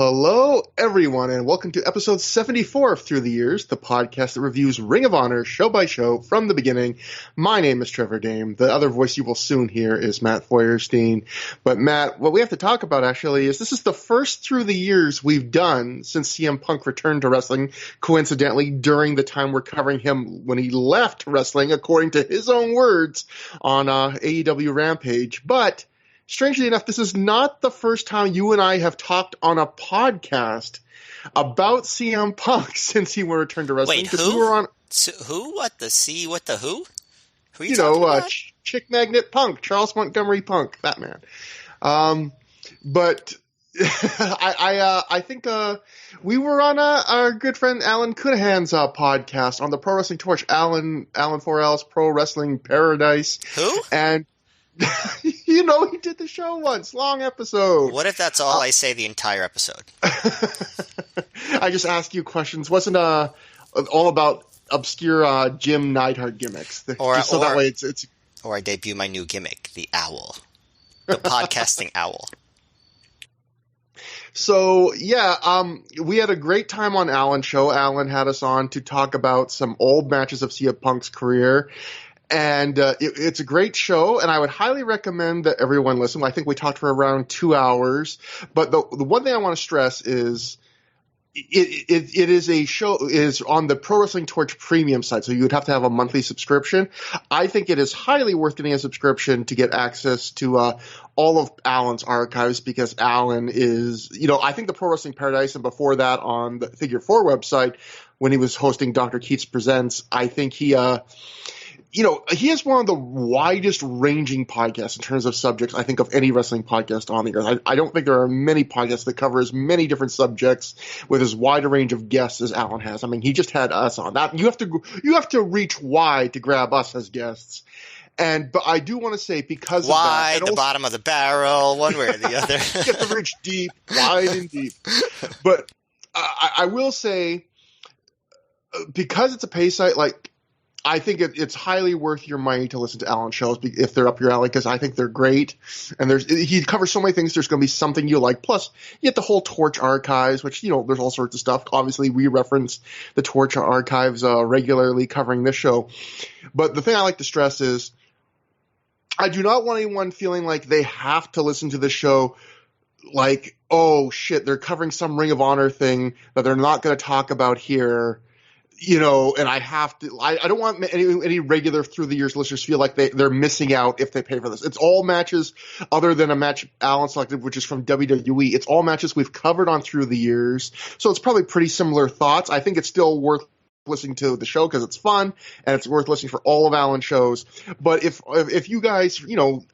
Hello, everyone, and welcome to episode 74 of Through the Years, the podcast that reviews Ring of Honor show by show from the beginning. My name is Trevor Dame. The other voice you will soon hear is Matt Feuerstein. But Matt, what we have to talk about actually is this is the first Through the Years we've done since CM Punk returned to wrestling, coincidentally during the time we're covering him when he left wrestling, according to his own words on AEW Rampage. But strangely enough, this is not the first time you and I have talked on a podcast about CM Punk since he returned to wrestling. Wait, who? We were on, who? What the C? What the who? Who are you talking about? Chick Magnet Punk, Charles Montgomery Punk, that man. But I think we were on our good friend Alan Cunahan's podcast on the Pro Wrestling Torch, Alan Forel's Pro Wrestling Paradise. Who? And he did the show once. Long episode. What if that's all I say the entire episode? I just asked you questions. Wasn't all about obscure Jim Neidhart gimmicks. That way it's. Or I debut my new gimmick, the owl. The podcasting owl. So, we had a great time on Alan's show. Alan had us on to talk about some old matches of CM Punk's career. And it's a great show, and I would highly recommend that everyone listen. I think we talked for around 2 hours. But the one thing I want to stress is it is a show is on the Pro Wrestling Torch premium site, so you would have to have a monthly subscription. I think it is highly worth getting a subscription to get access to all of Alan's archives, because Alan is, I think the Pro Wrestling Paradise and before that on the Figure 4 website when he was hosting Dr. Keats Presents, I think he he has one of the widest ranging podcasts in terms of subjects, I think, of any wrestling podcast on the earth. I don't think there are many podcasts that cover as many different subjects with as wide a range of guests as Alan has. I mean, he just had us on. That you have to reach wide to grab us as guests. But I do want to say, because wide, of that, the bottom of the barrel, one way or the other. You have to reach deep, wide and deep. But I will say, because it's a pay site, I think it's highly worth your money to listen to Alan's shows if they're up your alley, because I think they're great. And he covers so many things. There's going to be something you like. Plus, you get the whole Torch archives, which, there's all sorts of stuff. Obviously, we reference the Torch archives regularly covering this show. But the thing I like to stress is I do not want anyone feeling like they have to listen to the show like, oh, shit, they're covering some Ring of Honor thing that they're not going to talk about here. And I have to. I don't want any regular Through the Years listeners feel like they're missing out if they pay for this. It's all matches other than a match Alan selected, which is from WWE. It's all matches we've covered on Through the Years, so it's probably pretty similar thoughts. I think it's still worth listening to the show because it's fun and it's worth listening for all of Alan's shows. But if you guys,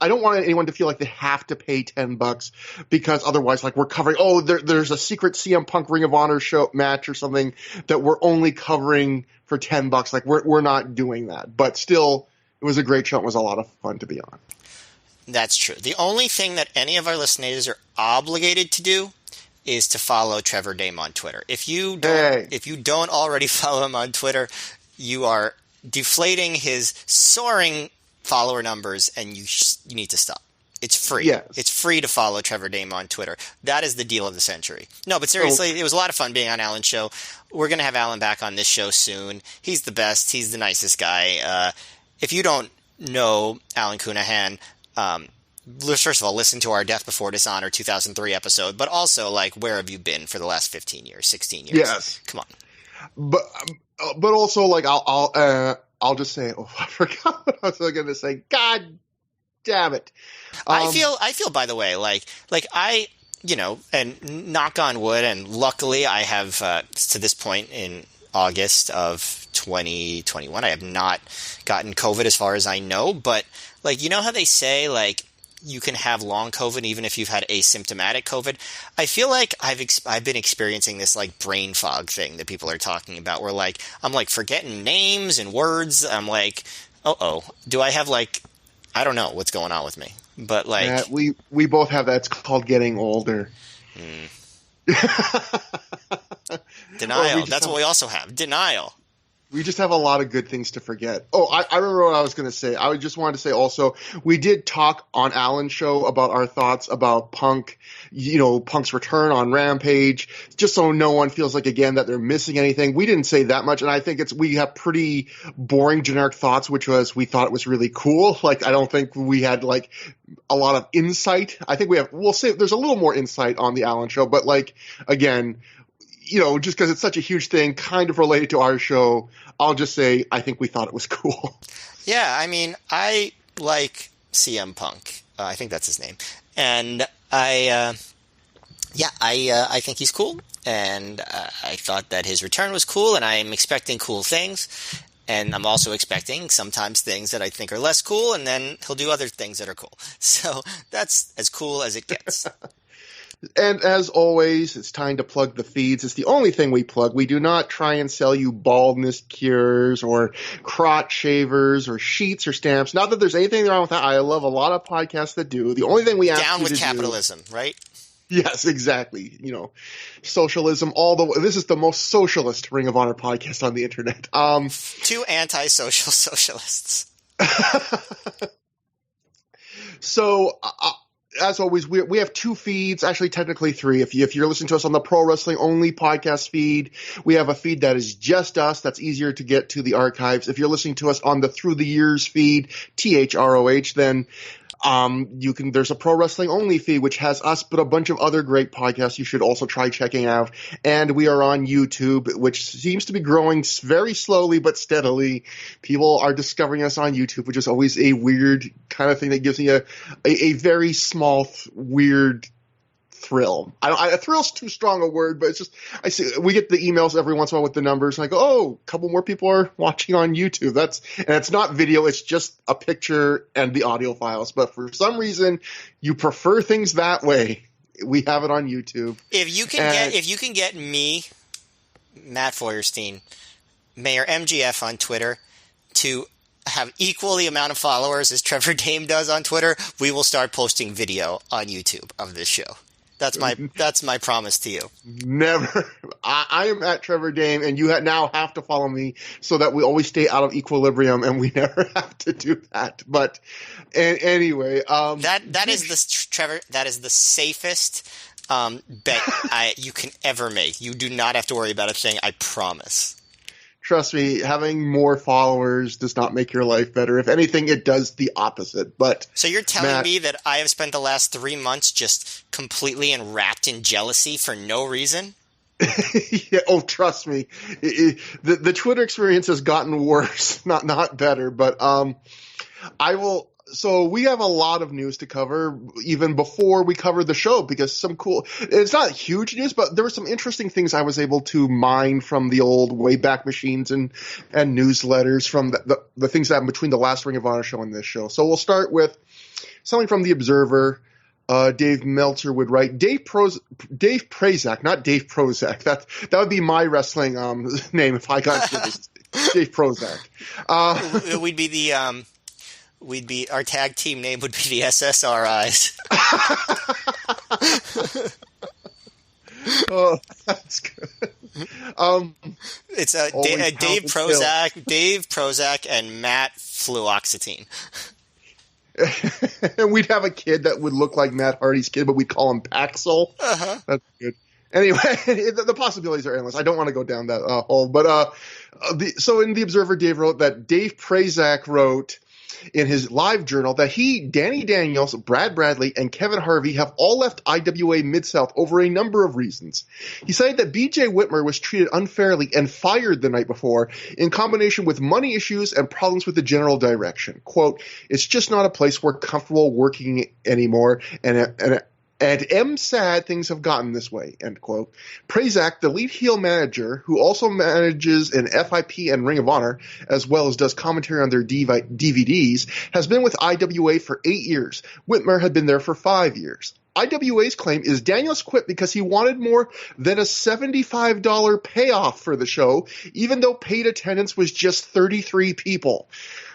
I don't want anyone to feel like they have to pay $10 because otherwise, we're covering, there's a secret CM Punk Ring of Honor show match or something that we're only covering for $10. We're not doing that. But still, it was a great show. It was a lot of fun to be on. That's true. The only thing that any of our listeners are obligated to do is to follow Trevor Dame on Twitter. If you don't already follow him on Twitter, you are deflating his soaring follower numbers, and you need to stop. It's free. Yes. It's free to follow Trevor Dame on Twitter. That is the deal of the century. No, but seriously, It was a lot of fun being on Alan's show. We're going to have Alan back on this show soon. He's the best. He's the nicest guy. If you don't know Alan Cunahan, first of all, listen to our Death Before Dishonor 2003 episode, but also, where have you been for the last 15 years, 16 years? Yes. Come on. But also, I'll just say, I forgot what I was going to say. God damn it. I feel, by the way, and knock on wood, and luckily I have, to this point in August of 2021, I have not gotten COVID as far as I know, but, how they say, you can have long COVID even if you've had asymptomatic COVID. I feel like I've been experiencing this brain fog thing that people are talking about, where I'm forgetting names and words. I'm do I have I don't know what's going on with me, but yeah, we both have that. It's called getting older. Denial. That's what we also have. Denial. We just have a lot of good things to forget. Oh, I remember what I was going to say. I just wanted to say also, we did talk on Alan's show about our thoughts about Punk, Punk's return on Rampage, just so no one feels like, again, that they're missing anything. We didn't say that much, and I think we have pretty boring generic thoughts, which was we thought it was really cool. Like, I don't think we had, like, a lot of insight. I think we'll say there's a little more insight on the Alan show, but, like, again, just because it's such a huge thing, kind of related to our show, I'll just say I think we thought it was cool. Yeah, I mean, I like CM Punk. I think that's his name, and I think he's cool, and I thought that his return was cool, and I'm expecting cool things, and I'm also expecting sometimes things that I think are less cool, and then he'll do other things that are cool. So that's as cool as it gets. And as always, it's time to plug the feeds. It's the only thing we plug. We do not try and sell you baldness cures or crotch shavers or sheets or stamps. Not that there's anything wrong with that. I love a lot of podcasts that do. The only thing we ask Down you with to capitalism, right? Yes, exactly. Socialism. This is the most socialist Ring of Honor podcast on the internet. Two anti-social socialists. So. As always, we have two feeds, actually technically three. If you're listening to us on the Pro Wrestling Only podcast feed, we have a feed that is just us. That's easier to get to the archives. If you're listening to us on the Through the Years feed, THROH, then there's a Pro Wrestling Only feed, which has us, but a bunch of other great podcasts you should also try checking out. And we are on YouTube, which seems to be growing very slowly but steadily. People are discovering us on YouTube, which is always a weird kind of thing that gives me a very small, weird thrill. Thrill's too strong a word, but it's just, I see, we get the emails every once in a while with the numbers, and I go, oh, a couple more people are watching on YouTube. And it's not video, it's just a picture and the audio files. But for some reason, you prefer things that way. We have it on YouTube. If you can get me, Matt Feuerstein, Mayor MGF on Twitter, to have equal the amount of followers as Trevor Dame does on Twitter, we will start posting video on YouTube of this show. That's my promise to you. Never. I am at Trevor Dame, and you now have to follow me so that we always stay out of equilibrium, and we never have to do that. But anyway, that is the safest bet you can ever make. You do not have to worry about a thing. I promise. Trust me, having more followers does not make your life better. If anything, it does the opposite. But so you're telling me that I have spent the last 3 months just completely enwrapped in jealousy for no reason? Yeah, oh, trust me. The Twitter experience has gotten worse, not better. But I will. So we have a lot of news to cover even before we cover the show, because it's not huge news, but there were some interesting things I was able to mine from the old Wayback Machines and newsletters from the things that happened between the last Ring of Honor show and this show. So we'll start with something from The Observer. Dave Meltzer would write, Dave Prazak, not Dave Prozac. That would be my wrestling name if I got Dave Prozac. Our tag team name would be the SSRIs. Oh, that's good. It's Dave Prozac, and Matt Fluoxetine. And we'd have a kid that would look like Matt Hardy's kid, but we'd call him Paxil. Uh-huh. That's good. Anyway, the possibilities are endless. I don't want to go down that hole. But so in The Observer, Dave wrote that Dave Prazak wrote in his live journal that Danny Daniels, Brad Bradley, and Kevin Harvey have all left IWA Mid-South over a number of reasons. He cited that BJ Whitmer was treated unfairly and fired the night before in combination with money issues and problems with the general direction. Quote, it's just not a place we're comfortable working anymore, and am sad things have gotten this way, end quote. Prazak, the lead heel manager, who also manages an FIP and Ring of Honor, as well as does commentary on their DVDs, has been with IWA for 8 years. Whitmer had been there for 5 years. IWA's claim is Daniels quit because he wanted more than a $75 payoff for the show, even though paid attendance was just 33 people.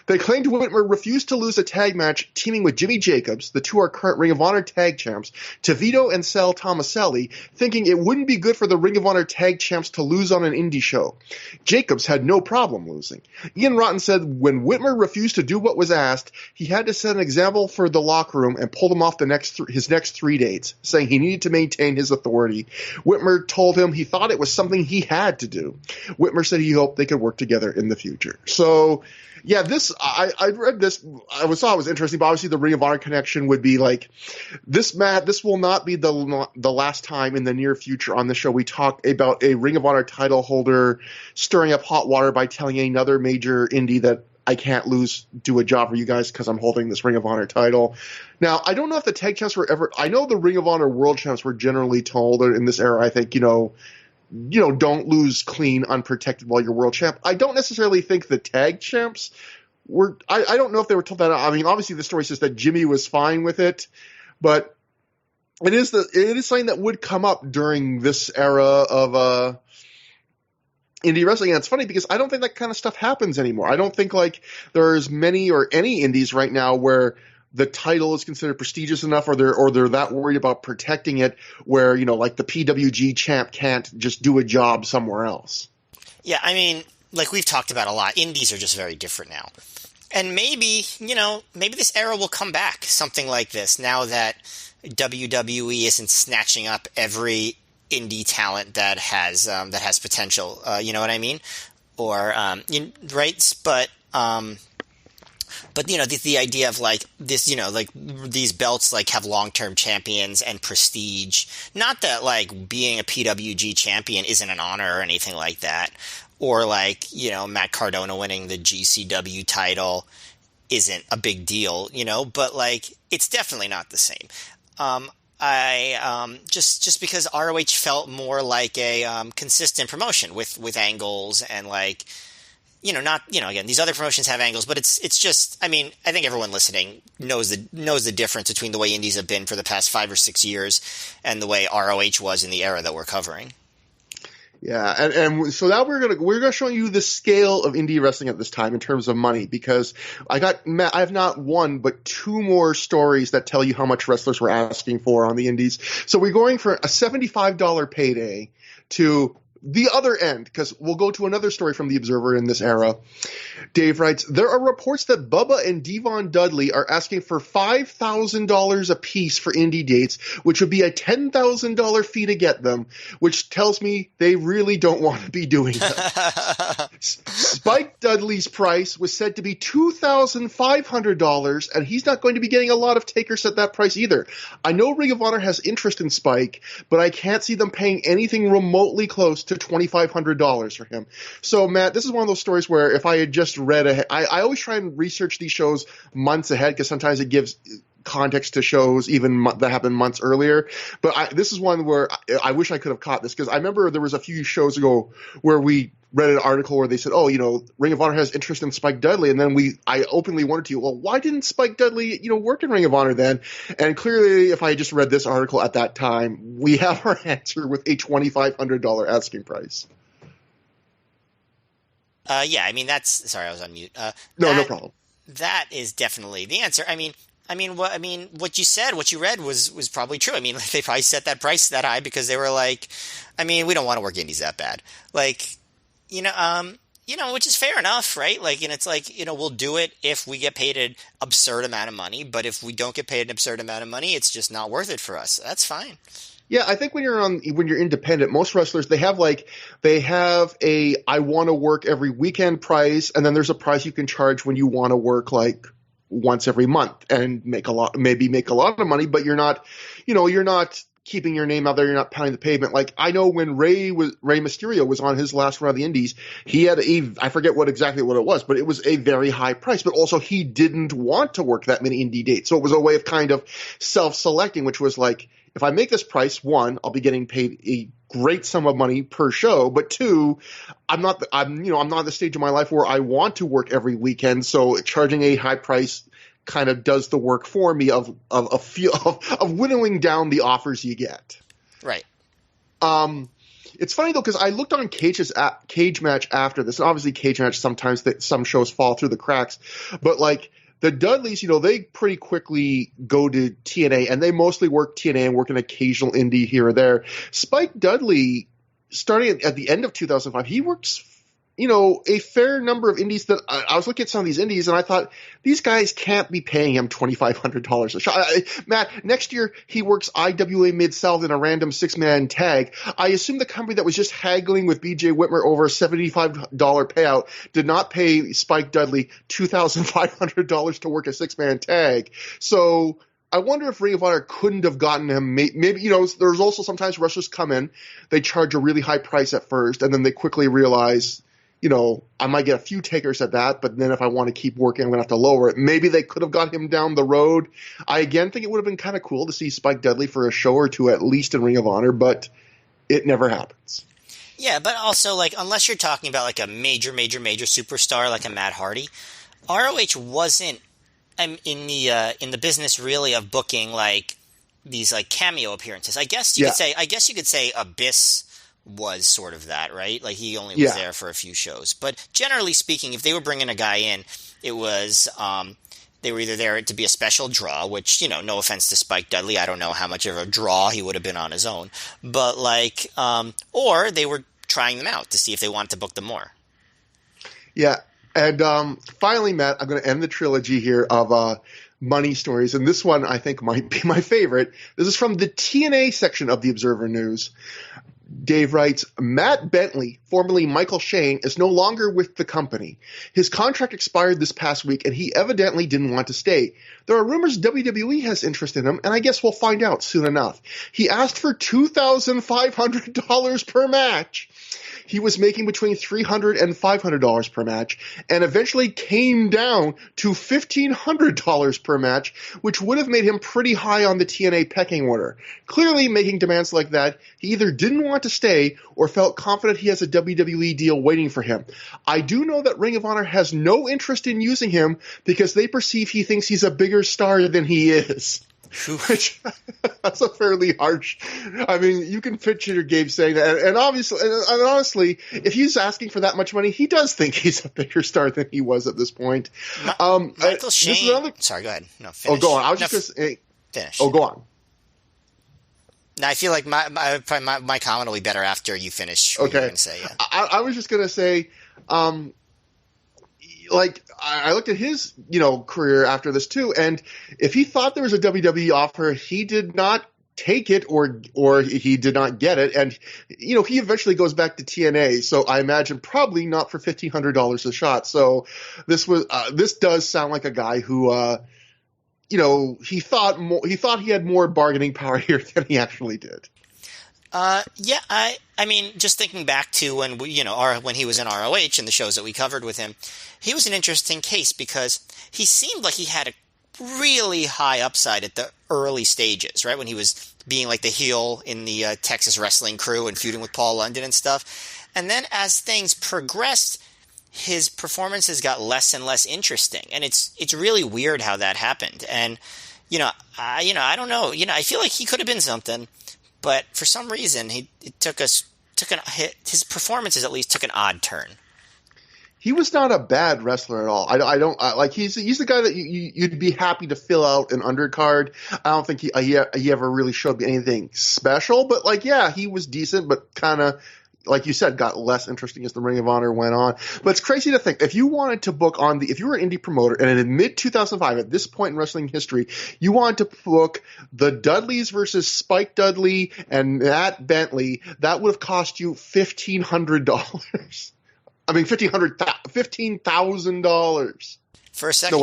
They claimed Whitmer refused to lose a tag match teaming with Jimmy Jacobs, the two are current Ring of Honor tag champs, to Vito and Sal Tomaselli, thinking it wouldn't be good for the Ring of Honor tag champs to lose on an indie show. Jacobs had no problem losing. Ian Rotten said when Whitmer refused to do what was asked, he had to set an example for the locker room and pulled him off his next 3 dates, saying he needed to maintain his authority. Whitmer told him he thought it was something he had to do. Whitmer said he hoped they could work together in the future. So, yeah, I read this. I thought it was interesting, but obviously the Ring of Honor connection would be like this. Matt, this will not be the last time in the near future on the show we talk about a Ring of Honor title holder stirring up hot water by telling another major indie that I can't do a job for you guys because I'm holding this Ring of Honor title. Now, I don't know if the tag champs were ever. I know the Ring of Honor world champs were generally told in this era. I think don't lose clean, unprotected while you're world champ. I don't necessarily think the tag champs were. I don't know if they were told that. I mean, obviously the story says that Jimmy was fine with it, but it is something that would come up during this era of indie wrestling. And it's funny because I don't think that kind of stuff happens anymore. I don't think like there's many or any indies right now where the title is considered prestigious enough or they're that worried about protecting it where, like the PWG champ can't just do a job somewhere else. Yeah, I mean, like we've talked about a lot, indies are just very different now. And maybe this era will come back, something like this, now that WWE isn't snatching up every indie talent that has potential. You know what I mean? Or right? But the idea of like this, like these belts like have long-term champions and prestige. Not that like being a PWG champion isn't an honor or anything like that, or like Matt Cardona winning the GCW title isn't a big deal, But like it's definitely not the same. Just because ROH felt more like a consistent promotion with angles and like. Again, these other promotions have angles, but it's just, I mean, I think everyone listening knows the difference between the way indies have been for the past 5 or 6 years and the way ROH was in the era that we're covering. Yeah, and so now we're gonna show you the scale of indie wrestling at this time in terms of money, because I have not one but 2 more stories that tell you how much wrestlers were asking for on the indies. So we're going for a $75 payday to the other end, because we'll go to another story from The Observer in this era. Dave writes, there are reports that Bubba and Devon Dudley are asking for $5,000 a piece for indie dates, which would be a $10,000 fee to get them, which tells me they really don't want to be doing that. Spike Dudley's price was said to be $2,500, and he's not going to be getting a lot of takers at that price either. I know Ring of Honor has interest in Spike, but I can't see them paying anything remotely close to $2,500 for him. So, Matt, this is one of those stories where if I had just read ahead, I always try and research these shows months ahead because sometimes it gives context to shows even that happened months earlier. But this is one where I wish I could have caught this, because I remember there was a few shows ago where we read an article where they said, Ring of Honor has interest in Spike Dudley. And then I openly wondered to you, well, why didn't Spike Dudley, work in Ring of Honor then? And clearly, if I had just read this article at that time, we have our answer with a $2,500 asking price. Yeah, I mean, sorry, I was on mute. No problem. That is definitely the answer. What you said, what you read was probably true. I mean, they probably set that price that high because they were like, we don't want to work indies that bad. Like, which is fair enough, right? Like, and it's like, we'll do it if we get paid an absurd amount of money, but if we don't get paid an absurd amount of money, it's just not worth it for us. That's fine. Yeah, I think when you're independent, most wrestlers, they have a I want to work every weekend price, and then there's a price you can charge when you want to work like once every month and make a lot of money, but you're not keeping your name out there, you're not pounding the pavement. Like, I know when Rey Mysterio was on his last run of the indies, he had I forget exactly what it was, but it was a very high price, but also he didn't want to work that many indie dates. So it was a way of kind of self-selecting, which was like, if I make this price, 1, I'll be getting paid a great sum of money per show, but 2, I'm not at the stage of my life where I want to work every weekend. So charging a high price kind of does the work for me of winnowing down the offers you get. Right. It's funny though, because I looked on Cage Match after this, and obviously Cage Match sometimes some shows fall through the cracks, but like the Dudleys, they pretty quickly go to TNA, and they mostly work TNA and work an occasional indie here or there. Spike Dudley, starting at the end of 2005, he works a fair number of indies that I was looking at some of these indies and I thought these guys can't be paying him $2,500 a shot. Matt, next year he works IWA Mid-South in a random 6-man tag. I assume the company that was just haggling with BJ Whitmer over a $75 payout did not pay Spike Dudley $2,500 to work a 6-man tag. So I wonder if Ring of Honor couldn't have gotten him. Maybe, there's also sometimes wrestlers come in, they charge a really high price at first, and then they quickly realize, I might get a few takers at that, but then if I want to keep working, I'm going to have to lower it. Maybe they could have got him down the road. I again think it would have been kind of cool to see Spike Dudley for a show or two, at least in Ring of Honor, but it never happens. Yeah, but also, unless you're talking about, a major, major, major superstar like a Matt Hardy, ROH wasn't in the business, really, of booking, these, cameo appearances. I guess you could say Abyss was sort of that, right? He only was there for a few shows. But generally speaking, if they were bringing a guy in, it was they were either there to be a special draw, which, no offense to Spike Dudley, I don't know how much of a draw he would have been on his own, but or they were trying them out to see if they wanted to book them more. Yeah. And finally, Matt, I'm going to end the trilogy here of money stories, and this one I think might be my favorite. This is from the TNA section of the Observer News. Dave writes, Matt Bentley, formerly Michael Shane, is no longer with the company. His contract expired this past week, and he evidently didn't want to stay. There are rumors WWE has interest in him, and I guess we'll find out soon enough. He asked for $2,500 per match. He was making between $300 and $500 per match, and eventually came down to $1,500 per match, which would have made him pretty high on the TNA pecking order. Clearly, making demands like that, he either didn't want to stay or felt confident he has a WWE deal waiting for him. I do know that Ring of Honor has no interest in using him because they perceive he thinks he's a bigger star than he is. Which, that's a fairly harsh. I mean, you can picture Gabe saying that, and obviously, and honestly, if he's asking for that much money, he does think he's a bigger star than he was at this point. Michael Shane. Sorry, go ahead. No, finish. Oh, go on. I was just going to say. Finish. Oh, go on. No, I feel like my comment will be better after you finish. What okay. You're gonna say, yeah. I was just going to say, I looked at his, career after this too, and if he thought there was a WWE offer, he did not take it or he did not get it, and he eventually goes back to TNA. So I imagine probably not for $1,500 a shot. So this does sound like a guy who, he thought he had more bargaining power here than he actually did. Yeah, I mean, just thinking back to when when he was in ROH and the shows that we covered with him, he was an interesting case because he seemed like he had a really high upside at the early stages, right? When he was being like the heel in the Texas Wrestling Crew and feuding with Paul London and stuff. And then as things progressed, his performances got less and less interesting. And it's really weird how that happened. And, I don't know. I feel like he could have been something. But for some reason, his performances at least took an odd turn. He was not a bad wrestler at all. He's the guy that you'd be happy to fill out an undercard. I don't think he ever really showed me anything special, but he was decent, but kind of, like you said, got less interesting as the Ring of Honor went on. But it's crazy to think, if you wanted to book if you were an indie promoter, and in mid-2005, at this point in wrestling history, you wanted to book the Dudleys versus Spike Dudley and Matt Bentley, that would have cost you $1,500. I mean, $15,000. For a second,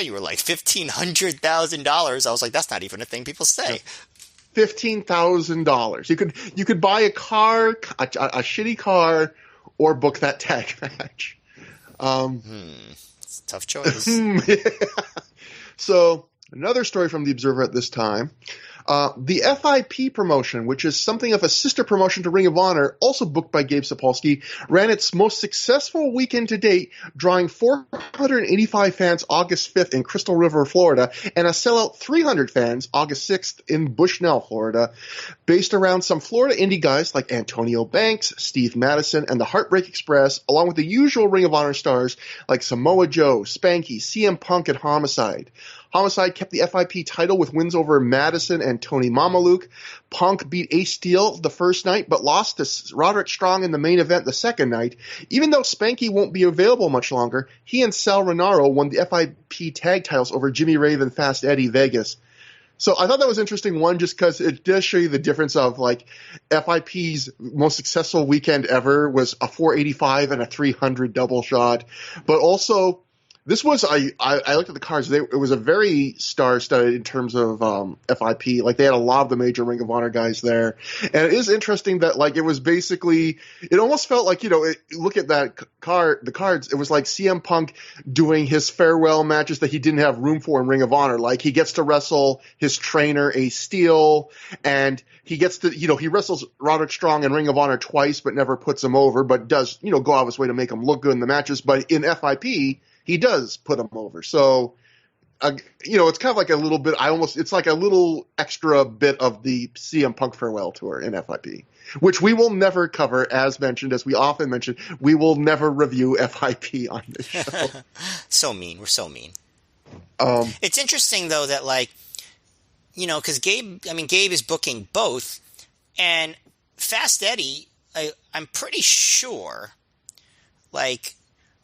you were like $1,500,000. I was like, that's not even a thing people say. $15,000. You could buy a car, a shitty car, or book that tag match. It's a tough choice. Yeah. So Another story from The Observer at this time. The FIP promotion, which is something of a sister promotion to Ring of Honor, also booked by Gabe Sapolsky, ran its most successful weekend to date, drawing 485 fans August 5th in Crystal River, Florida, and a sellout 300 fans August 6th in Bushnell, Florida, based around some Florida indie guys like Antonio Banks, Steve Madison, and the Heartbreak Express, along with the usual Ring of Honor stars like Samoa Joe, Spanky, CM Punk, and Homicide. Homicide kept the FIP title with wins over Madison and Tony Mamaluke. Punk beat Ace Steel the first night, but lost to Roderick Strong in the main event the second night. Even though Spanky won't be available much longer, he and Sal Renaro won the FIP tag titles over Jimmy Raven, Fast Eddie, Vegas. So I thought that was interesting, one, just because it does show you the difference of, like, FIP's most successful weekend ever was a 485 and a 300 double shot. But also, this was, I looked at the cards, it was a very star-studded in terms of FIP. Like, they had a lot of the major Ring of Honor guys there. And it is interesting that, like, it was basically, it almost felt like, look at that the cards, it was like CM Punk doing his farewell matches that he didn't have room for in Ring of Honor. Like, he gets to wrestle his trainer, Ace Steel, and he gets to, he wrestles Roderick Strong in Ring of Honor twice, but never puts him over, but does, go out of his way to make him look good in the matches. But in FIP, he does put him over. So, it's kind of like a little bit, it's like a little extra bit of the CM Punk farewell tour in FIP, which we will never cover, as mentioned, as we often mention, we will never review FIP on this show. So mean. We're so mean. It's interesting, though, that, like, because Gabe is booking both, and Fast Eddie, I'm pretty sure, like,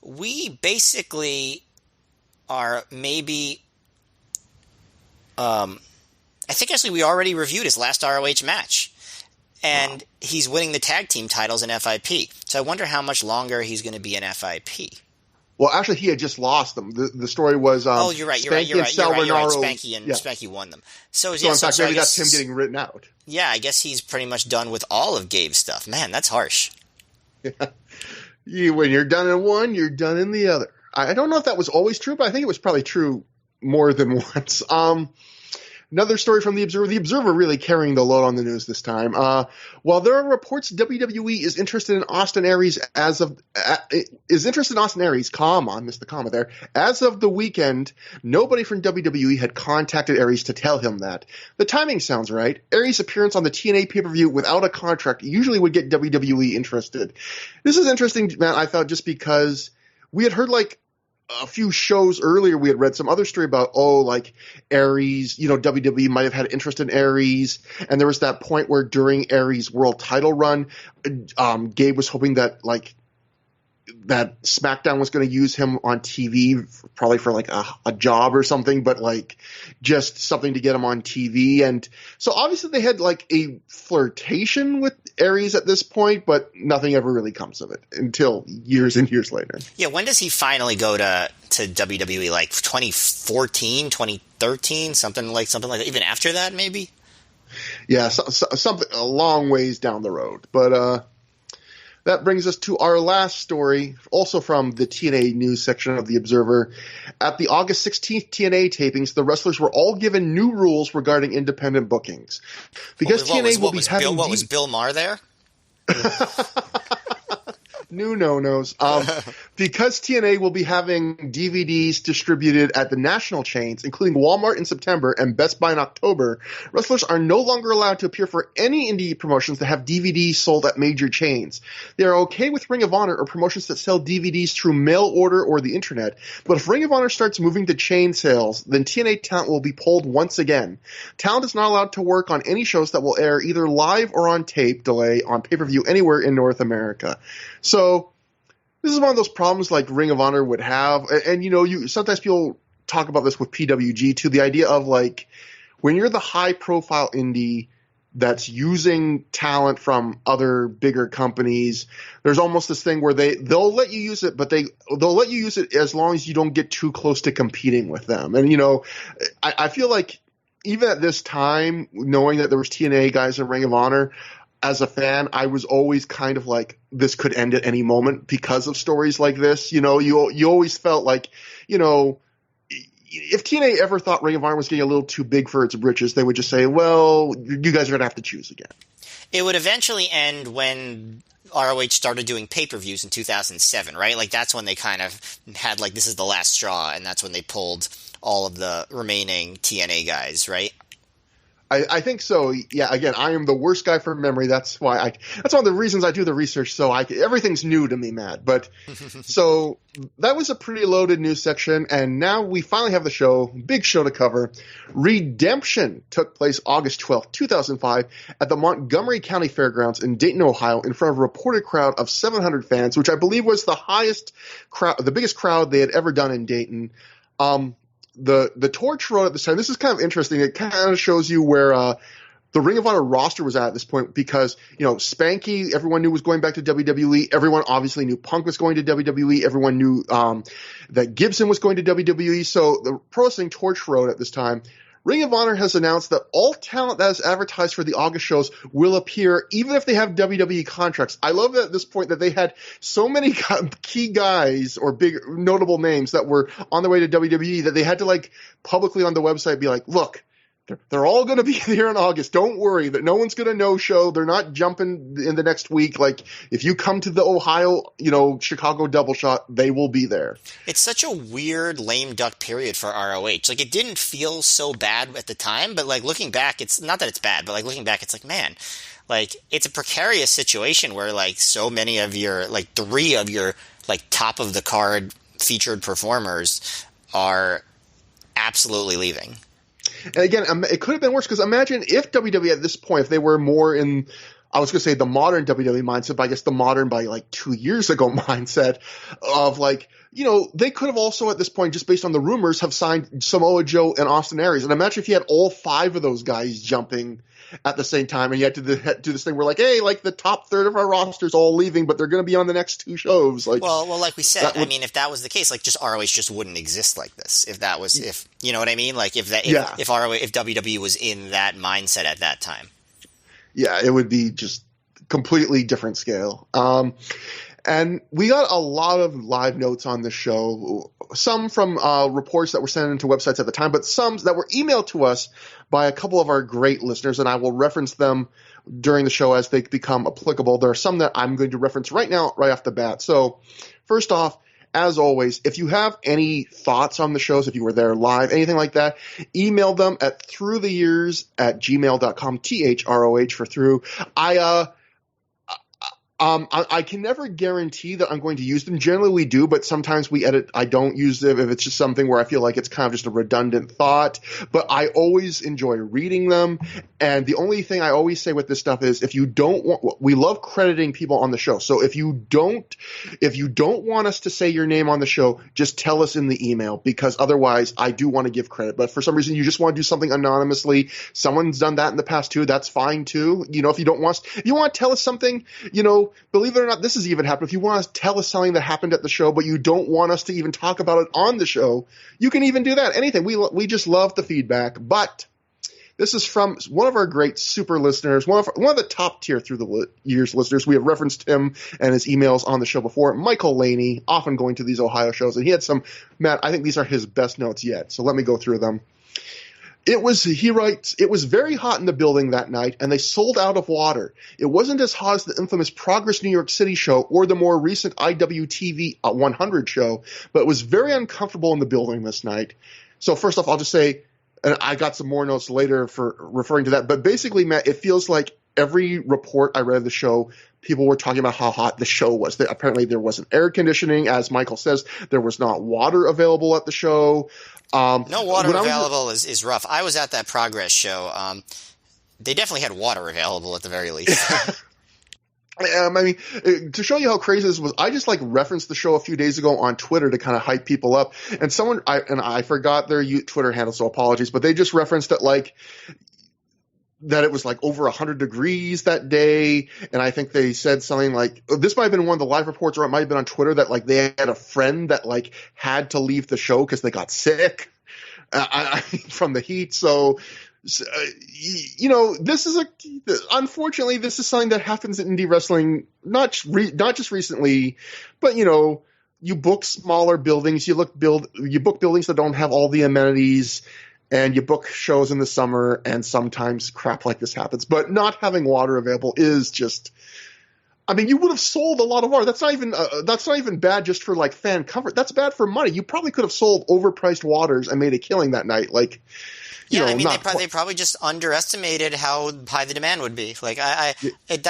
we basically are maybe, I think actually we already reviewed his last ROH match, and he's winning the tag team titles in FIP. So I wonder how much longer he's going to be in FIP. Well, actually, he had just lost them. The story was, you're right. Spanky won them. So in fact, maybe that's him getting written out. Yeah, I guess he's pretty much done with all of Gabe's stuff. Man, that's harsh. Yeah. When you're done in one, you're done in the other. I don't know if that was always true, but I think it was probably true more than once. Another story from The Observer. The Observer really carrying the load on the news this time. While there are reports WWE is interested in Austin Aries I missed the comma there. As of the weekend, nobody from WWE had contacted Aries to tell him that. The timing sounds right. Aries' appearance on the TNA pay-per-view without a contract usually would get WWE interested. This is interesting, Matt, I thought, just because we had heard, like, a few shows earlier, we had read some other story about, Aries, WWE might have had interest in Aries. And there was that point where during Aries' world title run, Gabe was hoping that, that SmackDown was going to use him on TV, probably for a job or something, but just something to get him on TV. And so obviously they had a flirtation with Aries at this point, but nothing ever really comes of it until years and years later. Yeah, when does he finally go to WWE? 2014, 2013, something like that. Even after that, maybe. Yeah, something a long ways down the road, but that brings us to our last story, also from the TNA news section of The Observer. At the August 16th TNA tapings, the wrestlers were all given new rules regarding independent bookings. Because TNA will be having... was Bill Maher there? New no-nos. Because TNA will be having DVDs distributed at the national chains, including Walmart in September and Best Buy in October, wrestlers are no longer allowed to appear for any indie promotions that have DVDs sold at major chains. They are okay with Ring of Honor or promotions that sell DVDs through mail order or the internet, but if Ring of Honor starts moving to chain sales, then TNA talent will be pulled once again. Talent is not allowed to work on any shows that will air either live or on tape delay on pay-per-view anywhere in North America. So this is one of those problems like Ring of Honor would have. And you sometimes people talk about this with PWG too, the idea of when you're the high profile indie that's using talent from other bigger companies, there's almost this thing where they'll let you use it, but they'll let you use it as long as you don't get too close to competing with them. And I feel like even at this time, knowing that there was TNA guys in Ring of Honor, as a fan, I was always kind of this could end at any moment because of stories like this. You always felt if TNA ever thought Ring of Honor was getting a little too big for its britches, they would just say, well, you guys are going to have to choose again. It would eventually end when ROH started doing pay-per-views in 2007, right? Like, that's when they kind of had, like, this is the last straw, and that's when they pulled all of the remaining TNA guys, right? I think so. Yeah. Again, I am the worst guy for memory. That's why that's one of the reasons I do the research. So everything's new to me, Matt. But so that was a pretty loaded news section. And now we finally have the show, big show to cover. Redemption took place August 12th, 2005 at the Montgomery County Fairgrounds in Dayton, Ohio, in front of a reported crowd of 700 fans, which I believe was the highest crowd, the biggest crowd they had ever done in Dayton. The Torch Road at this time, this is kind of interesting. It kind of shows you where the Ring of Honor roster was at this point because, Spanky, everyone knew was going back to WWE. Everyone obviously knew Punk was going to WWE. Everyone knew that Gibson was going to WWE. So the Pro Wrestling Torch Road at this time, Ring of Honor has announced that all talent that is advertised for the August shows will appear even if they have WWE contracts. I love that at this point that they had so many key guys or big notable names that were on their way to WWE that they had to publicly on the website be like, look, they're all going to be here in August. Don't worry that no one's going to no-show. They're not jumping in the next week. If you come to the Ohio, Chicago double shot, they will be there. It's such a weird lame duck period for ROH. It didn't feel so bad at the time, but looking back, it's not that it's bad, but looking back, it's man, it's a precarious situation where so many of your, three of your top of the card featured performers are absolutely leaving. And again, it could have been worse because imagine if WWE at this point, if they were more in, I was going to say the modern WWE mindset, but I guess the modern by 2 years ago mindset of they could have also at this point, just based on the rumors, have signed Samoa Joe and Austin Aries. And imagine if you had all five of those guys jumping at the same time and you had to do this thing where hey, the top third of our roster's all leaving, but they're going to be on the next two shows. Well, like we said, if that was the case, just ROH just wouldn't exist like this. If that was, if you know what I mean? If WWE was in that mindset at that time. Yeah, it would be just completely different scale. And we got a lot of live notes on the show, some from reports that were sent into websites at the time, but some that were emailed to us by a couple of our great listeners, and I will reference them during the show as they become applicable. There are some that I'm going to reference right now, right off the bat. So first off, as always, if you have any thoughts on the shows, if you were there live, anything like that, email them at through-the-years@gmail.com, THROH for through. I can never guarantee that I'm going to use them. Generally we do, but sometimes we edit. I don't use them if it's just something where I feel like it's kind of just a redundant thought, but I always enjoy reading them. And the only thing I always say with this stuff is if you don't want, we love crediting people on the show. So if you don't want us to say your name on the show, just tell us in the email, because otherwise I do want to give credit. But for some reason you just want to do something anonymously. Someone's done that in the past too. That's fine too. If you want to tell us something, believe it or not, this has even happened. If you want to tell us something that happened at the show, but you don't want us to even talk about it on the show, you can even do that. Anything. We just love the feedback. But this is from one of our great super listeners, one of the top tier through the years listeners. We have referenced him and his emails on the show before. Michael Laney, often going to these Ohio shows, and he had some, Matt, I think these are his best notes yet. So let me go through them. He writes, it was very hot in the building that night, and they sold out of water. It wasn't as hot as the infamous Progress New York City show or the more recent IWTV 100 show, but it was very uncomfortable in the building this night. So first off, I'll just say, and I got some more notes later for referring to that, but basically, Matt, it feels like every report I read of the show, people were talking about how hot the show was. Apparently there wasn't air conditioning. As Michael says, there was not water available at the show. No water available is rough. I was at that Progress show. They definitely had water available at the very least. To show you how crazy this was, I just referenced the show a few days ago on Twitter to kind of hype people up. And I forgot their Twitter handle, so apologies, but they just referenced it that it was over 100 degrees that day. And I think they said something this might have been one of the live reports, or it might have been on Twitter, that they had a friend that had to leave the show because they got sick from the heat. So, unfortunately, this is something that happens in indie wrestling, not just recently, but you book smaller buildings, you book buildings that don't have all the amenities, and you book shows in the summer, and sometimes crap like this happens. But not having water available is just, I mean, you would have sold a lot of water. That's not even bad just for like fan comfort. That's bad for money. You probably could have sold overpriced waters and made a killing that night. Like, yeah, I mean, they probably just underestimated how high the demand would be. Like, I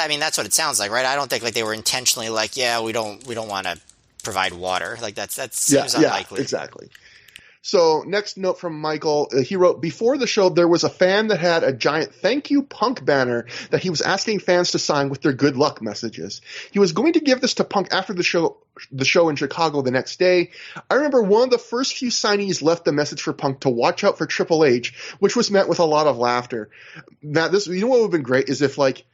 mean, that's what it sounds like, right? I don't think like they were intentionally like, yeah, we don't want to provide water. Like that seems unlikely. Yeah, exactly. So next note from Michael, he wrote, before the show, there was a fan that had a giant thank you Punk banner that he was asking fans to sign with their good luck messages. He was going to give this to Punk after the show in Chicago the next day. I remember one of the first few signees left a message for Punk to watch out for Triple H, which was met with a lot of laughter. Now, what would have been great is if like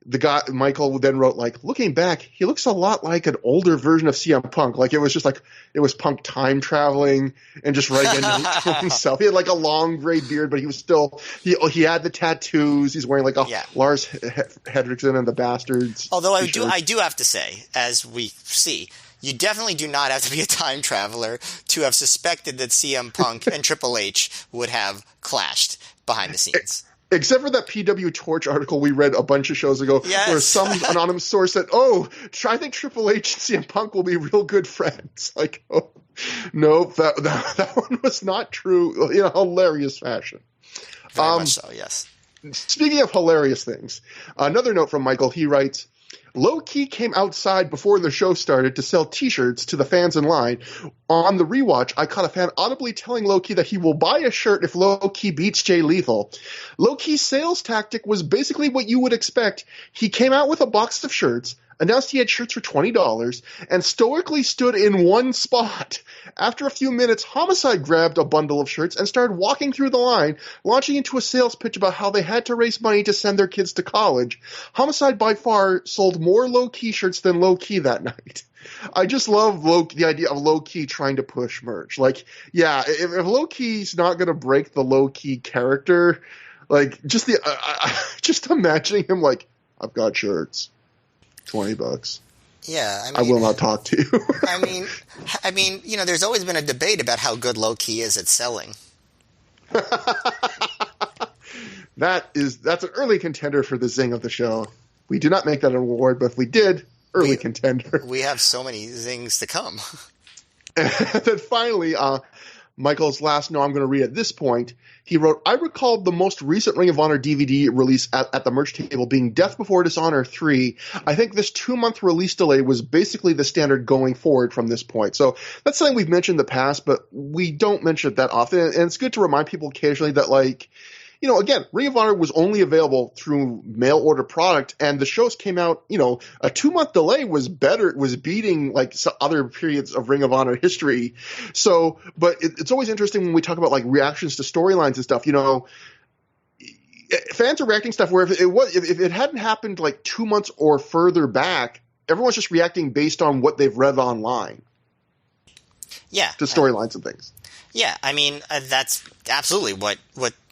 the guy, Michael then wrote, like, looking back, he looks a lot like an older version of CM Punk. Like, it was just like, it was Punk time traveling and just writing a note to himself. He had like a long gray beard, but he was still, he had the tattoos. He's wearing like a Lars Hedrickson and the Bastards. Although I do have to say, as we see, you definitely do not have to be a time traveler to have suspected that CM Punk and Triple H would have clashed behind the scenes. Except for that PW Torch article we read a bunch of shows ago, where some anonymous source said, I think Triple H and CM Punk will be real good friends. Like, nope, that one was not true in a hilarious fashion. Very much so, yes. Speaking of hilarious things, another note from Michael, he writes, Low-Key came outside before the show started to sell T-shirts to the fans in line. On the rewatch, I caught a fan audibly telling Low-Key that he will buy a shirt if Low-Key beats Jay Lethal. Low-Key's sales tactic was basically what you would expect. He came out with a box of shirts, announced he had shirts for $20, and stoically stood in one spot. After a few minutes, Homicide grabbed a bundle of shirts and started walking through the line, launching into a sales pitch about how they had to raise money to send their kids to college. Homicide by far sold more Low-Key shirts than Low-Key that night. I just love the idea of Low-Key trying to push merch. Like, yeah, if Low-Key's not going to break the Low-Key character, like, just just imagining him like, I've got shirts. $20. Yeah, I will not talk to you. I mean, there's always been a debate about how good Low-Key is at selling. That's an early contender for the zing of the show. We do not make that an award, but if we did, early contender. We have so many zings to come. And then finally, Michael's last note I'm going to read at this point. He wrote, I recalled the most recent Ring of Honor DVD release at the merch table being Death Before Dishonor 3. I think this 2-month release delay was basically the standard going forward from this point. So that's something we've mentioned in the past, but we don't mention it that often. And it's good to remind people occasionally that, like, again, Ring of Honor was only available through mail order product, and the shows came out, a 2-month delay was beating like other periods of Ring of Honor history. So, but it's always interesting when we talk about like reactions to storylines and stuff, fans are reacting stuff where if it hadn't happened like 2 months or further back, everyone's just reacting based on what they've read online. Yeah. To storylines and things. Yeah, I mean, that's absolutely what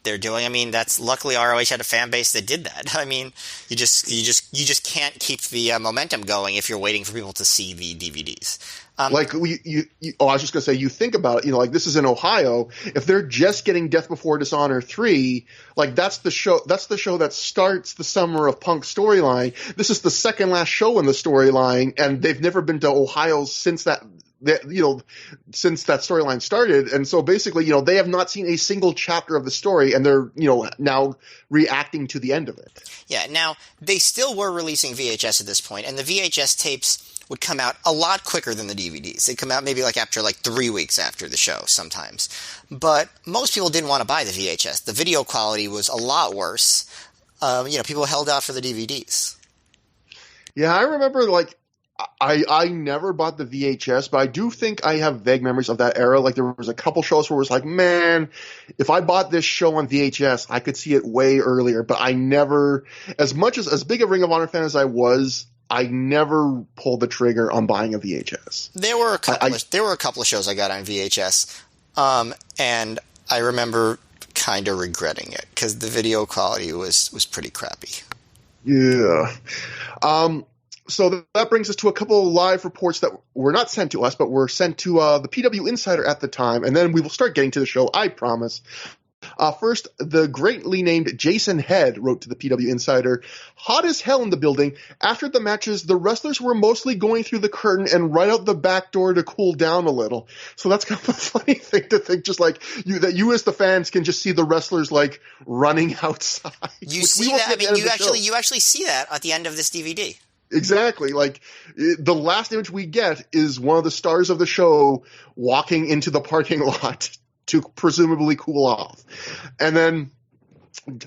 they're doing. I mean, luckily ROH had a fan base that did that. I mean, you just can't keep the momentum going if you're waiting for people to see the DVDs. I was just gonna say, you think about it, like this is in Ohio. If they're just getting Death Before Dishonor 3, like that's the show that starts the summer of Punk's storyline. This is the second last show in the storyline, and they've never been to Ohio since that storyline started. And so basically, they have not seen a single chapter of the story, and they're, now reacting to the end of it. Yeah. Now they still were releasing VHS at this point, and the VHS tapes would come out a lot quicker than the DVDs. They'd come out maybe like after 3 weeks after the show sometimes. But most people didn't want to buy the VHS. The video quality was a lot worse. People held out for the DVDs. Yeah, I remember I never bought the VHS, but I do think I have vague memories of that era. Like there was a couple shows where it was like, man, if I bought this show on VHS, I could see it way earlier. But I never, as big a Ring of Honor fan as I was, I never pulled the trigger on buying a VHS. There were a couple of shows I got on VHS, and I remember kind of regretting it because the video quality was pretty crappy. Yeah. So that brings us to a couple of live reports that were not sent to us, but were sent to the PW Insider at the time, and then we will start getting to the show, I promise. First, the greatly named Jason Head wrote to the PW Insider, hot as hell in the building. After the matches, the wrestlers were mostly going through the curtain and right out the back door to cool down a little. So that's kind of a funny thing to think, just like you as the fans can just see the wrestlers like running outside. You see that? I mean, you actually see that at the end of this DVD. Exactly. Like, the last image we get is one of the stars of the show walking into the parking lot to presumably cool off. And then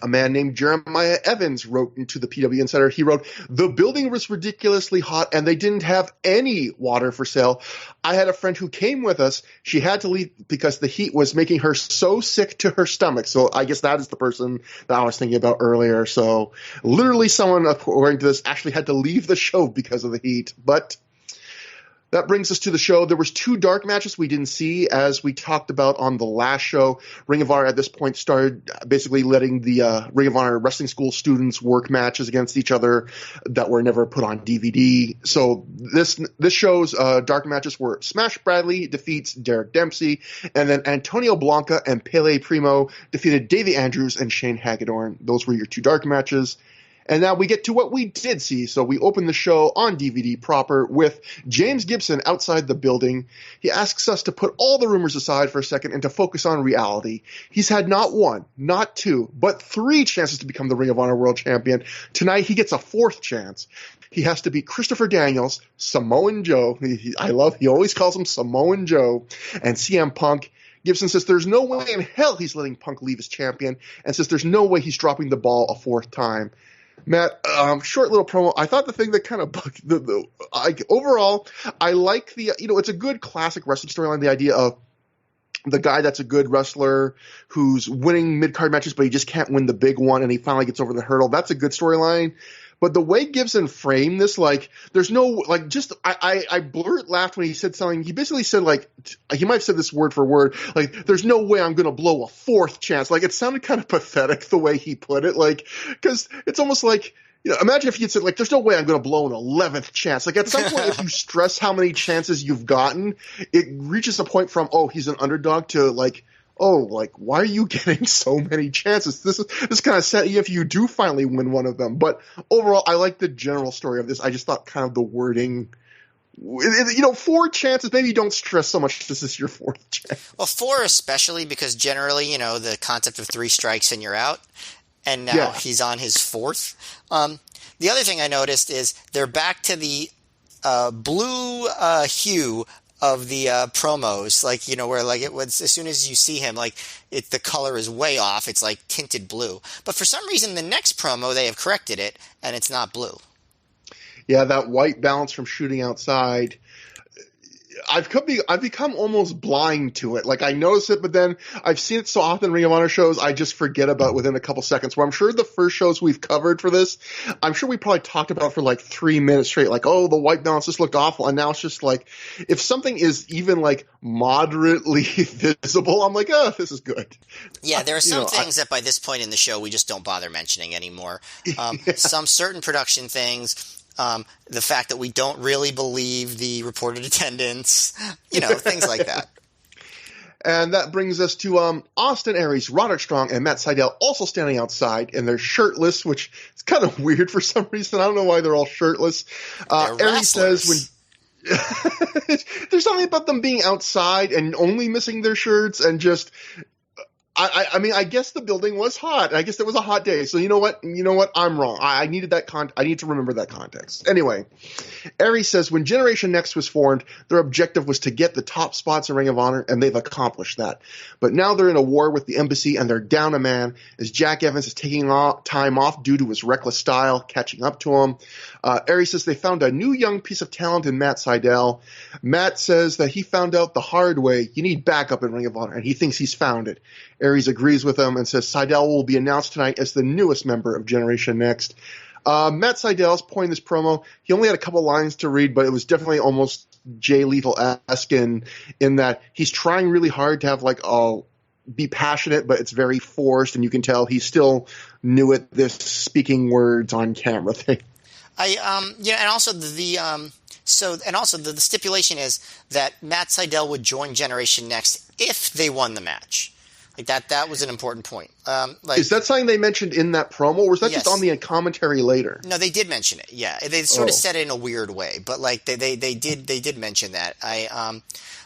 a man named Jeremiah Evans wrote into the PW Insider. He wrote, the building was ridiculously hot and they didn't have any water for sale. I had a friend who came with us. She had to leave because the heat was making her so sick to her stomach. So I guess that is the person that I was thinking about earlier. So literally someone, according to this, actually had to leave the show because of the heat. But that brings us to the show. There was 2 dark matches we didn't see, as we talked about on the last show. Ring of Honor at this point started basically letting the Ring of Honor wrestling school students work matches against each other that were never put on DVD. So this show's dark matches were Smash Bradley defeats Derek Dempsey, and then Antonio Blanca and Pele Primo defeated Davey Andrews and Shane Hagedorn. Those were your 2 dark matches. And now we get to what we did see. So we open the show on DVD proper with James Gibson outside the building. He asks us to put all the rumors aside for a second and to focus on reality. He's had not 1, not 2, but 3 chances to become the Ring of Honor World Champion. Tonight he gets a 4th chance. He has to beat Christopher Daniels, Samoan Joe. He always calls him Samoan Joe, and CM Punk. Gibson says there's no way in hell he's letting Punk leave as champion, and says there's no way he's dropping the ball a 4th time. Matt, short little promo. I thought the thing that kind of bugged overall, I like the, it's a good classic wrestling storyline, the idea of the guy that's a good wrestler who's winning mid-card matches, but he just can't win the big one, and he finally gets over the hurdle. That's a good storyline. But the way Gibson framed this, like, there's no, like, just, I blurt laughed when he said something. He basically said, like, he might have said this word for word, like, there's no way I'm going to blow a 4th chance. Like, it sounded kind of pathetic the way he put it, like, because it's almost like, imagine if he had said, like, there's no way I'm going to blow an 11th chance. Like, at some point, if you stress how many chances you've gotten, it reaches a point from, oh, he's an underdog to, like, oh, like, why are you getting so many chances? This kind of set you if you do finally win one of them. But overall, I like the general story of this. I just thought kind of the wording, 4 chances, maybe you don't stress so much this is your 4th chance. Well, 4 especially because generally, the concept of 3 strikes and you're out. And now he's on his 4th. The other thing I noticed is they're back to the blue hue of the promos, like, where like it was, as soon as you see him, like the color is way off. It's like tinted blue. But for some reason, the next promo, they have corrected it and it's not blue. Yeah, that white balance from shooting outside. I've become almost blind to it. Like, I notice it, but then I've seen it so often in Ring of Honor shows, I just forget about it within a couple seconds. Where I'm sure the first shows we've covered for this, I'm sure we probably talked about it for like 3 minutes straight. Like, oh, the white balance just looked awful. And now it's just like, if something is even like moderately visible, I'm like, oh, this is good. Yeah, there are some things that by this point in the show, we just don't bother mentioning anymore. Some certain production things. The fact that we don't really believe the reported attendance, things like that. And that brings us to Austin Aries, Roderick Strong, and Matt Sydal also standing outside, and they're shirtless, which is kind of weird for some reason. I don't know why they're all shirtless. Aries says there's something about them being outside and only missing their shirts and just... I mean, I guess the building was hot. I guess it was a hot day. So you know what? I'm wrong. I needed that I need to remember that context. Anyway, Aries says when Generation Next was formed, their objective was to get the top spots in Ring of Honor, and they've accomplished that. But now they're in a war with the embassy, and they're down a man as Jack Evans is taking time off due to his reckless style, catching up to him. Aries says they found a new young piece of talent in Matt Sydal. Matt says that he found out the hard way. You need backup in Ring of Honor, and he thinks he's found it. Aries agrees with him and says Sydal will be announced tonight as the newest member of Generation Next. Matt Sydal's point in this promo, he only had a couple lines to read, but it was definitely almost Jay Lethal-esque in that he's trying really hard to have be passionate, but it's very forced, and you can tell he's still new at this speaking words on camera thing. and also the stipulation is that Matt Sydal would join Generation Next if they won the match. Like that was an important point. Is that something they mentioned in that promo, or was that Yes. just on the commentary later? No, they did mention it. Yeah, they sort of said it in a weird way, but like they did mention that.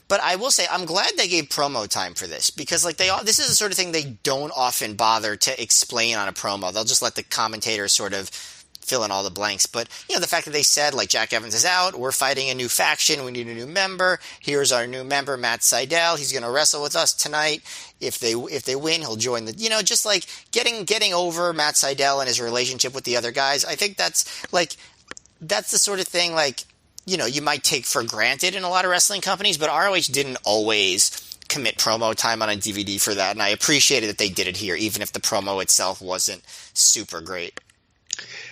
But I will say I'm glad they gave promo time for this because like this is the sort of thing they don't often bother to explain on a promo. They'll just let the commentators sort of fill in all the blanks. But the fact that they said like Jack Evans is out, we're fighting a new faction, we need a new member. Here's our new member, Matt Sydal. He's going to wrestle with us tonight. If they win, he'll join the just like getting over Matt Sydal and his relationship with the other guys. I think that's the sort of thing like you might take for granted in a lot of wrestling companies, but ROH didn't always commit promo time on a DVD for that, and I appreciated that they did it here, even if the promo itself wasn't super great.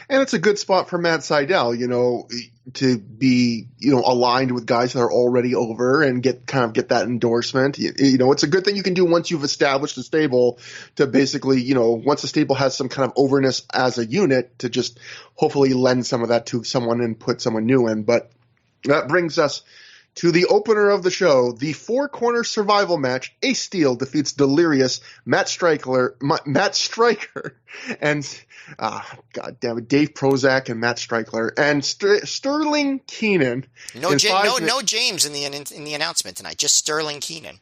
And it's a good spot for Matt Sydal, to be, aligned with guys that are already over and get that endorsement. It's a good thing you can do once you've established a stable to basically, once the stable has some kind of overness as a unit to just hopefully lend some of that to someone and put someone new in. But that brings us to the opener of the show, the four-corner survival match. Ace Steel defeats Delirious, Matt Stryker, and God damn it, Dave Prozac and Matt Stryker and Sterling Keenan. No James in the announcement tonight. Just Sterling Keenan.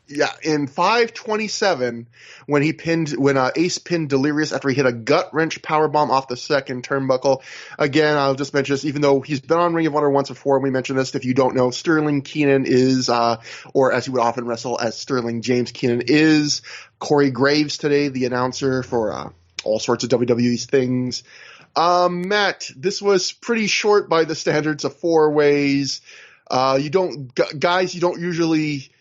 Yeah, in 5:27, when Ace pinned Delirious after he hit a gut wrench powerbomb off the second turnbuckle. Again, I'll just mention this, even though he's been on Ring of Honor once before, we mentioned this. If you don't know, Sterling Keenan is, or as he would often wrestle as Sterling James Keenan, is Corey Graves today, the announcer for all sorts of WWE's things. Matt, this was pretty short by the standards of four ways. You don't usually.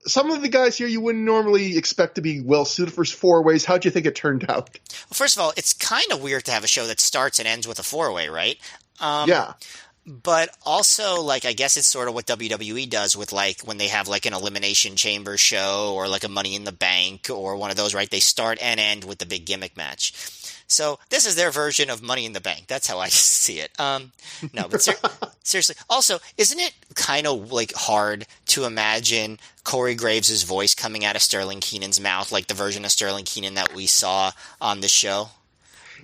Some of the guys here you wouldn't normally expect to be well suited for four ways. How'd you think it turned out? Well, first of all, it's kind of weird to have a show that starts and ends with a four-way, right? Yeah. But also, like, I guess it's sort of what WWE does with, like, when they have, like, an Elimination Chamber show or, like, a Money in the Bank or one of those, right? They start and end with the big gimmick match. So this is their version of Money in the Bank. That's how I see it. No, but seriously. Also, isn't it kind of like hard to imagine Corey Graves' voice coming out of Sterling Keenan's mouth, like the version of Sterling Keenan that we saw on the show?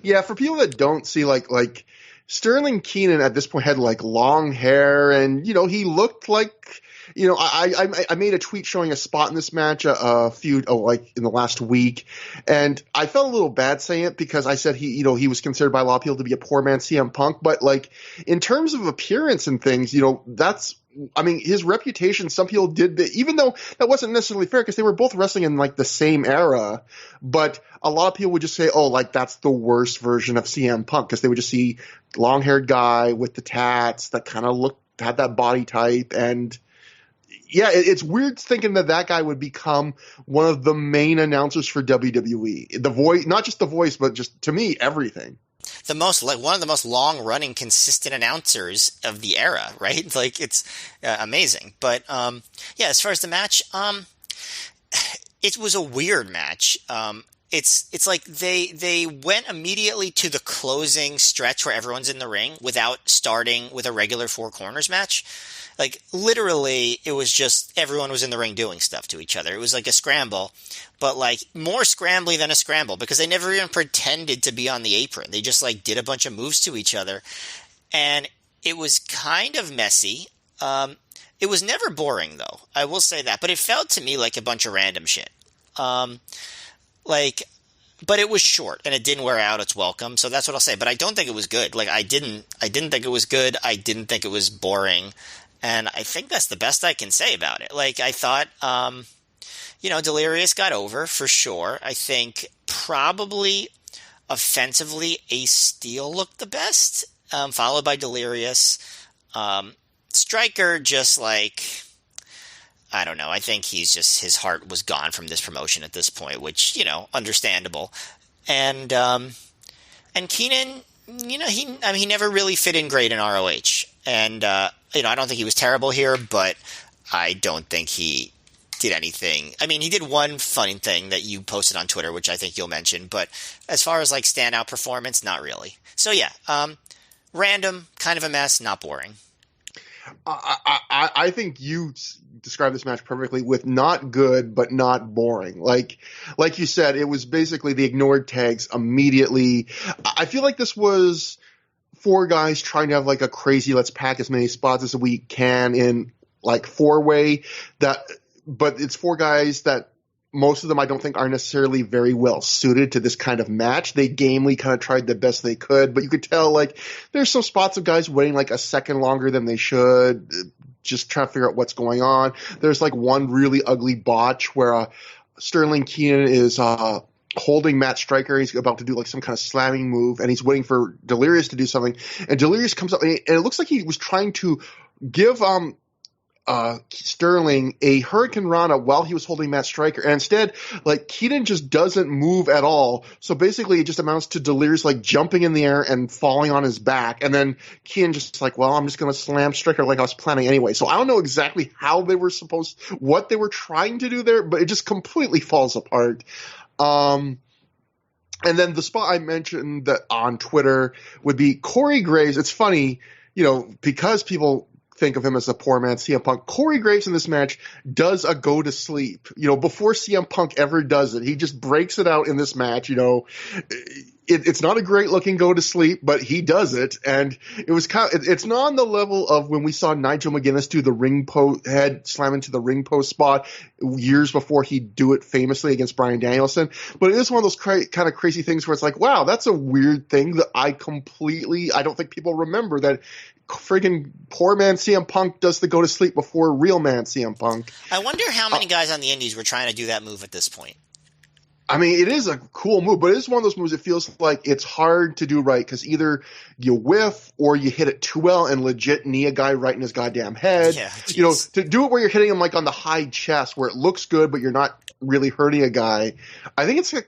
Yeah, for people that don't see, like Sterling Keenan at this point had like long hair, and he looked like. I made a tweet showing a spot in this match in the last week, and I felt a little bad saying it because I said he was considered by a lot of people to be a poor man CM Punk, but like in terms of appearance and things, his reputation, some people did, even though that wasn't necessarily fair because they were both wrestling in like the same era, but a lot of people would just say, oh, like that's the worst version of CM Punk because they would just see long-haired guy with the tats that kind of had that body type. And yeah, it's weird thinking that guy would become one of the main announcers for WWE. The voice, not just the voice, but just to me, everything. One of the most long-running, consistent announcers of the era, right? Like it's amazing. But as far as the match, it was a weird match. It's like they went immediately to the closing stretch where everyone's in the ring without starting with a regular four corners match. Like, literally, it was just everyone was in the ring doing stuff to each other. It was like a scramble, but, like, more scrambly than a scramble because they never even pretended to be on the apron. They just, like, did a bunch of moves to each other. And it was kind of messy. It was never boring, though. I will say that. But it felt to me like a bunch of random shit. But it was short, and it didn't wear out its welcome, so that's what I'll say. But I don't think it was good. Like, I didn't think it was good. I didn't think it was boring. And I think that's the best I can say about it. Like, I thought, Delirious got over for sure. I think probably offensively, Ace Steel looked the best, followed by Delirious. Stryker just like, I don't know. I think his heart was gone from this promotion at this point, which, understandable. And Keenan, he never really fit in great in ROH. And, I don't think he was terrible here, but I don't think he did anything. I mean, he did one funny thing that you posted on Twitter, which I think you'll mention, but as far as like standout performance, not really. So yeah, Random, kind of a mess, not boring. I think you described this match perfectly with not good, but not boring. Like you said, it was basically the ignored tags immediately. I feel like this was four guys trying to have like a crazy, let's pack as many spots as we can in like four-way but it's four guys that most of them I don't think are necessarily very well suited to this kind of match. They gamely kind of tried the best they could, but you could tell like there's some spots of guys waiting like a second longer than they should, just trying to figure out what's going on. There's like one really ugly botch where Sterling Keenan is holding Matt Striker. He's about to do like some kind of slamming move, and he's waiting for Delirious to do something. And Delirious comes up, and it looks like he was trying to give Sterling a Hurricane Rana while he was holding Matt Striker, and instead, like, Keaton just doesn't move at all. So basically, it just amounts to Delirious like jumping in the air and falling on his back, and then Keaton just like, well, I'm just gonna slam Striker like I was planning anyway. So I don't know exactly what they were trying to do there, but it just completely falls apart. And then the spot I mentioned that on Twitter would be Corey Graves. It's funny, because people think of him as a poor man CM Punk. Corey Graves in this match does a go to sleep, before CM Punk ever does it. He just breaks it out in this match, It's not a great looking go to sleep, but he does it. And it was it's not on the level of when we saw Nigel McGuinness do the head slam into the ring post spot years before he'd do it famously against Bryan Danielson. But it is one of those kind of crazy things where it's like, wow, that's a weird thing that I don't think people remember that friggin' poor man CM Punk does the go to sleep before real man CM Punk. I wonder how many guys on the indies were trying to do that move at this point. I mean, it is a cool move, but it is one of those moves that feels like it's hard to do right because either you whiff or you hit it too well and legit knee a guy right in his goddamn head. Yeah, to do it where you're hitting him like on the high chest where it looks good, but you're not really hurting a guy. I think it's a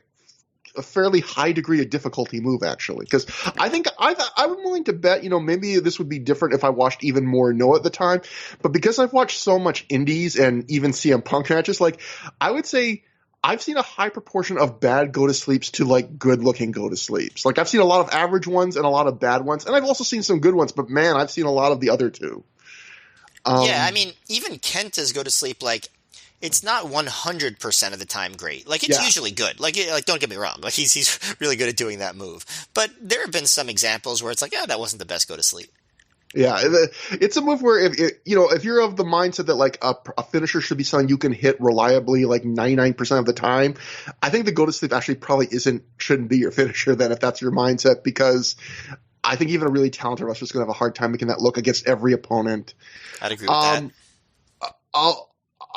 fairly high degree of difficulty move, actually, because I think I'm willing to bet, maybe this would be different if I watched even more No at the time, but because I've watched so much indies and even CM Punk matches, like I would say I've seen a high proportion of bad go-to-sleeps to, like, good-looking go-to-sleeps. Like, I've seen a lot of average ones and a lot of bad ones, and I've also seen some good ones, but, man, I've seen a lot of the other two. Yeah, I mean, even Kenta's go-to-sleep, like, it's not 100% of the time great. Like, it's usually good. Like, don't get me wrong. Like, he's really good at doing that move. But there have been some examples where it's like, that wasn't the best go-to-sleep. Yeah, it's a move where if you're of the mindset that like a finisher should be something you can hit reliably like 99% of the time, I think the go to sleep actually probably shouldn't be your finisher then if that's your mindset, because I think even a really talented wrestler is going to have a hard time making that look against every opponent. I'd agree with that.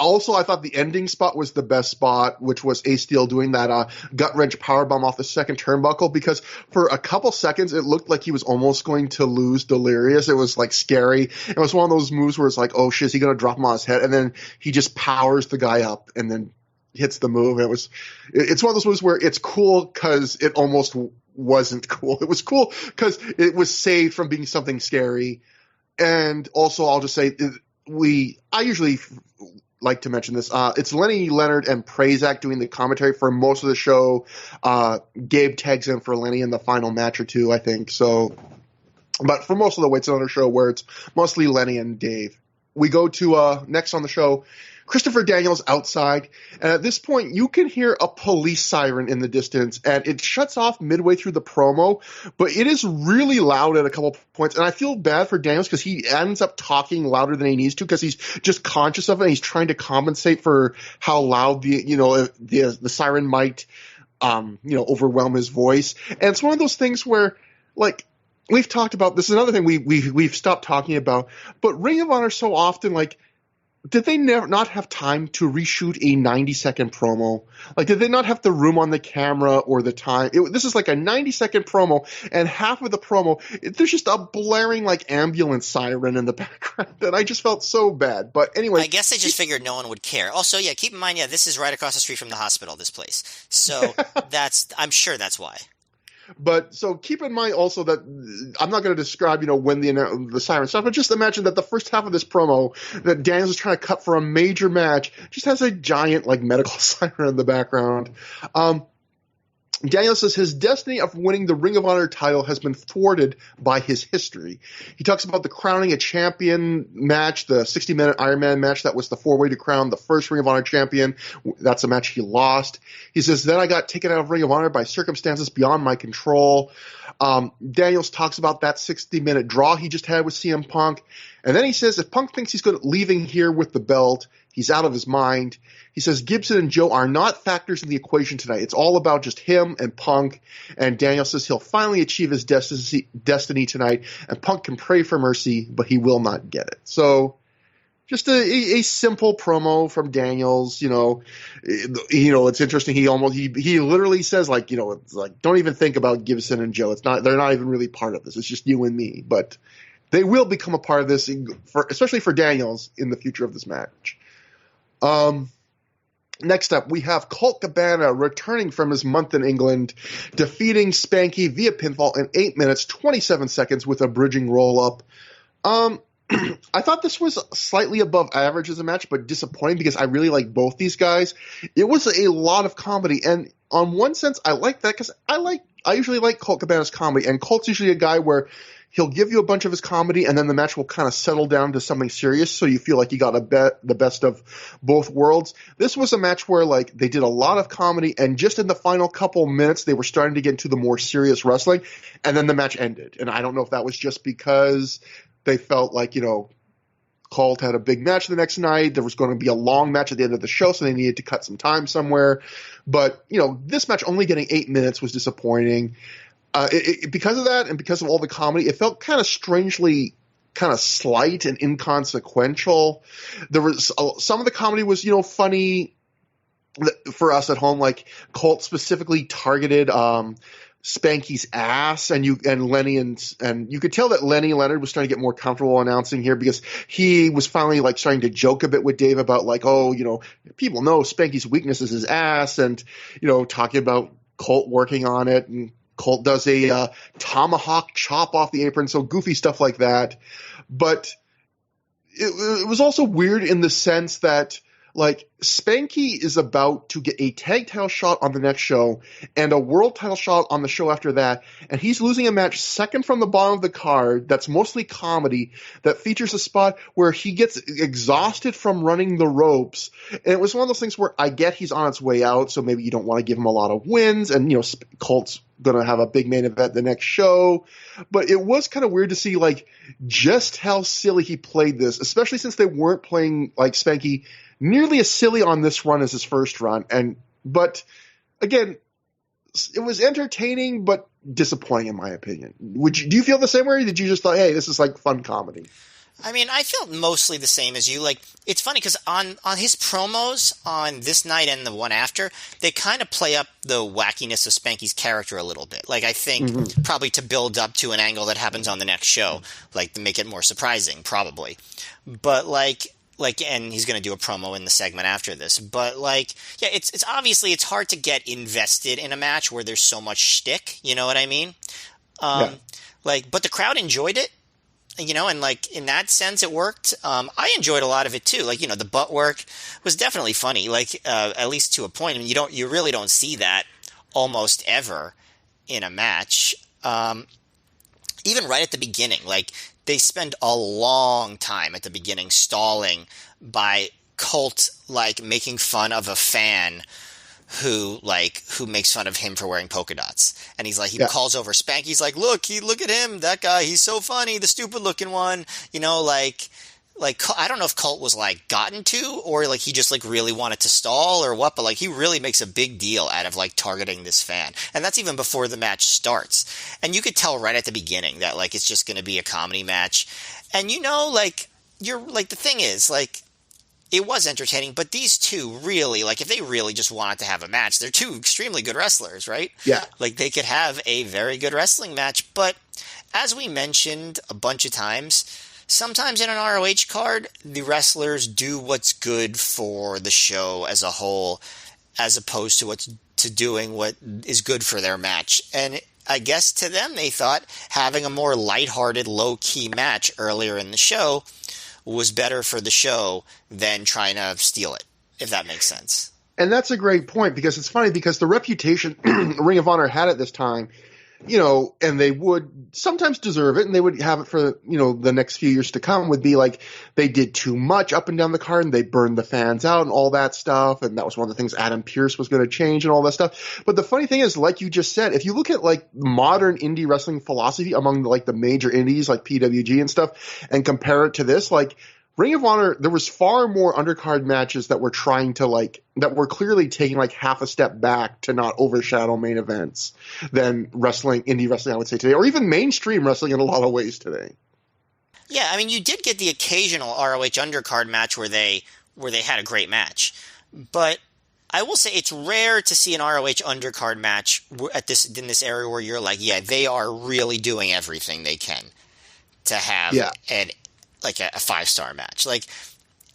Also, I thought the ending spot was the best spot, which was Ace Steel doing that gut wrench powerbomb off the second turnbuckle, because for a couple seconds it looked like he was almost going to lose Delirious. It was like scary. It was one of those moves where it's like, oh shit, is he going to drop him on his head? And then he just powers the guy up and then hits the move. It's one of those moves where it's cool because it almost wasn't cool. It was cool because it was saved from being something scary. And also, I'll just say I usually like to mention this. It's Lenny Leonard and Prazak doing the commentary for most of the show. Gabe tags in for Lenny in the final match or two, I think. So, but for most of the way, it's another show where it's mostly Lenny and Dave. We go to next on the show, Christopher Daniels outside. And at this point, you can hear a police siren in the distance, and it shuts off midway through the promo, but it is really loud at a couple points. And I feel bad for Daniels because he ends up talking louder than he needs to because he's just conscious of it. And he's trying to compensate for how loud the siren might, overwhelm his voice. And it's one of those things where, like, we've talked about, this is another thing we've stopped talking about, but Ring of Honor so often, like, did they not have time to reshoot a 90-second promo? Like, did they not have the room on the camera or the time? This is like a 90-second promo, and half of the promo, there's just a blaring, like, ambulance siren in the background, and I just felt so bad. But anyway. I guess they just figured no one would care. Also, yeah, keep in mind, this is right across the street from the hospital, this place. So I'm sure that's why. But so keep in mind also that I'm not going to describe, when the siren stuff, but just imagine that the first half of this promo that Daniels is trying to cut for a major match just has a giant like medical siren in the background. Daniel says his destiny of winning the Ring of Honor title has been thwarted by his history. He talks about the crowning a champion match, the 60-minute Iron Man match that was the four-way to crown the first Ring of Honor champion. That's a match he lost. He says, then I got taken out of Ring of Honor by circumstances beyond my control. Daniels talks about that 60-minute draw he just had with CM Punk. And then he says if Punk thinks he's leaving here with the belt, he's out of his mind. He says Gibson and Joe are not factors in the equation tonight. It's all about just him and Punk. And Daniel says he'll finally achieve his destiny tonight, and Punk can pray for mercy, but he will not get it. So just a simple promo from Daniels. It's interesting. He literally says it's like, don't even think about Gibson and Joe. They're not even really part of this. It's just you and me. But they will become a part of this, especially for Daniels in the future of this match. Next up, we have Colt Cabana returning from his month in England, defeating Spanky via pinfall in 8 minutes, 27 seconds with a bridging roll-up. I thought this was slightly above average as a match, but disappointing because I really like both these guys. It was a lot of comedy, and on one sense, I like that because I usually like Colt Cabana's comedy, and Colt's usually a guy where he'll give you a bunch of his comedy, and then the match will kind of settle down to something serious, so you feel like you got the best of both worlds. This was a match where they did a lot of comedy, and just in the final couple minutes, they were starting to get into the more serious wrestling, and then the match ended. And I don't know if that was just because they felt like, Colt had a big match the next night. There was going to be a long match at the end of the show, so they needed to cut some time somewhere. But, this match only getting 8 minutes was disappointing. Because of that and because of all the comedy, it felt kind of strangely kind of slight and inconsequential. There was some of the comedy was, funny for us at home, like Colt specifically targeted Spanky's ass, and Lenny and you could tell that Lenny Leonard was starting to get more comfortable announcing here because he was finally starting to joke a bit with Dave about people know Spanky's weakness is his ass, and talking about Colt working on it, and Colt does a tomahawk chop off the apron, so goofy stuff like that. But it was also weird in the sense that Spanky is about to get a tag title shot on the next show and a world title shot on the show after that, and he's losing a match second from the bottom of the card that's mostly comedy that features a spot where he gets exhausted from running the ropes. And it was one of those things where I get he's on its way out, so maybe you don't want to give him a lot of wins, and Colt's gonna have a big main event the next show. But it was kind of weird to see just how silly he played this, especially since they weren't playing Spanky nearly as silly on this run as his first run. But again, it was entertaining but disappointing in my opinion. Do you feel the same way, or did you just thought, hey, this is fun comedy? I mean, I felt mostly the same as you. It's funny because on his promos on this night and the one after, they kind of play up the wackiness of Spanky's character a little bit. I think probably to build up to an angle that happens on the next show, to make it more surprising, probably. But and he's going to do a promo in the segment after this. But yeah, it's obviously it's hard to get invested in a match where there's so much shtick. You know what I mean? Yeah. But the crowd enjoyed it. And in that sense, it worked. I enjoyed a lot of it too. The butt work was definitely funny. At least to a point. I mean, you really don't see that almost ever in a match. Even right at the beginning, they spend a long time at the beginning stalling by Colt, making fun of a fan who makes fun of him for wearing polka dots. And he calls over Spanky. He's like, look at him, that guy, he's so funny, the stupid looking one. I don't know if Colt was gotten to, or he just really wanted to stall or what, but he really makes a big deal out of targeting this fan. And that's even before the match starts. And you could tell right at the beginning that it's just going to be a comedy match. And the thing is, it was entertaining, but these two really, if they really just wanted to have a match, they're two extremely good wrestlers, right? Yeah. They could have a very good wrestling match, but as we mentioned a bunch of times, sometimes in an ROH card, the wrestlers do what's good for the show as a whole, as opposed to doing what is good for their match. And I guess to them, they thought having a more lighthearted, low-key match earlier in the show was better for the show than trying to steal it, if that makes sense. And that's a great point because it's funny because the reputation Ring of Honor had at this time, and they would sometimes deserve it and they would have it for, the next few years to come would be like they did too much up and down the card and they burned the fans out and all that stuff. And that was one of the things Adam Pearce was going to change and all that stuff. But the funny thing is, like you just said, if you look at like modern indie wrestling philosophy among like the major indies like PWG and stuff and compare it to this, like Ring of Honor, there was far more undercard matches that were that were clearly taking like half a step back to not overshadow main events than indie wrestling, I would say today, or even mainstream wrestling in a lot of ways today. Yeah, I mean, you did get the occasional ROH undercard match where they had a great match, but I will say it's rare to see an ROH undercard match in this area where you're like, yeah, they are really doing everything they can to have like a 5-star match. Like,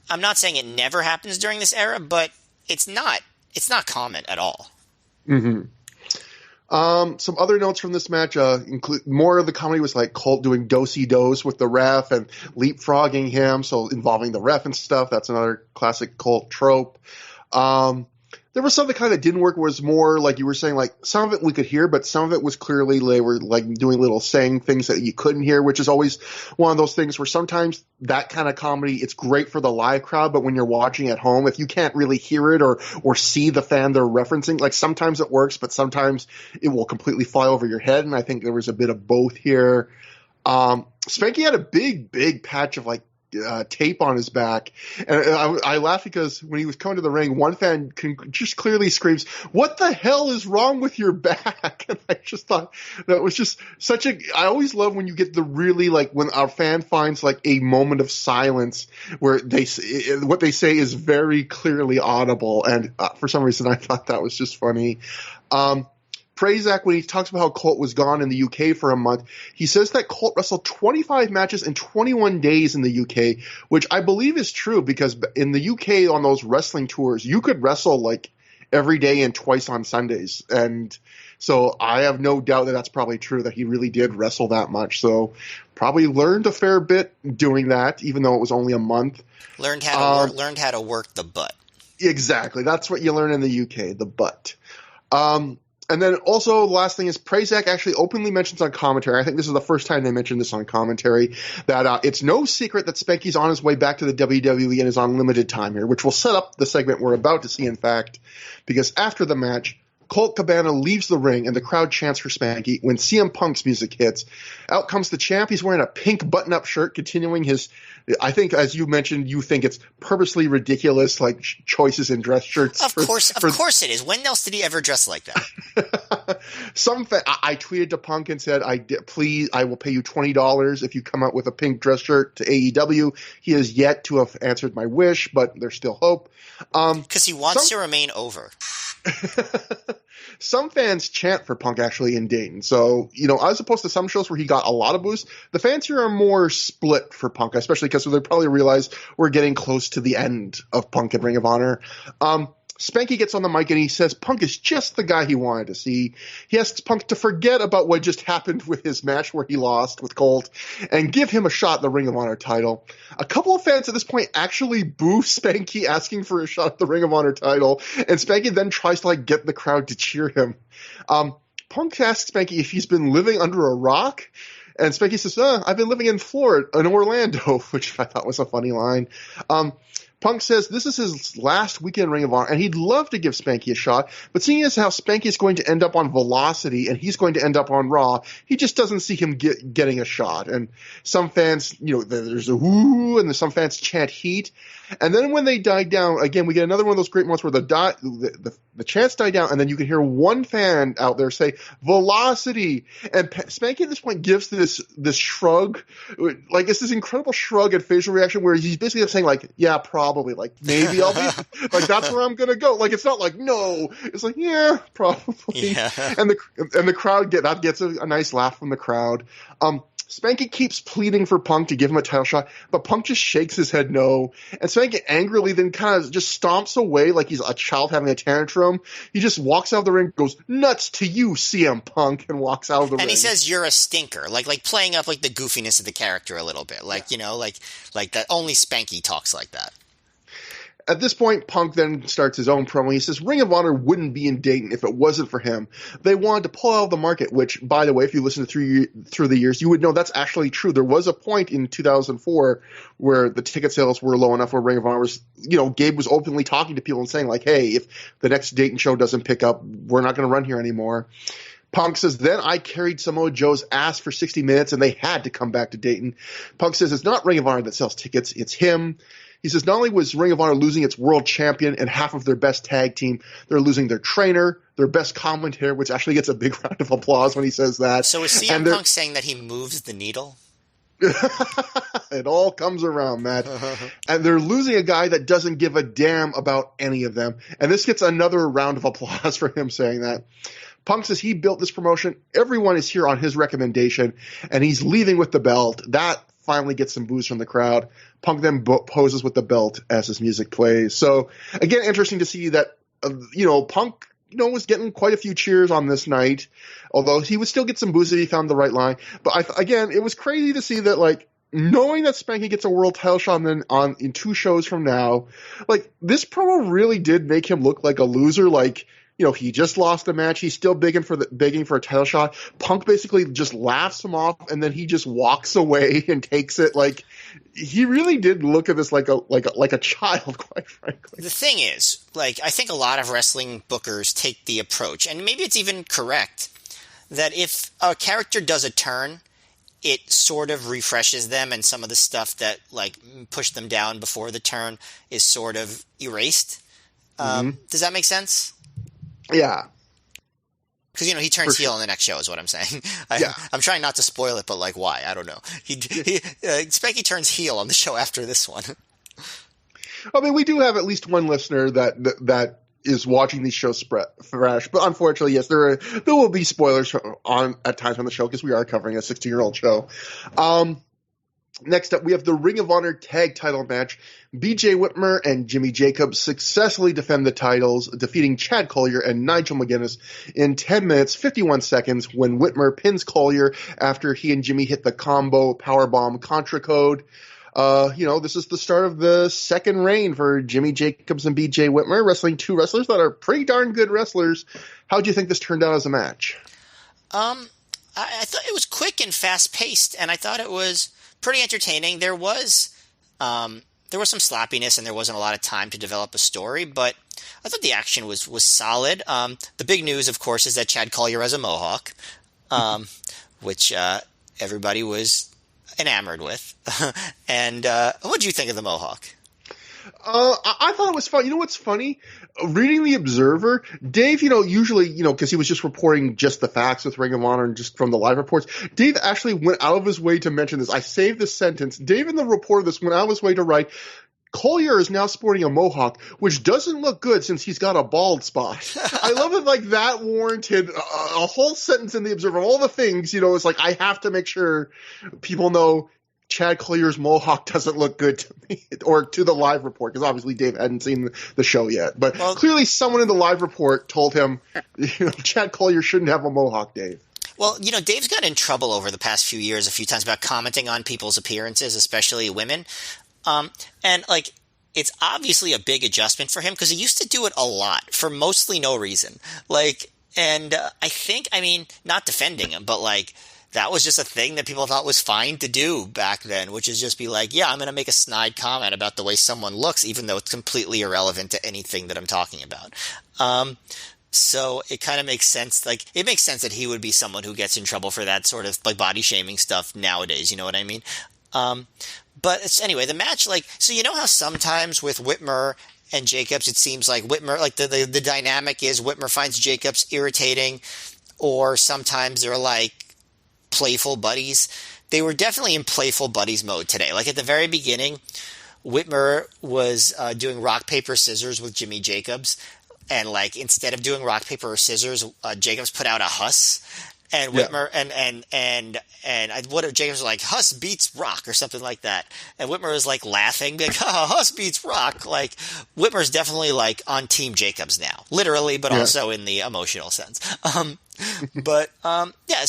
I'm not saying it never happens during this era, but it's not common at all. Mm-hmm. Some other notes from this match include more of the comedy was like Colt doing do-si-dos with the ref and leapfrogging him, so involving the ref and stuff. That's another classic Colt trope. There was something kind of didn't work was more like you were saying, like some of it we could hear, but some of it was clearly they were like doing little saying things that you couldn't hear, which is always one of those things where sometimes that kind of comedy, it's great for the live crowd, but when you're watching at home, if you can't really hear it or see the fan they're referencing, like sometimes it works, but sometimes it will completely fly over your head. And I think there was a bit of both here. Spanky had a big patch of like tape on his back, and I laughed because when he was coming to the ring, one fan just clearly screams, "What the hell is wrong with your back?" And I just thought that was just such a. I always love when you get the really like when our fan finds like a moment of silence where what they say is very clearly audible, and for some reason I thought that was just funny. Prazak, when he talks about how Colt was gone in the UK for a month, he says that Colt wrestled 25 matches in 21 days in the UK, which I believe is true because in the UK on those wrestling tours, you could wrestle like every day and twice on Sundays. And so I have no doubt that that's probably true, that he really did wrestle that much. So probably learned a fair bit doing that, even though it was only a month. Learned how to work the butt. Exactly. That's what you learn in the UK, the butt. And then also, the last thing is Prazak actually openly mentions on commentary, I think this is the first time they mentioned this on commentary, that it's no secret that Spanky's on his way back to the WWE and is on limited time here, which will set up the segment we're about to see, in fact, because after the match, Colt Cabana leaves the ring and the crowd chants for Spanky when CM Punk's music hits. Out comes the champ. He's wearing a pink button-up shirt, continuing his, I think, as you mentioned, you think it's purposely ridiculous, like choices in dress shirts. Of course it is. When else did he ever dress like that? I tweeted to Punk and said, please, I will pay you $20 if you come out with a pink dress shirt to AEW. He has yet to have answered my wish, but there's still hope. Because he wants to remain over. Some fans chant for Punk actually in Dayton. So, as opposed to some shows where he got a lot of boosts, the fans here are more split for Punk, especially because they probably realize we're getting close to the end of Punk and Ring of Honor. Spanky gets on the mic and he says Punk is just the guy he wanted to see. He asks Punk to forget about what just happened with his match where he lost with Colt and give him a shot at the Ring of Honor title. A couple of fans at this point actually boo Spanky asking for a shot at the Ring of Honor title, and Spanky then tries to get the crowd to cheer him. Punk asks Spanky if he's been living under a rock, and Spanky says, I've been living in Orlando, which I thought was a funny line. Punk says this is his last weekend Ring of Honor, and he'd love to give Spanky a shot, but seeing as how Spanky is going to end up on Velocity and he's going to end up on Raw, he just doesn't see him getting a shot. And some fans, there's a woo, and some fans chant heat. And then when they die down, again, we get another one of those great moments where the chants die down, and then you can hear one fan out there say, Velocity! And Spanky at this point gives this shrug, like it's this incredible shrug and facial reaction where he's basically saying yeah, probably, maybe I'll be, that's where I'm gonna go. It's not no, it's yeah, probably. Yeah. And the crowd gets a nice laugh from the crowd. Spanky keeps pleading for Punk to give him a title shot, but Punk just shakes his head no. And Spanky angrily then kind of just stomps away like he's a child having a tantrum. He just walks out of the ring, goes, nuts to you, CM Punk, and walks out of the ring. And he says, you're a stinker, like playing up the goofiness of the character a little bit. That only Spanky talks like that. At this point, Punk then starts his own promo. He says Ring of Honor wouldn't be in Dayton if it wasn't for him. They wanted to pull out of the market, which, by the way, if you listen to through the years, you would know that's actually true. There was a point in 2004 where the ticket sales were low enough where Ring of Honor was, Gabe was openly talking to people and saying, like, hey, if the next Dayton show doesn't pick up, we're not going to run here anymore. Punk says, then I carried Samoa Joe's ass for 60 minutes and they had to come back to Dayton. Punk says it's not Ring of Honor that sells tickets, it's him. He says not only was Ring of Honor losing its world champion and half of their best tag team, they're losing their trainer, their best commentator, which actually gets a big round of applause when he says that. So is CM Punk saying that he moves the needle? It all comes around, Matt. And they're losing a guy that doesn't give a damn about any of them. And this gets another round of applause for him saying that. Punk says he built this promotion. Everyone is here on his recommendation, and he's leaving with the belt. That finally gets some boos from the crowd. Punk then poses with the belt as his music plays. So, again, interesting to see that, Punk, was getting quite a few cheers on this night, although he would still get some boos if he found the right line. But, again, it was crazy to see that, like, knowing that Spanky gets a world title shot in 2 shows from now, like, this promo really did make him look like a loser, like, he just lost a match. He's still begging for a title shot. Punk basically just laughs him off, and then he just walks away and takes it. Like, he really did look at this like a child, quite frankly. The thing is, like, I think a lot of wrestling bookers take the approach, and maybe it's even correct, that if a character does a turn, it sort of refreshes them, and some of the stuff that, like, pushed them down before the turn is sort of erased. Does that make sense? Yeah. Because, he turns heel in the next show is what I'm saying. I'm trying not to spoil it, but, like, why? I don't know. Spanky turns heel on the show after this one. I mean, we do have at least one listener that is watching these shows fresh, but unfortunately, yes, there will be spoilers at times on the show because we are covering a 60-year-old show. Next up, we have the Ring of Honor tag title match. BJ Whitmer and Jimmy Jacobs successfully defend the titles, defeating Chad Collier and Nigel McGuinness in 10 minutes, 51 seconds when Whitmer pins Collier after he and Jimmy hit the combo powerbomb contra code. This is the start of the second reign for Jimmy Jacobs and BJ Whitmer, wrestling 2 wrestlers that are pretty darn good wrestlers. How do you think this turned out as a match? I thought it was quick and fast-paced, and I thought it was pretty entertaining. There was some sloppiness, and there wasn't a lot of time to develop a story, but I thought the action was solid. The big news, of course, is that Chad Collier has a mohawk, which everybody was enamored with. And what did you think of the mohawk? I thought it was fun. You know what's funny? Reading the Observer, Dave, usually, because he was just reporting just the facts with Ring of Honor and just from the live reports, Dave actually went out of his way to mention this. I saved this sentence. Dave in the report of this went out of his way to write, Collier is now sporting a mohawk, which doesn't look good since he's got a bald spot. I love it, like, that warranted a whole sentence in the Observer. All the things, it's like, I have to make sure people know Chad Collier's mohawk doesn't look good to me, or to the live report, because obviously Dave hadn't seen the show yet. But clearly someone in the live report told him, Chad Collier shouldn't have a mohawk, Dave. Well, Dave's gotten in trouble over the past few years a few times about commenting on people's appearances, especially women. And, like, it's obviously a big adjustment for him because he used to do it a lot for mostly no reason. Like, and I think, not defending him, but, like, that was just a thing that people thought was fine to do back then, which is just be like, yeah, I'm going to make a snide comment about the way someone looks, even though it's completely irrelevant to anything that I'm talking about. So it kind of makes sense. Like, it makes sense that he would be someone who gets in trouble for that sort of, like, body shaming stuff nowadays. You know what I mean? But anyway, the match, like, so you know how sometimes with Whitmer and Jacobs, it seems like Whitmer, like the dynamic is Whitmer finds Jacobs irritating, or sometimes they're like playful buddies. They were definitely in playful buddies mode today. Like at the very beginning, Whitmer was doing rock, paper, scissors with Jimmy Jacobs. And like, instead of doing rock, paper, or scissors, Jacobs put out a Huss. And Whitmer what if Jacobs was like, Huss beats rock or something like that. And Whitmer was like laughing, like, Huss beats rock. Like, Whitmer's definitely like on Team Jacobs now, literally, but also in the emotional sense. As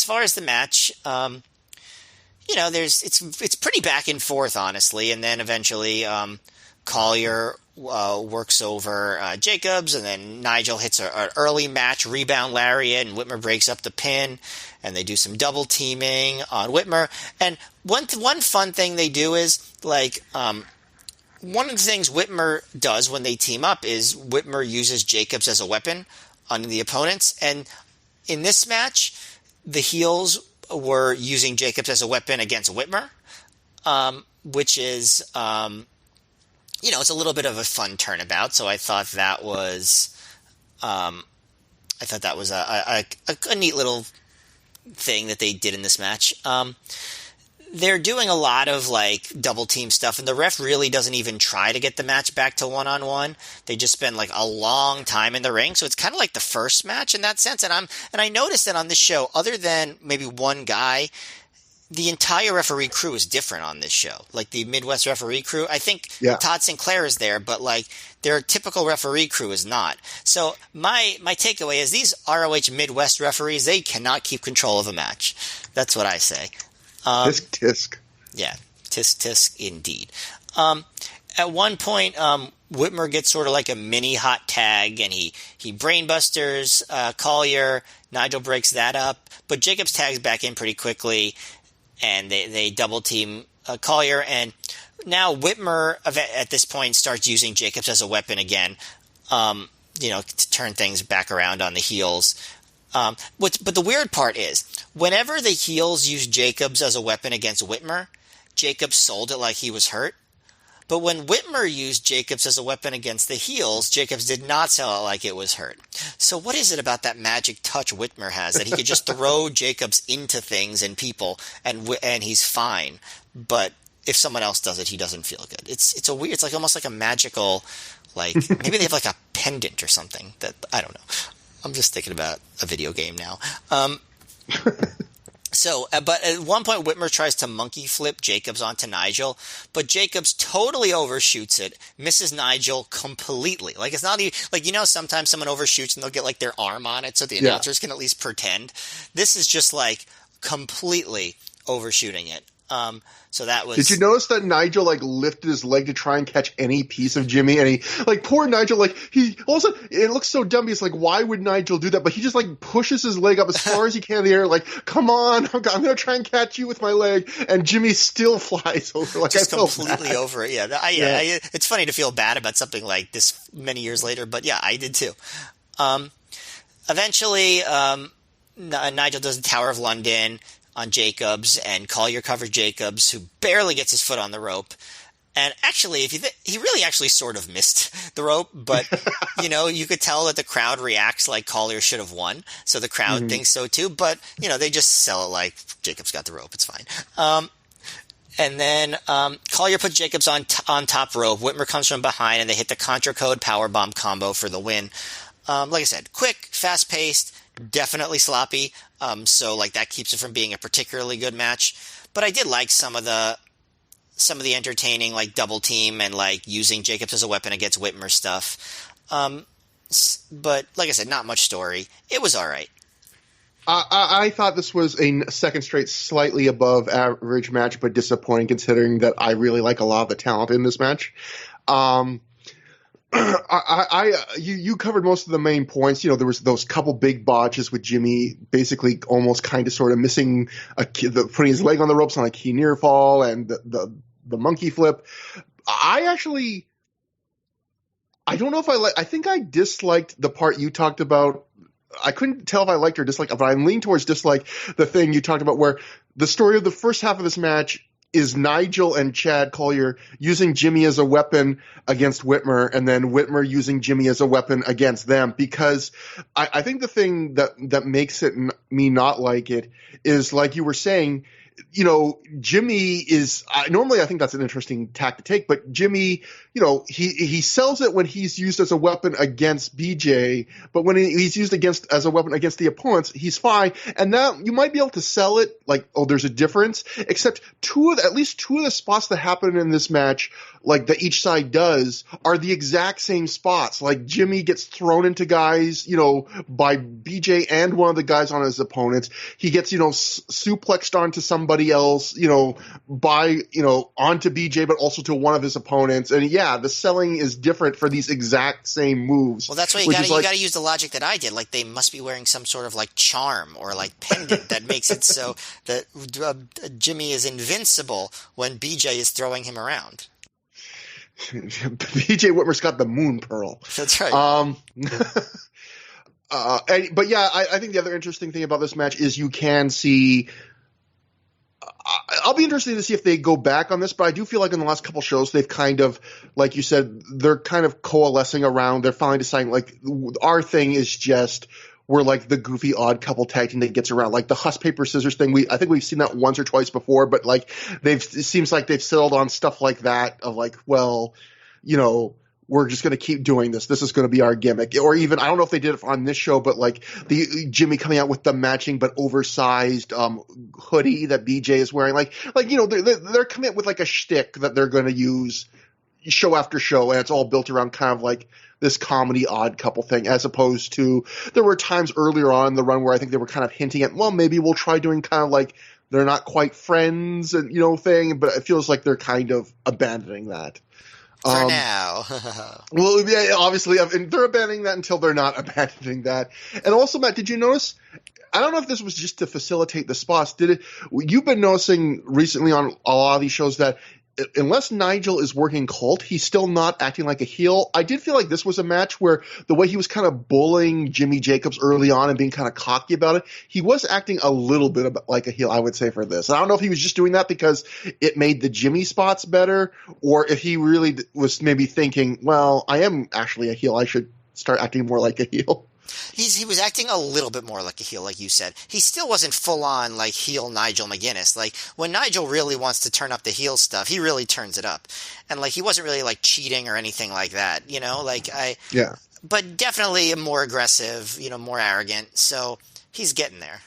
far as the match, it's pretty back and forth, honestly. And then eventually, Collier works over Jacobs, and then Nigel hits an early match rebound lariat, and Whitmer breaks up the pin, and they do some double teaming on Whitmer. And one fun thing they do is one of the things Whitmer does when they team up is Whitmer uses Jacobs as a weapon on the opponents, and in this match, the heels were using Jacobs as a weapon against Whitmer, which is it's a little bit of a fun turnabout. So I thought that was a neat little thing that they did in this match. They're doing a lot of double team stuff, and the ref really doesn't even try to get the match back to 1-on-1. They just spend a long time in the ring, so it's kind of like the first match in that sense. And I noticed that on this show, other than maybe one guy, the entire referee crew is different on this show. Like the Midwest referee crew, I think Todd Sinclair is there, but their typical referee crew is not. So my takeaway is these ROH Midwest referees, they cannot keep control of a match. That's what I say. Tisk tisk. Yeah, tisk tisk indeed. At one point, Whitmer gets sort of like a mini hot tag, and he brainbusters Collier. Nigel breaks that up, but Jacobs tags back in pretty quickly, and they double team Collier. And now Whitmer at this point starts using Jacobs as a weapon again, to turn things back around on the heels. But the weird part is, whenever the heels used Jacobs as a weapon against Whitmer, Jacobs sold it like he was hurt. But when Whitmer used Jacobs as a weapon against the heels, Jacobs did not sell it like it was hurt. So what is it about that magic touch Whitmer has that he could just throw Jacobs into things and people and he's fine? But if someone else does it, he doesn't feel good. It's a weird. It's almost like a magical, maybe they have a pendant or something that I don't know. I'm just thinking about a video game now. But at one point, Whitmer tries to monkey flip Jacobs onto Nigel, but Jacobs totally overshoots it, misses Nigel completely. It's not even, sometimes someone overshoots and they'll get their arm on it so the announcers can at least pretend. This is just completely overshooting it. So that was. Did you notice that Nigel lifted his leg to try and catch any piece of Jimmy, and he poor Nigel he also it looks so dumb. He's why would Nigel do that? But he just pushes his leg up as far as he can in the air, come on, I'm gonna try and catch you with my leg, and Jimmy still flies over just completely over it. Yeah, it's funny to feel bad about something like this many years later, but yeah, I did too. Eventually, Nigel does the Tower of London on Jacobs, and Collier covers Jacobs, who barely gets his foot on the rope. And actually, he really actually sort of missed the rope, but you could tell that the crowd reacts like Collier should have won, so the crowd thinks so too. But they just sell it like Jacobs got the rope; it's fine. And then Collier puts Jacobs on top rope. Whitmer comes from behind, and they hit the Contra Code Powerbomb combo for the win. Like I said, quick, fast paced. Definitely sloppy, so that keeps it from being a particularly good match. But I did like some of the entertaining double team and using Jacobs as a weapon against Whitmer stuff. But like I said, not much story. It was all right. I thought this was a second straight slightly above average match, but disappointing considering that I really like a lot of the talent in this match. You covered most of the main points. There was those couple big botches with Jimmy basically almost kind of sort of missing putting his leg on the ropes on a key near fall and the monkey flip. I don't know if I think I disliked the part you talked about. I couldn't tell if I liked or disliked, but I lean towards dislike the thing you talked about where the story of the first half of this match is Nigel and Chad Collier using Jimmy as a weapon against Whitmer, and then Whitmer using Jimmy as a weapon against them. Because I think the thing that makes me not like it is, like you were saying, Jimmy is normally I think that's an interesting tack to take, but Jimmy, he sells it when he's used as a weapon against BJ, but when he's used as a weapon against the opponents, he's fine. And now you might be able to sell it there's a difference, except at least two of the spots that happen in this match, that each side does, are the exact same spots. Jimmy gets thrown into guys, by BJ and one of the guys on his opponents. He gets, suplexed onto somebody somebody else, onto BJ, but also to one of his opponents. And yeah, the selling is different for these exact same moves. Well, that's why you gotta use the logic that I did. Like, they must be wearing some sort of like charm or like pendant that makes it so that Jimmy is invincible when BJ is throwing him around. BJ Whitmer's got the moon pearl. That's right. But yeah, I think the other interesting thing about this match is you can see. I'll be interested to see if they go back on this, but I do feel like in the last couple shows they've kind of, like you said, they're kind of coalescing around. They're finally deciding, like, our thing is just we're like the goofy odd couple tag team that gets around, like the Huss paper scissors thing. I think we've seen that once or twice before, but like it seems like they've settled on stuff like that of like, well, we're just going to keep doing this. This is going to be our gimmick. Or even, I don't know if they did it on this show, but like the Jimmy coming out with the matching but oversized hoodie that BJ is wearing. They're coming up with like a shtick that they're going to use show after show, and it's all built around kind of like this comedy odd couple thing, as opposed to there were times earlier on in the run where I think they were kind of hinting at, well, maybe we'll try doing kind of like they're not quite friends and thing, but it feels like they're kind of abandoning that. For now. Well, yeah, obviously, they're abandoning that until they're not abandoning that. And also, Matt, did you notice? I don't know if this was just to facilitate the spots. You've been noticing recently on a lot of these shows that unless Nigel is working Colt, he's still not acting like a heel. I did feel like this was a match where the way he was kind of bullying Jimmy Jacobs early on and being kind of cocky about it, he was acting a little bit like a heel, I would say, for this. I don't know if he was just doing that because it made the Jimmy spots better, or if he really was maybe thinking, well, I am actually a heel, I should start acting more like a heel. He was acting a little bit more like a heel, like you said. He still wasn't full on like heel Nigel McGuinness. Like, when Nigel really wants to turn up the heel stuff, he really turns it up. And like, he wasn't really like cheating or anything like that, Yeah. But definitely more aggressive, more arrogant. So he's getting there.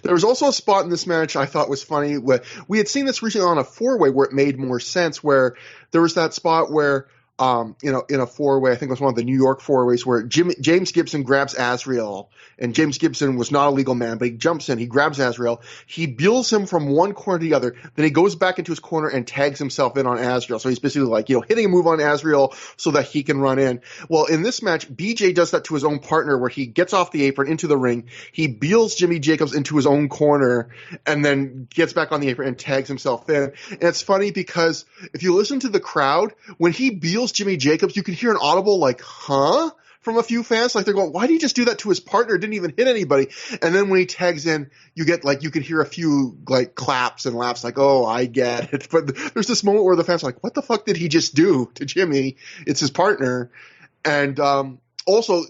There was also a spot in this match I thought was funny. Where we had seen this recently on a four-way where it made more sense, where there was that spot where in a four-way, I think it was one of the New York four-ways, where James Gibson grabs Azrael, and James Gibson was not a legal man, but he jumps in, he grabs Azrael, he bills him from one corner to the other, then he goes back into his corner and tags himself in on Azrael. So he's basically like, hitting a move on Azrael so that he can run in. Well, in this match, BJ does that to his own partner, where he gets off the apron into the ring, he bills Jimmy Jacobs into his own corner, and then gets back on the apron and tags himself in. And it's funny because if you listen to the crowd, when he bills Jimmy Jacobs, you can hear an audible like, huh? From a few fans. Like, they're going, why did he just do that to his partner? It didn't even hit anybody. And then when he tags in, you can hear a few like claps and laughs like, oh, I get it. But there's this moment where the fans are like, what the fuck did he just do to Jimmy? It's his partner. And also,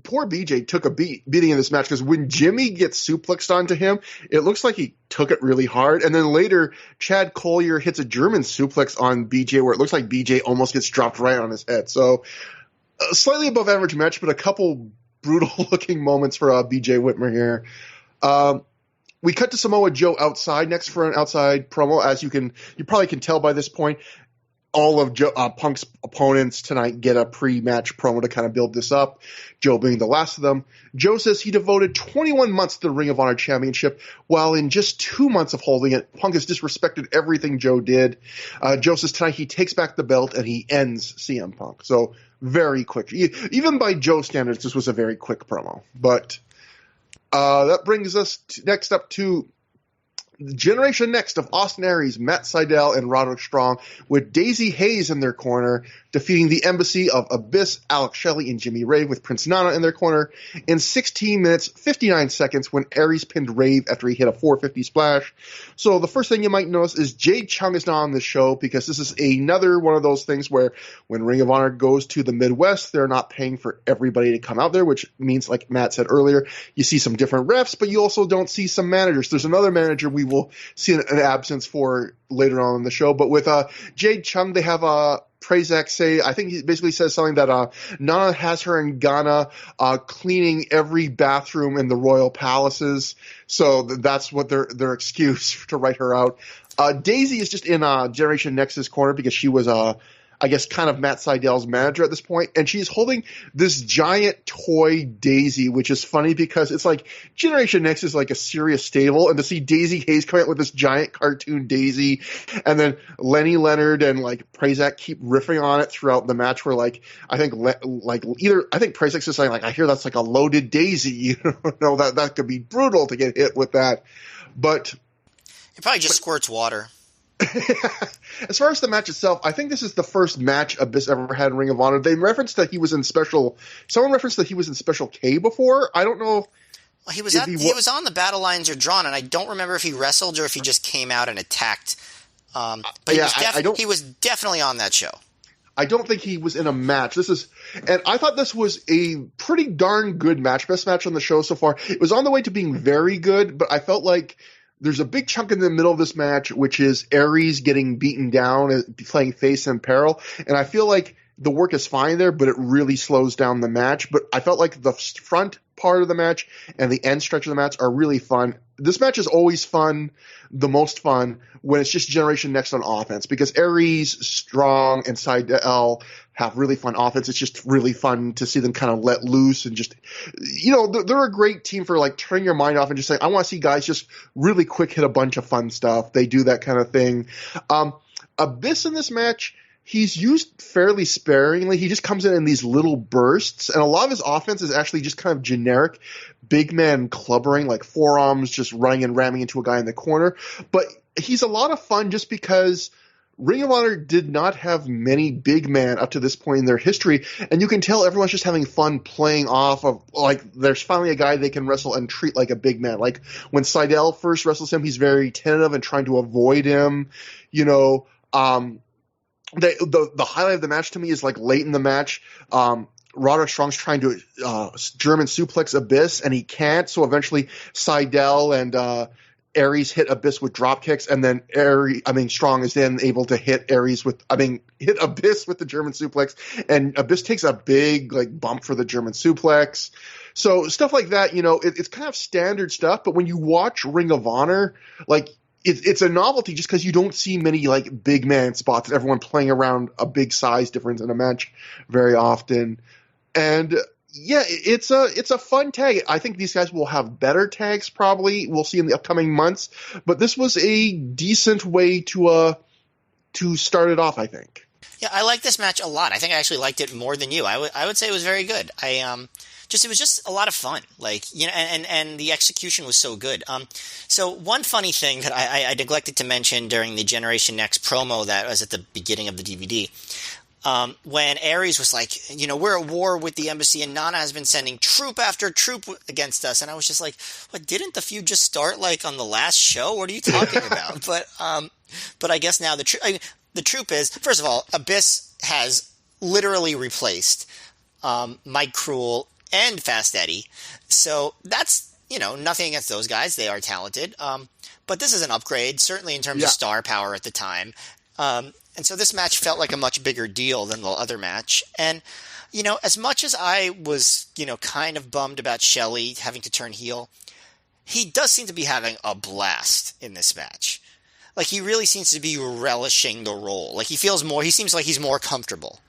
poor BJ took a beating in this match, because when Jimmy gets suplexed onto him, it looks like he took it really hard. And then later, Chad Collier hits a German suplex on BJ where it looks like BJ almost gets dropped right on his head. So a slightly above average match, but a couple brutal looking moments for BJ Whitmer here. We cut to Samoa Joe outside next for an outside promo. As you probably can tell by this point, all of Punk's opponents tonight get a pre-match promo to kind of build this up, Joe being the last of them. Joe says he devoted 21 months to the Ring of Honor Championship, while in just 2 months of holding it, Punk has disrespected everything Joe did. Joe says tonight he takes back the belt and he ends CM Punk. So very quick. Even by Joe standards, this was a very quick promo. But that brings us next up to Generation Next of Austin Aries, Matt Sydal, and Roderick Strong, with Daisy Hayes in their corner, defeating the Embassy of Abyss, Alex Shelley, and Jimmy Rave, with Prince Nana in their corner in 16 minutes, 59 seconds, when Aries pinned Rave after he hit a 450 splash. So the first thing you might notice is Jade Chung is not on the show, because this is another one of those things where when Ring of Honor goes to the Midwest, they're not paying for everybody to come out there, which means, like Matt said earlier, you see some different refs, but you also don't see some managers. There's another manager we will see an absence for later on in the show. But with Jade Chung, they have Prazak say, I think he basically says something that Nana has her in Ghana cleaning every bathroom in the royal palaces. So that's what their excuse to write her out. Daisy is just in Generation Next's corner because she was I guess, kind of Matt Seidel's manager at this point, and she's holding this giant toy Daisy, which is funny because it's like Generation Next is like a serious stable, and to see Daisy Hayes come out with this giant cartoon Daisy, and then Lenny Leonard and like Prazak keep riffing on it throughout the match, where like I think Prazak's just saying like, I hear that's like a loaded Daisy, you know, that could be brutal to get hit with that, but it probably just squirts water. As far as the match itself, I think this is the first match Abyss ever had in Ring of Honor. They referenced that he was in Special. Someone referenced that he was in Special K before. I don't know. Well, he was on the Battle Lines Are Drawn, and I don't remember if he wrestled or if he just came out and attacked. But yeah, he was definitely on that show. I don't think he was in a match. And I thought this was a pretty darn good match, best match on the show so far. It was on the way to being very good, but I felt like there's a big chunk in the middle of this match, which is Aries getting beaten down, playing face in peril. And I feel like the work is fine there, but it really slows down the match. But I felt like the front part of the match and the end stretch of the match are really fun. This match is always fun, the most fun, when it's just Generation Next on offense, because Aries, Strong, and Seidel have really fun offense. It's just really fun to see them kind of let loose and just, you know, they're a great team for like turning your mind off and just saying, I want to see guys just really quick hit a bunch of fun stuff. They do that kind of thing. Abyss in this match, he's used fairly sparingly. He just comes in these little bursts, and a lot of his offense is actually just kind of generic big man clubbering, like forearms just running and ramming into a guy in the corner. But he's a lot of fun just because Ring of Honor did not have many big men up to this point in their history, and you can tell everyone's just having fun playing off of, like, there's finally a guy they can wrestle and treat like a big man. Like, when Seidel first wrestles him, he's very tentative and trying to avoid him, you know. The highlight of the match to me is like late in the match, Roderick Strong's trying to German suplex Abyss, and he can't, so eventually Seidel and Aries hit Abyss with drop kicks, and then Strong is then able to hit Abyss with the German suplex, and Abyss takes a big like bump for the German suplex. So stuff like that, you know, it's kind of standard stuff, but when you watch Ring of Honor, like, it's a novelty just because you don't see many like big man spots and everyone playing around a big size difference in a match very often. And yeah, it's a fun tag. I think these guys will have better tags probably. We'll see in the upcoming months. But this was a decent way to start it off, I think. Yeah, I like this match a lot. I think I actually liked it more than you. I would say it was very good. It was just a lot of fun, like, you know, and the execution was so good. So one funny thing that I neglected to mention during the Generation Next promo that was at the beginning of the DVD, when Aries was like, you know, we're at war with the embassy and Nana has been sending troop after troop against us, and I was just like, what? Didn't the feud just start like on the last show? What are you talking about? But I guess now the troop is, first of all, Abyss has literally replaced Mike Cruel and Fast Eddie. So that's, you know, nothing against those guys. They are talented. But this is an upgrade, certainly in terms of star power at the time. And so this match felt like a much bigger deal than the other match. And, you know, as much as I was, you know, kind of bummed about Shelley having to turn heel, he does seem to be having a blast in this match. Like, he really seems to be relishing the role. Like, he seems like he's more comfortable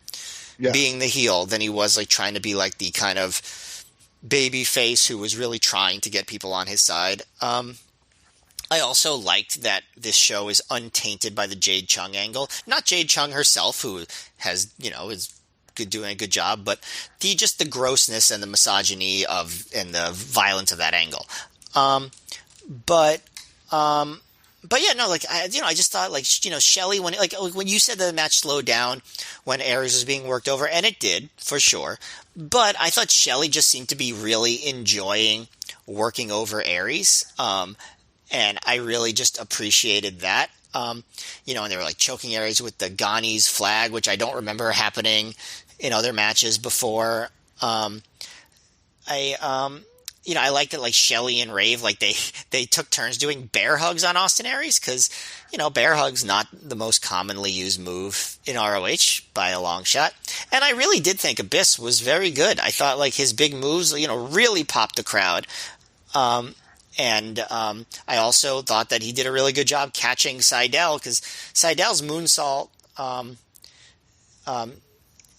being the heel than he was like trying to be like the kind of baby face who was really trying to get people on his side. I also liked that this show is untainted by the Jade Chung angle. Not Jade Chung herself, who is doing a good job, but the grossness and the misogyny and the violence of that angle. But yeah, no, like, I just thought, like, you know, Shelley, when you said the match slowed down when Aries was being worked over, and it did, for sure, but I thought Shelley just seemed to be really enjoying working over Aries, and I really just appreciated that, you know, and they were, like, choking Aries with the Ghani's flag, which I don't remember happening in other matches before. You know, I like that, like, Shelley and Rave, like, they took turns doing bear hugs on Austin Aries, because, you know, bear hugs not the most commonly used move in ROH by a long shot. And I really did think Abyss was very good. I thought, like, his big moves, you know, really popped the crowd. And I also thought that he did a really good job catching Seidel, because Seidel's moonsault,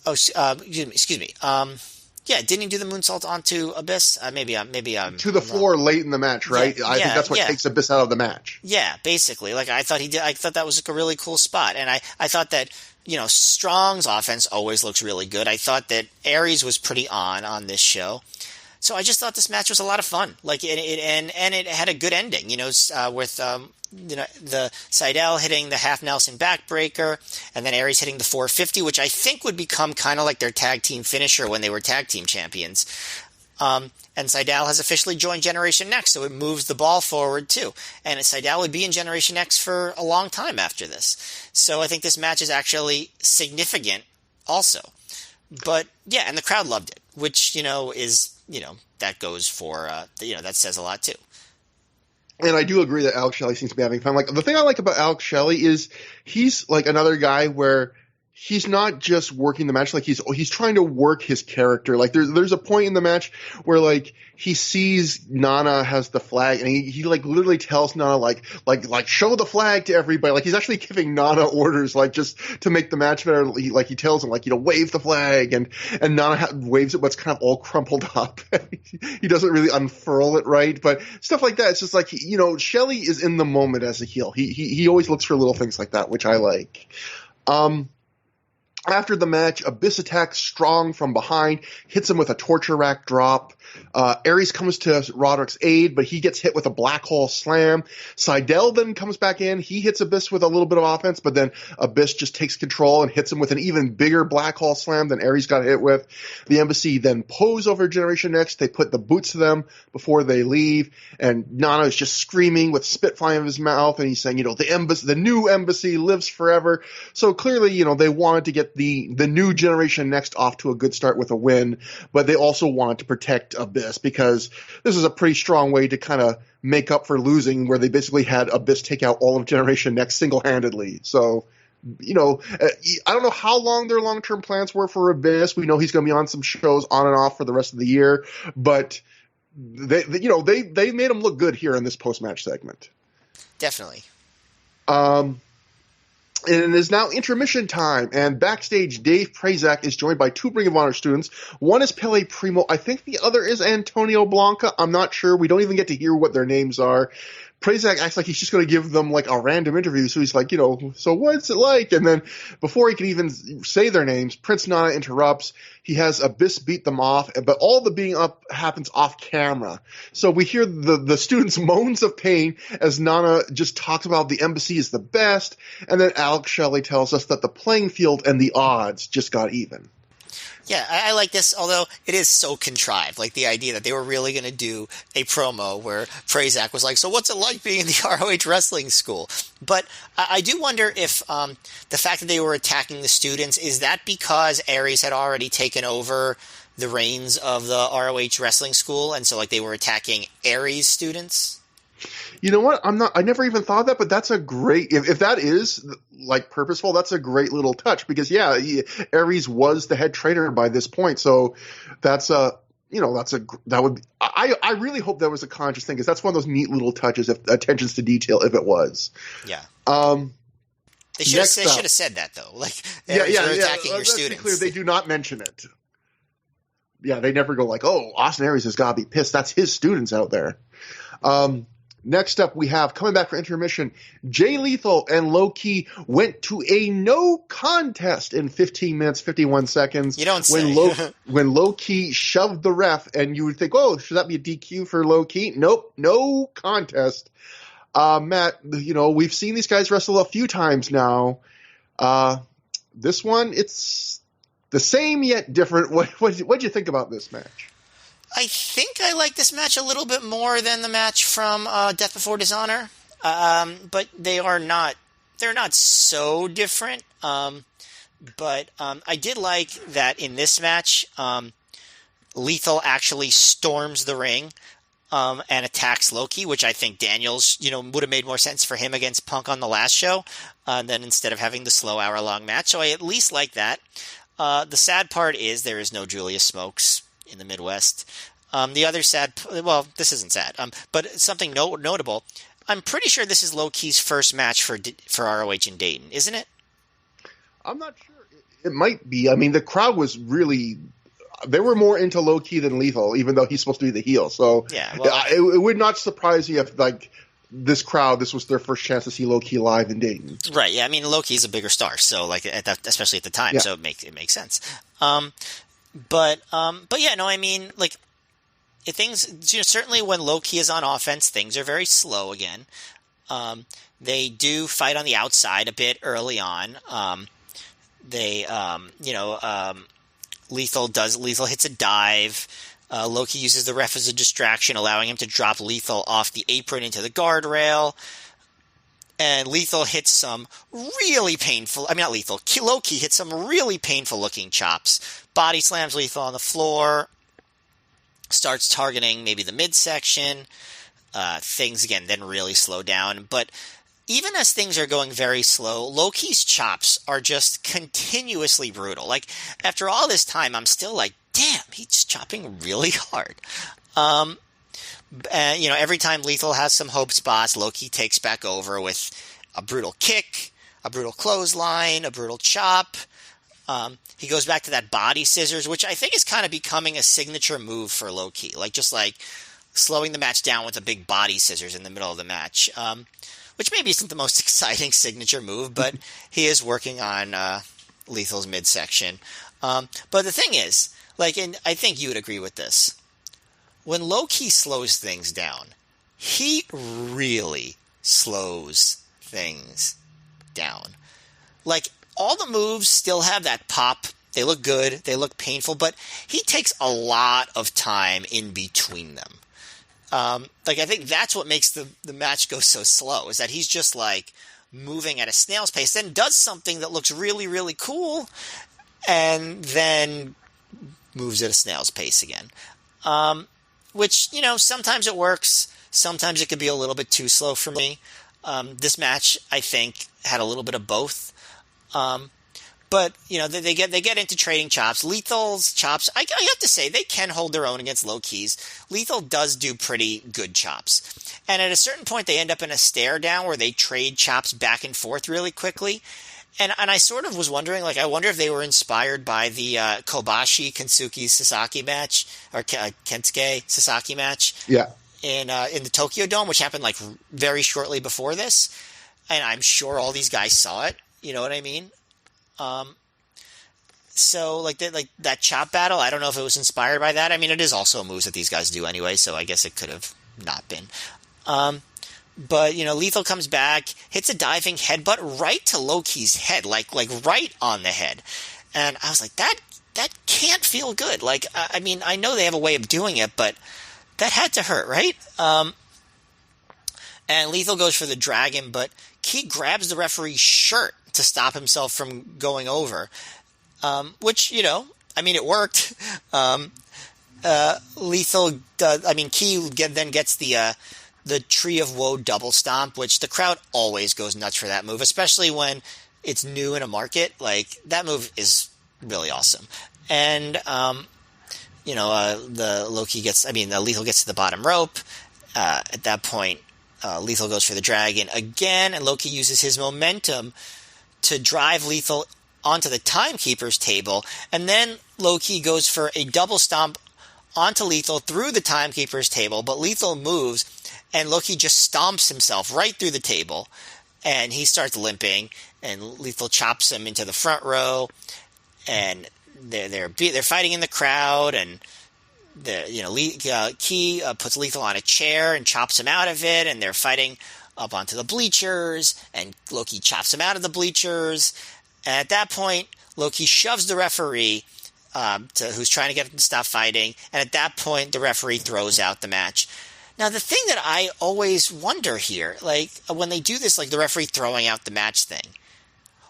Excuse me. Yeah, didn't he do the moonsault onto Abyss? Maybe To the I'm wrong. floor late in the match, right? I think that's what Yeah. takes Abyss out of the match. Yeah, basically. Like I thought he did. I thought that was like a really cool spot, and I thought that Strong's offense always looks really good. I thought that Aries was pretty on this show. So I just thought this match was a lot of fun. Like and it had a good ending. With the Seidel hitting the half Nelson backbreaker, and then Aries hitting the 450, which I think would become kind of like their tag team finisher when they were tag team champions. And Seidel has officially joined Generation Next, so it moves the ball forward too. And Seidel would be in Generation Next for a long time after this. So I think this match is actually significant also. But yeah, and the crowd loved it, which, that goes for, that says a lot too. And I do agree that Alex Shelley seems to be having fun. Like, the thing I like about Alex Shelley is he's like another guy where he's not just working the match, like he's trying to work his character. Like there's a point in the match where like he sees Nana has the flag and he like literally tells Nana like show the flag to everybody. Like he's actually giving Nana orders like just to make the match better. He tells him like, wave the flag, and Nana waves it, but it's kind of all crumpled up. He doesn't really unfurl it right, but stuff like that. It's just like, Shelley is in the moment as a heel. He always looks for little things like that, which I like. After the match, Abyss attacks Strong from behind, hits him with a torture rack drop. Aries comes to Roderick's aid, but he gets hit with a black hole slam. Seidel then comes back in. He hits Abyss with a little bit of offense, but then Abyss just takes control and hits him with an even bigger black hole slam than Aries got hit with. The Embassy then pose over Generation Next. They put the boots to them before they leave, and Nana is just screaming with spit flying out of his mouth, and he's saying, the new Embassy lives forever. So clearly, they wanted to get the new Generation Next off to a good start with a win, but they also wanted to protect Abyss because this is a pretty strong way to kind of make up for losing, where they basically had Abyss take out all of Generation Next single-handedly. So, I don't know how long their long-term plans were for Abyss. We know he's going to be on some shows on and off for the rest of the year, but they made him look good here in this post-match segment. Definitely. And it is now intermission time, and backstage, Dave Prazak is joined by two Ring of Honor students. One is Pele Primo. I think the other is Antonio Blanca. I'm not sure. We don't even get to hear what their names are. Prazak acts like he's just going to give them like a random interview. So he's like, so what's it like? And then before he can even say their names, Prince Nana interrupts. He has Abyss beat them off, but all the beating up happens off camera. So we hear the students' moans of pain as Nana just talks about the Embassy is the best. And then Alex Shelley tells us that the playing field and the odds just got even. Yeah, I like this, although it is so contrived. Like the idea that they were really going to do a promo where Prazak was like, so what's it like being in the ROH wrestling school? But I do wonder if the fact that they were attacking the students, is that because Aries had already taken over the reins of the ROH wrestling school, and so like they were attacking Aries students? You know what? I never even thought of that, but that's a great, if that is like purposeful, that's a great little touch because Aries was the head trainer by this point. So I really hope that was a conscious thing because that's one of those neat little touches, if attentions to detail, if it was. Yeah. They should have said that though. Like, Aries are attacking your students. Clear, they do not mention it. Yeah. They never go like, oh, Austin Aries has got to be pissed. That's his students out there. Next up, we have, coming back for intermission, Jay Lethal and Low Ki went to a no contest in 15 minutes, 51 seconds. You don't say. When Low Ki shoved the ref, and you would think, oh, should that be a DQ for Low Ki? Nope, no contest. Matt, we've seen these guys wrestle a few times now. This one, it's the same yet different. What'd you think about this match? I think I like this match a little bit more than the match from Death Before Dishonor, but they're not so different. But I did like that in this match, Lethal actually storms the ring and attacks Low Ki, which I think Daniels, would have made more sense for him against Punk on the last show than instead of having the slow hour-long match. So I at least like that. The sad part is there is no Julius Smokes in the Midwest. The other this isn't sad, but something notable. I'm pretty sure this is Low Ki's first match for ROH in Dayton, isn't it? I'm not sure. It might be. I mean, the crowd was really. They were more into Low-Ki than Lethal, even though he's supposed to be the heel. So Yeah, well, it would not surprise you if, like, this crowd, this was their first chance to see Low-Ki live in Dayton. right. Yeah, I mean, Loki's a bigger star, so like, especially at the time, Yeah. so it makes sense. But yeah, no, I mean, like, things, you know, certainly when Loki is on offense, things are very slow again. They do fight on the outside a bit early on. Lethal hits a dive. Loki uses the ref as a distraction, allowing him to drop Lethal off the apron into the guardrail. And Lethal hits some really painful, I mean, not Lethal, Loki hits some really painful looking chops. Body slams Lethal on the floor. Starts targeting maybe the midsection. Things, again, then really slow down. But even as things are going very slow, Loki's chops are just continuously brutal. Like, after all this time, I'm still like, damn, he's chopping really hard. And, you know, every time Lethal has some hope spots, Loki takes back over with a brutal kick, a brutal clothesline, a brutal chop. He goes back to that body scissors, which I think is kind of becoming a signature move for Loki. Like, just like slowing the match down with a big body scissors in the middle of the match. Which maybe isn't the most exciting signature move, but he is working on Lethal's midsection. But the thing is, like, and I think you would agree with this, when Loki slows things down, he really slows things down. Like, all the moves still have that pop. They look good. They look painful. But he takes a lot of time in between them. Like, I think that's what makes the match go so slow, is that he's just, like, moving at a snail's pace, then does something that looks really, really cool, and then moves at a snail's pace again. Which, you know, sometimes it works. Sometimes it could be a little bit too slow for me. This match, I think, had a little bit of both. But, you know, they get into trading chops. Lethal's chops, I have to say, they can hold their own against Loki's. Lethal does do pretty good chops. And at a certain point, they end up in a stare down where they trade chops back and forth really quickly. And I sort of was wondering, like, I wonder if they were inspired by the Kobashi Kensuke Sasaki match, or Kensuke Sasaki match. Yeah. In the Tokyo Dome, which happened, like, very shortly before this. And I'm sure all these guys saw it. You know what I mean? So, like that chop battle, I don't know if it was inspired by that. I mean, it is also moves that these guys do anyway, so I guess it could have not been. But, you know, Lethal comes back, hits a diving headbutt right to Loki's head, like right on the head. And I was like, that can't feel good. Like, I mean, I know they have a way of doing it, but that had to hurt, right? And Lethal goes for the dragon, but Key grabs the referee's shirt to stop himself from going over. Which, you know, I mean, it worked. Lethal does, I mean, Key then gets the Tree of Woe double stomp, which the crowd always goes nuts for that move, especially when it's new in a market. Like, that move is really awesome. And, you know, Lethal gets to the bottom rope. At that point, Lethal goes for the dragon again, and Loki uses his momentum to drive Lethal onto the Timekeeper's table, and then Loki goes for a double stomp onto Lethal through the Timekeeper's table, but Lethal moves, and Loki just stomps himself right through the table, and he starts limping, and Lethal chops him into the front row, and they're fighting in the crowd, and Key puts Lethal on a chair and chops him out of it, and they're fighting up onto the bleachers, and Loki chops him out of the bleachers. And at that point, Loki shoves the referee, who's trying to get him to stop fighting, and at that point, the referee throws out the match. Now, the thing that I always wonder here, like, when they do this, like the referee throwing out the match thing,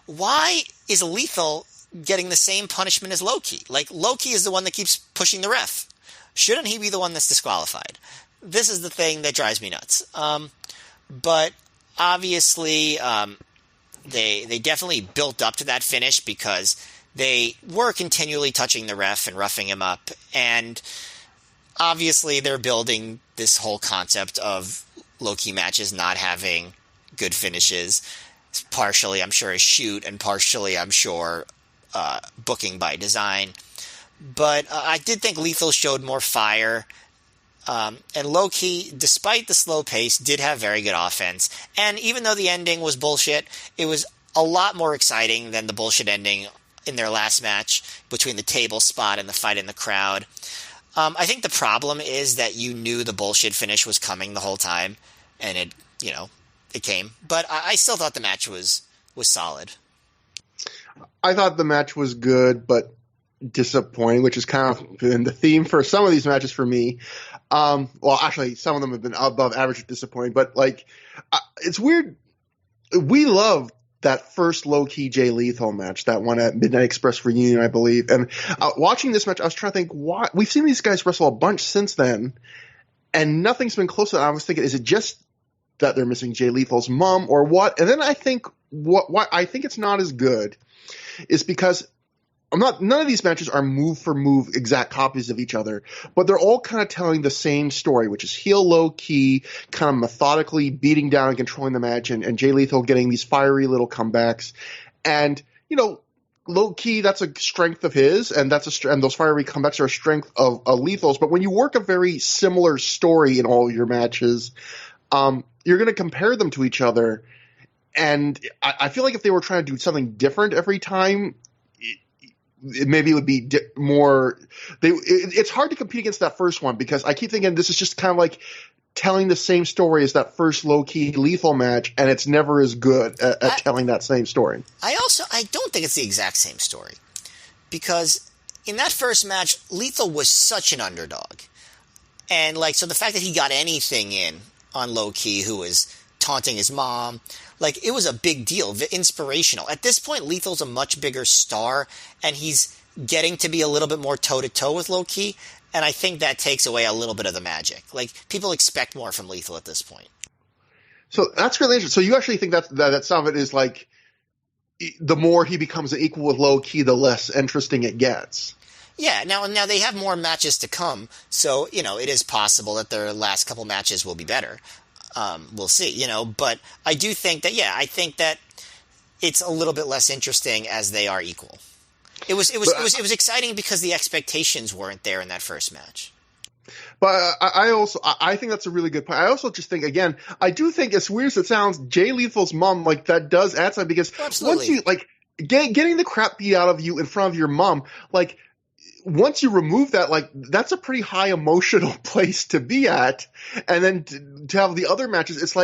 why is Lethal getting the same punishment as Loki? Like, Loki is the one that keeps pushing the ref. Shouldn't he be the one that's disqualified? This is the thing that drives me nuts. But obviously, they definitely built up to that finish because they were continually touching the ref and roughing him up. And obviously, they're building this whole concept of Loki matches not having good finishes. Partially, I'm sure, a shoot, and partially, I'm sure, booking by design. But I did think Lethal showed more fire. And low-key, despite the slow pace, did have very good offense. And even though the ending was bullshit, it was a lot more exciting than the bullshit ending in their last match between the table spot and the fight in the crowd. I think the problem is that you knew the bullshit finish was coming the whole time, and it came. But I still thought the match was solid. I thought the match was good, but disappointing, which is kind of been the theme for some of these matches for me. Well, actually, some of them have been above average disappointing, but it's weird. We loved that first low-key Jay Lethal match, that one at Midnight Express Reunion, I believe. And watching this match, I was trying to think, why we've seen these guys wrestle a bunch since then, and nothing's been close to that. I was thinking, is it just that they're missing Jay Lethal's mom or what? And then I think what I think it's not as good is because none of these matches are move for move exact copies of each other, but they're all kind of telling the same story, which is heel low key, kind of methodically beating down and controlling the match, and Jay Lethal getting these fiery little comebacks. And, low key, that's a strength of his, and and those fiery comebacks are a strength of Lethal's. But when you work a very similar story in all your matches, you're going to compare them to each other. And I feel like if they were trying to do something different every time, maybe it would be more. It's hard to compete against that first one because I keep thinking this is just kind of like telling the same story as that first low-key Lethal match, and it's never as good at telling that same story. I don't think it's the exact same story because in that first match, Lethal was such an underdog, and so the fact that he got anything in on low-key, who was taunting his mom. It was a big deal, inspirational. At this point, Lethal's a much bigger star, and he's getting to be a little bit more toe-to-toe with low-key, and I think that takes away a little bit of the magic. People expect more from Lethal at this point. So that's really interesting. So you actually think that some of it is the more he becomes an equal with low-key, the less interesting it gets. Yeah, now they have more matches to come, so, it is possible that their last couple matches will be better. We'll see, but I do think that, I think that it's a little bit less interesting as they are equal. It was exciting because the expectations weren't there in that first match. But I think that's a really good point. I also just think, again, I do think, as weird as it sounds, Jay Lethal's mom, that does add something because Absolutely. Once you, getting the crap beat out of you in front of your mom, once you remove that, that's a pretty high emotional place to be at. And then to have the other matches, it's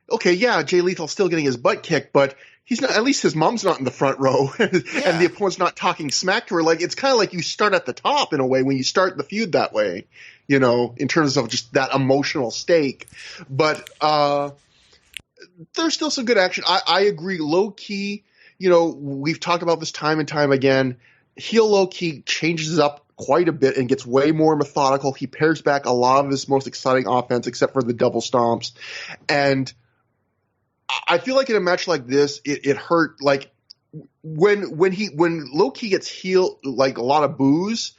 okay, yeah, Jay Lethal's still getting his butt kicked, but he's not, at least his mom's not in the front row and the opponent's not talking smack to her. It's kind of like you start at the top in a way when you start the feud that way, in terms of just that emotional stake. But, there's still some good action. I agree. Low key, we've talked about this time and time again. Heel low-key changes up quite a bit and gets way more methodical. He pairs back a lot of his most exciting offense, except for the double stomps. And I feel like in a match like this, it hurt. When low-key gets heel, a lot of boos,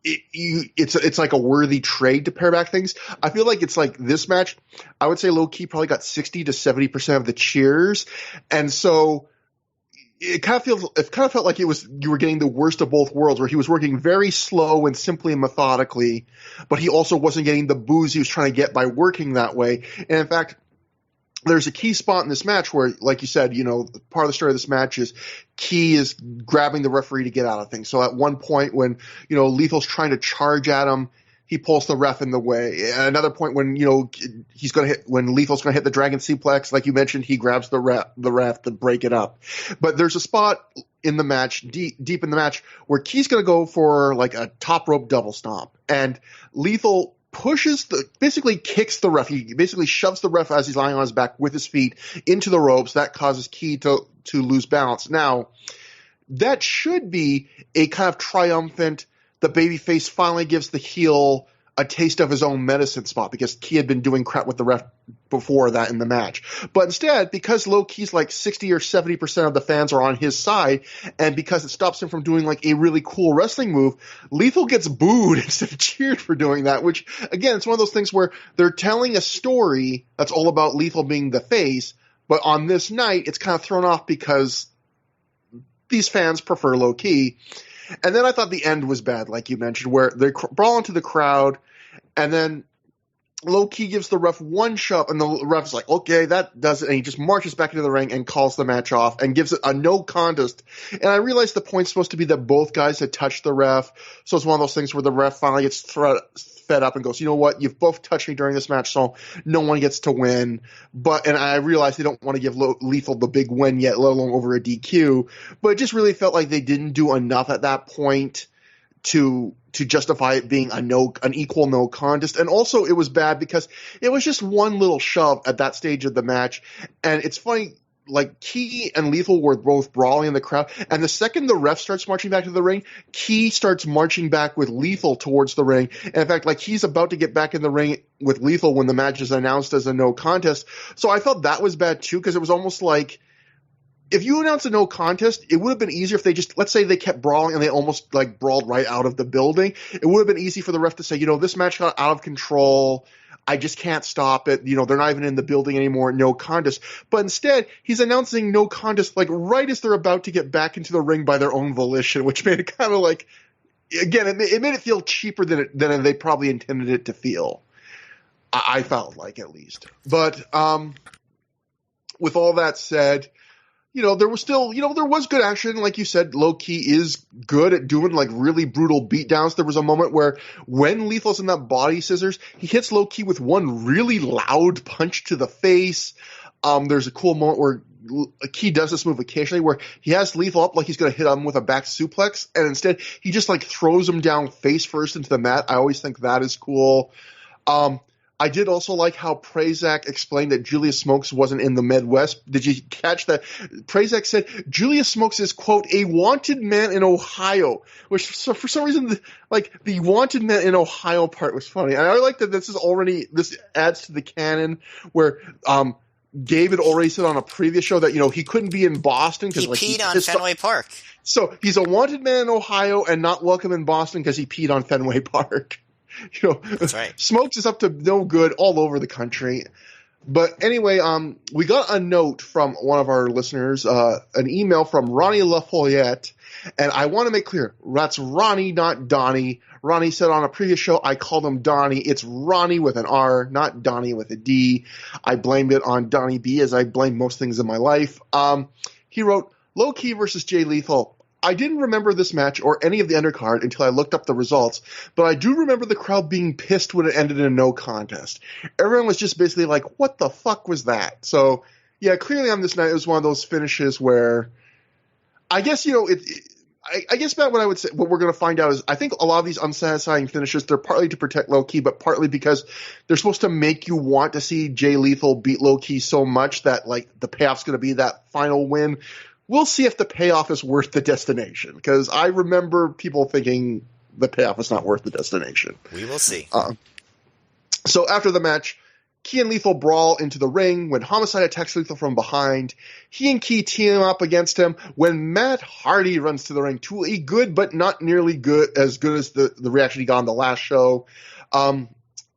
it's like a worthy trade to pair back things. I feel like it's this match. I would say low-key probably got 60 to 70% of the cheers, and so. It kind of felt like you were getting the worst of both worlds, where he was working very slow and simply and methodically, but he also wasn't getting the boos he was trying to get by working that way. And in fact, there's a key spot in this match where, like you said, part of the story of this match is Key is grabbing the referee to get out of things. So at one point when, Lethal's trying to charge at him, he pulls the ref in the way. At another point when, when Lethal's going to hit the Dragon Suplex, like you mentioned, he grabs the ref to break it up. But there's a spot in the match, deep in the match, where Key's going to go for a top rope double stomp. And Lethal basically kicks the ref. He basically shoves the ref as he's lying on his back with his feet into the ropes. That causes Key to lose balance. Now, that should be a kind of triumphant, the babyface finally gives the heel a taste of his own medicine spot, because Key had been doing crap with the ref before that in the match. But instead, because low key's 60 or 70% of the fans are on his side, and because it stops him from doing a really cool wrestling move, Lethal gets booed instead of cheered for doing that, which, again, it's one of those things where they're telling a story that's all about Lethal being the face, but on this night, it's kind of thrown off because these fans prefer low key. And then I thought the end was bad, like you mentioned, where they brawl into the crowd, and then low key gives the ref one shove, and the ref's like, okay, that does it, and he just marches back into the ring and calls the match off and gives it a no contest. And I realized the point's supposed to be that both guys had touched the ref, so it's one of those things where the ref finally gets fed up and goes, you know what, you've both touched me during this match, so no one gets to win. And I realized they don't want to give Lethal the big win yet, let alone over a DQ, but it just really felt like they didn't do enough at that point to justify it being an equal no contest. And also it was bad because it was just one little shove at that stage of the match. And it's funny, like Key and Lethal were both brawling in the crowd, and the second the ref starts marching back to the ring, Key starts marching back with Lethal towards the ring. And in fact, like he's about to get back in the ring with Lethal when the match is announced as a no contest. So I felt that was bad too, because it was almost like, if you announce a no contest, it would have been easier if they just, let's say they kept brawling and they almost like brawled right out of the building. It would have been easy for the ref to say, this match got out of control. I just can't stop it. They're not even in the building anymore. No contest. But instead, he's announcing no contest like right as they're about to get back into the ring by their own volition, which made it kind of like, again, it made it feel cheaper than they probably intended it to feel. I felt like, at least. But with all that said, there was still, there was good action. Like you said, Low Key is good at doing like really brutal beatdowns. There was a moment where when Lethal's in that body scissors, he hits Low Key with one really loud punch to the face. There's a cool moment where Key does this move occasionally where he has Lethal up like he's going to hit him with a back suplex, and instead he just like throws him down face first into the mat. I always think that is cool. I did also like how Prazak explained that Julius Smokes wasn't in the Midwest. Did you catch that? Prazak said Julius Smokes is, quote, a wanted man in Ohio, which for some reason, the wanted man in Ohio part was funny. And I like that this adds to the canon where Gabe had already said on a previous show that, he couldn't be in Boston. He peed on Fenway Park. So he's a wanted man in Ohio and not welcome in Boston because he peed on Fenway Park. That's right. Smokes is up to no good all over the country. But anyway, we got a note from one of our listeners, an email from Ronnie Lafollette, and I want to make clear, that's Ronnie, not Donnie. Ronnie said on a previous show, I called him Donnie. It's Ronnie with an R, not Donnie with a D. I blamed it on Donnie B, as I blame most things in my life. He wrote, Low Key versus Jay Lethal. I didn't remember this match or any of the undercard until I looked up the results, but I do remember the crowd being pissed when it ended in a no contest. Everyone was just basically like, what the fuck was that? So, yeah, clearly on this night it was one of those finishes where I guess, I guess Matt, what I would say, what we're going to find out is I think a lot of these unsatisfying finishes, they're partly to protect Low Key, but partly because they're supposed to make you want to see Jay Lethal beat Low Key so much that the payoff's going to be that final win. We'll see if the payoff is worth the destination, because I remember people thinking the payoff is not worth the destination. We will see. So after the match, Key and Lethal brawl into the ring. When Homicide attacks Lethal from behind, he and Key team up against him. When Matt Hardy runs to the ring to a good but not nearly as good as the reaction he got on the last show.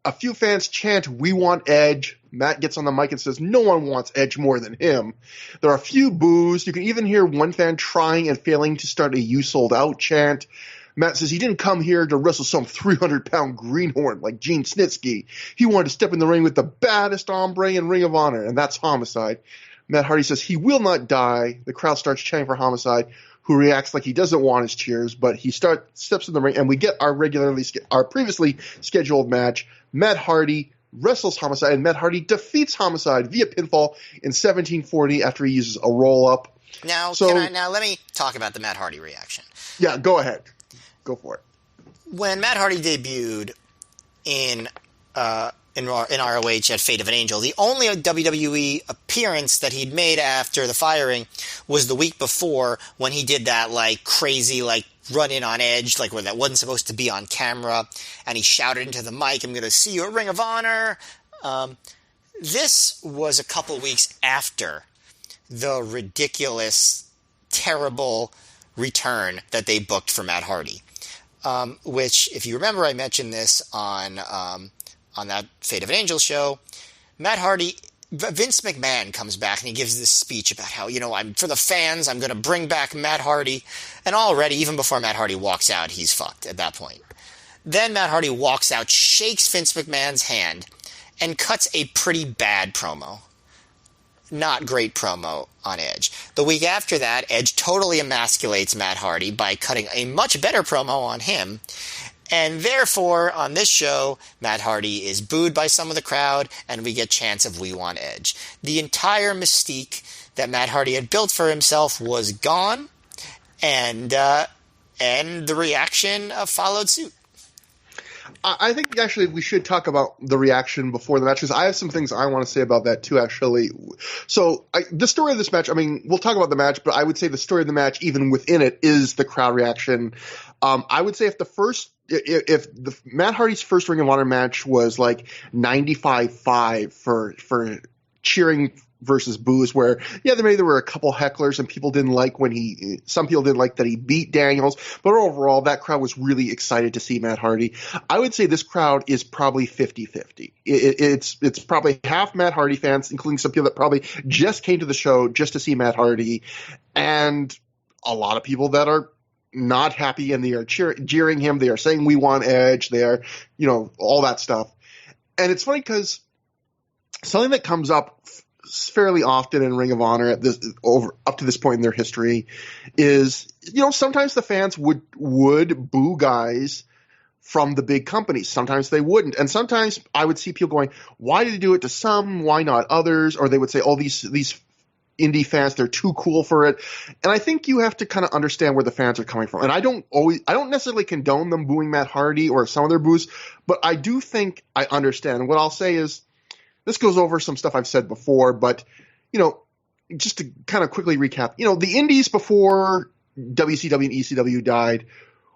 A few fans chant, "We want Edge." Matt gets on the mic and says no one wants Edge more than him. There are a few boos. You can even hear one fan trying and failing to start a "You Sold Out" chant. Matt says he didn't come here to wrestle some 300-pound greenhorn like Gene Snitsky. He wanted to step in the ring with the baddest hombre in Ring of Honor, and that's Homicide. Matt Hardy says he will not die. The crowd starts chanting for Homicide, who reacts like he doesn't want his cheers, but he steps in the ring, and we get our previously scheduled match. Matt Hardy wrestles Homicide, and Matt Hardy defeats Homicide via pinfall in 1740 after he uses a roll-up. Now let me talk about the Matt Hardy reaction. Yeah, go ahead. Go for it. When Matt Hardy debuted in ROH at Fate of an Angel, the only WWE appearance that he'd made after the firing was the week before, when he did that crazy run in on Edge, where that wasn't supposed to be on camera, and he shouted into the mic, "I'm going to see you at Ring of Honor." This was a couple weeks after the ridiculous, terrible return that they booked for Matt Hardy. Which, if you remember, I mentioned this on that Fate of an Angel show. Matt Hardy Vince McMahon comes back and he gives this speech about how, I'm for the fans, I'm going to bring back Matt Hardy. And already, even before Matt Hardy walks out, he's fucked at that point. Then Matt Hardy walks out, shakes Vince McMahon's hand, and cuts a pretty bad promo. Not great promo on Edge. The week after that, Edge totally emasculates Matt Hardy by cutting a much better promo on him. And therefore, on this show, Matt Hardy is booed by some of the crowd, and we get chants of "We Want Edge." The entire mystique that Matt Hardy had built for himself was gone, and the reaction followed suit. I think actually we should talk about the reaction before the match, because I have some things I want to say about that too, actually. So the story of this match, I mean, we'll talk about the match, but I would say the story of the match, even within it, is the crowd reaction. I would say if the Matt Hardy's first Ring of Honor match was like 95-5 for cheering versus boos, where there were a couple hecklers and people didn't like some people didn't like that he beat Daniels, but overall that crowd was really excited to see Matt Hardy. I would say this crowd is probably 50-50. It's probably half Matt Hardy fans, including some people that probably just came to the show just to see Matt Hardy, and a lot of people that are not happy and they are jeering him. They are saying "We want Edge." They are, all that stuff. And it's funny because something that comes up fairly often in Ring of Honor up to this point in their history is, sometimes the fans would boo guys from the big companies. Sometimes they wouldn't. And sometimes I would see people going, why did they do it to some? Why not others? Or they would say, oh, these indie fans, they're too cool for it. And I think you have to kind of understand where the fans are coming from. And I don't necessarily condone them booing Matt Hardy or some of their boos, but I do think I understand. And what I'll say is, this goes over some stuff I've said before, but, just to kind of quickly recap, the indies before WCW and ECW died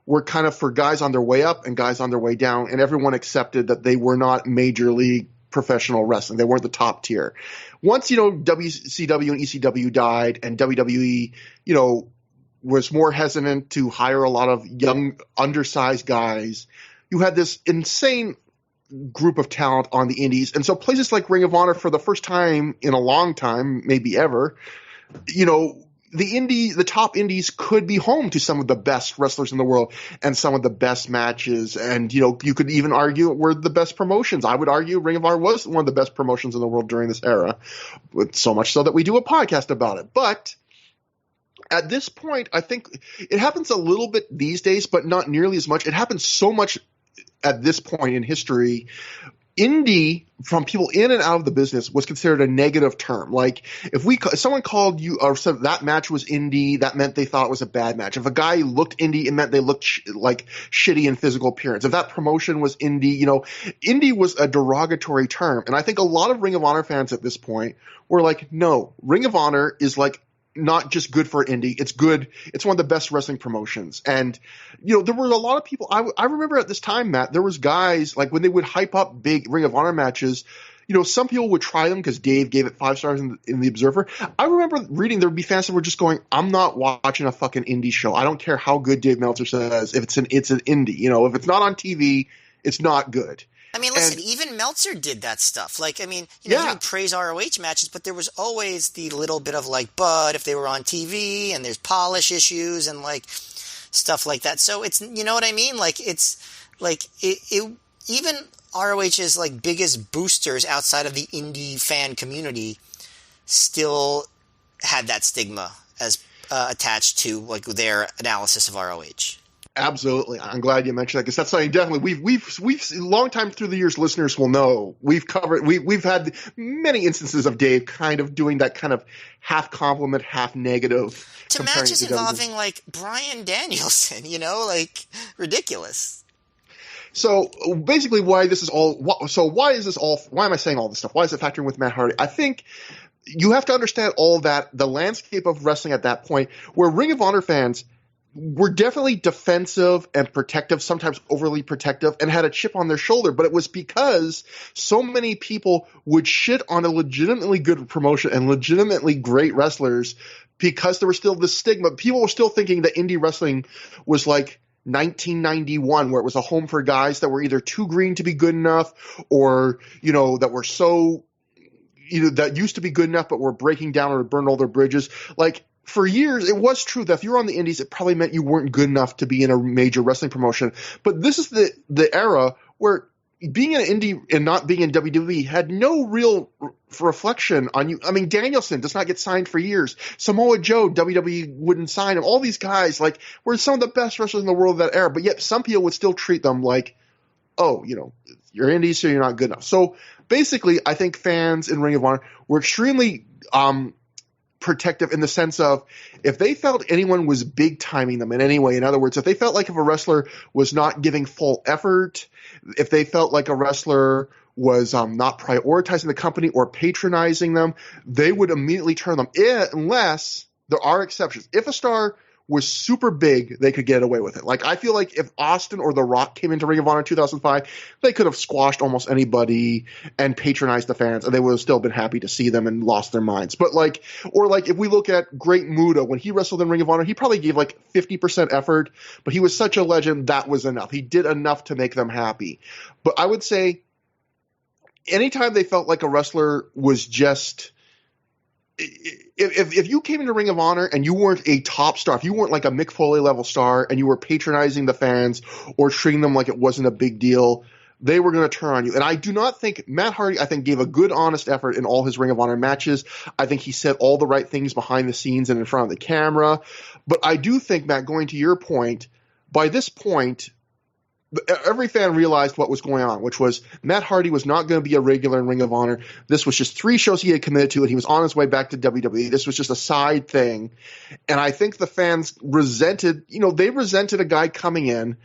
were kind of for guys on their way up and guys on their way down, and everyone accepted that they were not major league professional wrestling. They weren't the top tier. Once, WCW and ECW died and WWE, was more hesitant to hire a lot of young, undersized guys, you had this insane group of talent on the indies. And so places like Ring of Honor, for the first time in a long time, maybe ever, the top indies could be home to some of the best wrestlers in the world and some of the best matches. And, you could even argue it were the best promotions. I would argue Ring of Honor was one of the best promotions in the world during this era, so much so that we do a podcast about it. But at this point, I think it happens a little bit these days, but not nearly as much. It happens so much at this point in history. Indie, from people in and out of the business, was considered a negative term. Like, if someone called you or said that match was indie, that meant they thought it was a bad match. If a guy looked indie, it meant they looked like shitty in physical appearance. If that promotion was indie, indie was a derogatory term. And I think a lot of Ring of Honor fans at this point were like, no, Ring of Honor is like not just good for indie. It's good. It's one of the best wrestling promotions. And, there were a lot of people. I remember at this time, Matt, there was guys like when they would hype up big Ring of Honor matches, some people would try them because Dave gave it 5 stars in the Observer. I remember reading there would be fans that were just going, I'm not watching a fucking indie show. I don't care how good Dave Meltzer says. If it's an indie, if it's not on TV, it's not good. I mean, listen, even Meltzer did that stuff. Like, I mean, you praise ROH matches, but there was always the little bit of like, but if they were on TV and there's polish issues and like stuff like that. So it's, you know what I mean? Like, it's like even ROH's like biggest boosters outside of the indie fan community still had that stigma as attached to like their analysis of ROH. Absolutely. I'm glad you mentioned that, because that's something definitely we've long time through the years, listeners will know we've had many instances of Dave kind of doing that kind of half compliment, half negative to matches involving like Bryan Danielson, like ridiculous. So basically why am I saying all this stuff? Why is it factoring with Matt Hardy? I think you have to understand all that, the landscape of wrestling at that point, where Ring of Honor fans were definitely defensive and protective, sometimes overly protective, and had a chip on their shoulder. But it was because so many people would shit on a legitimately good promotion and legitimately great wrestlers because there was still this stigma. People were still thinking that indie wrestling was like 1991, where it was a home for guys that were either too green to be good enough or, that were so that used to be good enough, but were breaking down or burned all their bridges. Like, for years, it was true that if you were on the indies, it probably meant you weren't good enough to be in a major wrestling promotion. But this is the era where being an indie and not being in WWE had no real reflection on you. I mean, Danielson does not get signed for years. Samoa Joe, WWE wouldn't sign him. All these guys, like, were some of the best wrestlers in the world of that era, but yet some people would still treat them like, oh, you're indies, so you're not good enough. So basically, I think fans in Ring of Honor were extremely protective in the sense of if they felt anyone was big timing them in any way. In other words, if they felt like if a wrestler was not giving full effort, if they felt like a wrestler was not prioritizing the company or patronizing them, they would immediately turn them in, unless there are exceptions. If a star was super big, they could get away with it. Like, I feel like if Austin or The Rock came into Ring of Honor in 2005, they could have squashed almost anybody and patronized the fans, and they would have still been happy to see them and lost their minds. But if we look at Great Muta, when he wrestled in Ring of Honor, he probably gave like 50% effort, but he was such a legend, that was enough. He did enough to make them happy. But I would say anytime they felt like a wrestler was just – if you came into Ring of Honor and you weren't a top star, if you weren't like a Mick Foley level star and you were patronizing the fans or treating them like it wasn't a big deal, they were going to turn on you. And I do not think Matt Hardy, I think, gave a good, honest effort in all his Ring of Honor matches. I think he said all the right things behind the scenes and in front of the camera. But I do think, Matt, going to your point, by this point, every fan realized what was going on, which was Matt Hardy was not going to be a regular in Ring of Honor. This was just 3 shows he had committed to, and he was on his way back to WWE. This was just a side thing. And I think the fans resented a guy coming in